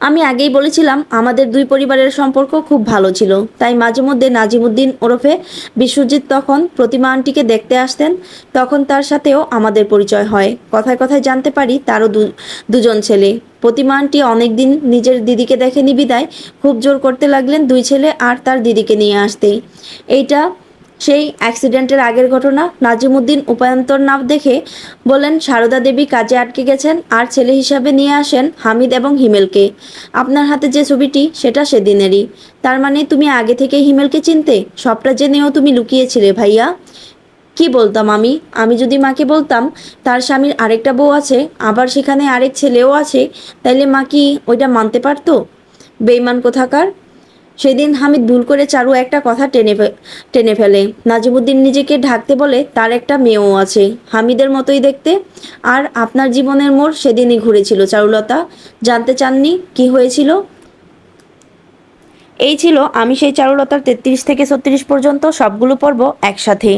আমি আগেই বলেছিলাম আমাদের দুই পরিবারের সম্পর্ক খুব ভালো ছিল, তাই মাঝে মধ্যে নাজিমুদ্দিন ওরফে বিশ্বজিৎ তখন প্রতিমা আন্টিকে দেখতে আসতেন। তখন তার সাথেও আমাদের পরিচয় হয়। কথায় কথায় জানতে পারি তারও দুজন ছেলে। প্রতিমা আন্টি অনেকদিন নিজের দিদিকে দেখেনি বিদায় খুব জোর করতে লাগলেন দুই ছেলে আর তার দিদিকে নিয়ে আসতেই। এইটা সেই অ্যাক্সিডেন্টের আগের ঘটনা। নাজিমুদ্দিন উপায়ন্তর না দেখে বলেন সারদা দেবী কাজে আটকে গেছেন আর ছেলে হিসাবে নিয়ে আসেন হামিদ এবং হিমেলকে। আপনার হাতে যে ছবিটি সেটা সেদিনেরই। তার মানে তুমি আগে থেকে হিমেলকে চিনতে? সবটা জেনেও তুমি লুকিয়েছিলে ভাইয়া। কি বলতাম আমি যদি মাকে বলতাম তার স্বামীর আরেকটা বউ আছে, আবার সেখানে আরেক ছেলেও আছে, তাইলে মা কি ওইটা মানতে পারতো? বেইমান কোথাকার। সেদিন হামিদ ভুল করে চারু একটা কথা টেনে ফেলে। নাজিমুদ্দিন নিজেকে ঢাকতে বলে তার একটা মেয়েও আছে, হামিদের মতোই দেখতে। আর আপনার জীবনের মোড় সেদিনই ঘুরেছিল চারুলতা। জানতে চাননি কি হয়েছিল? এই ছিল আমি সেই চারুলতার 33 থেকে 36 পর্যন্ত সবগুলো পর্ব একসাথে।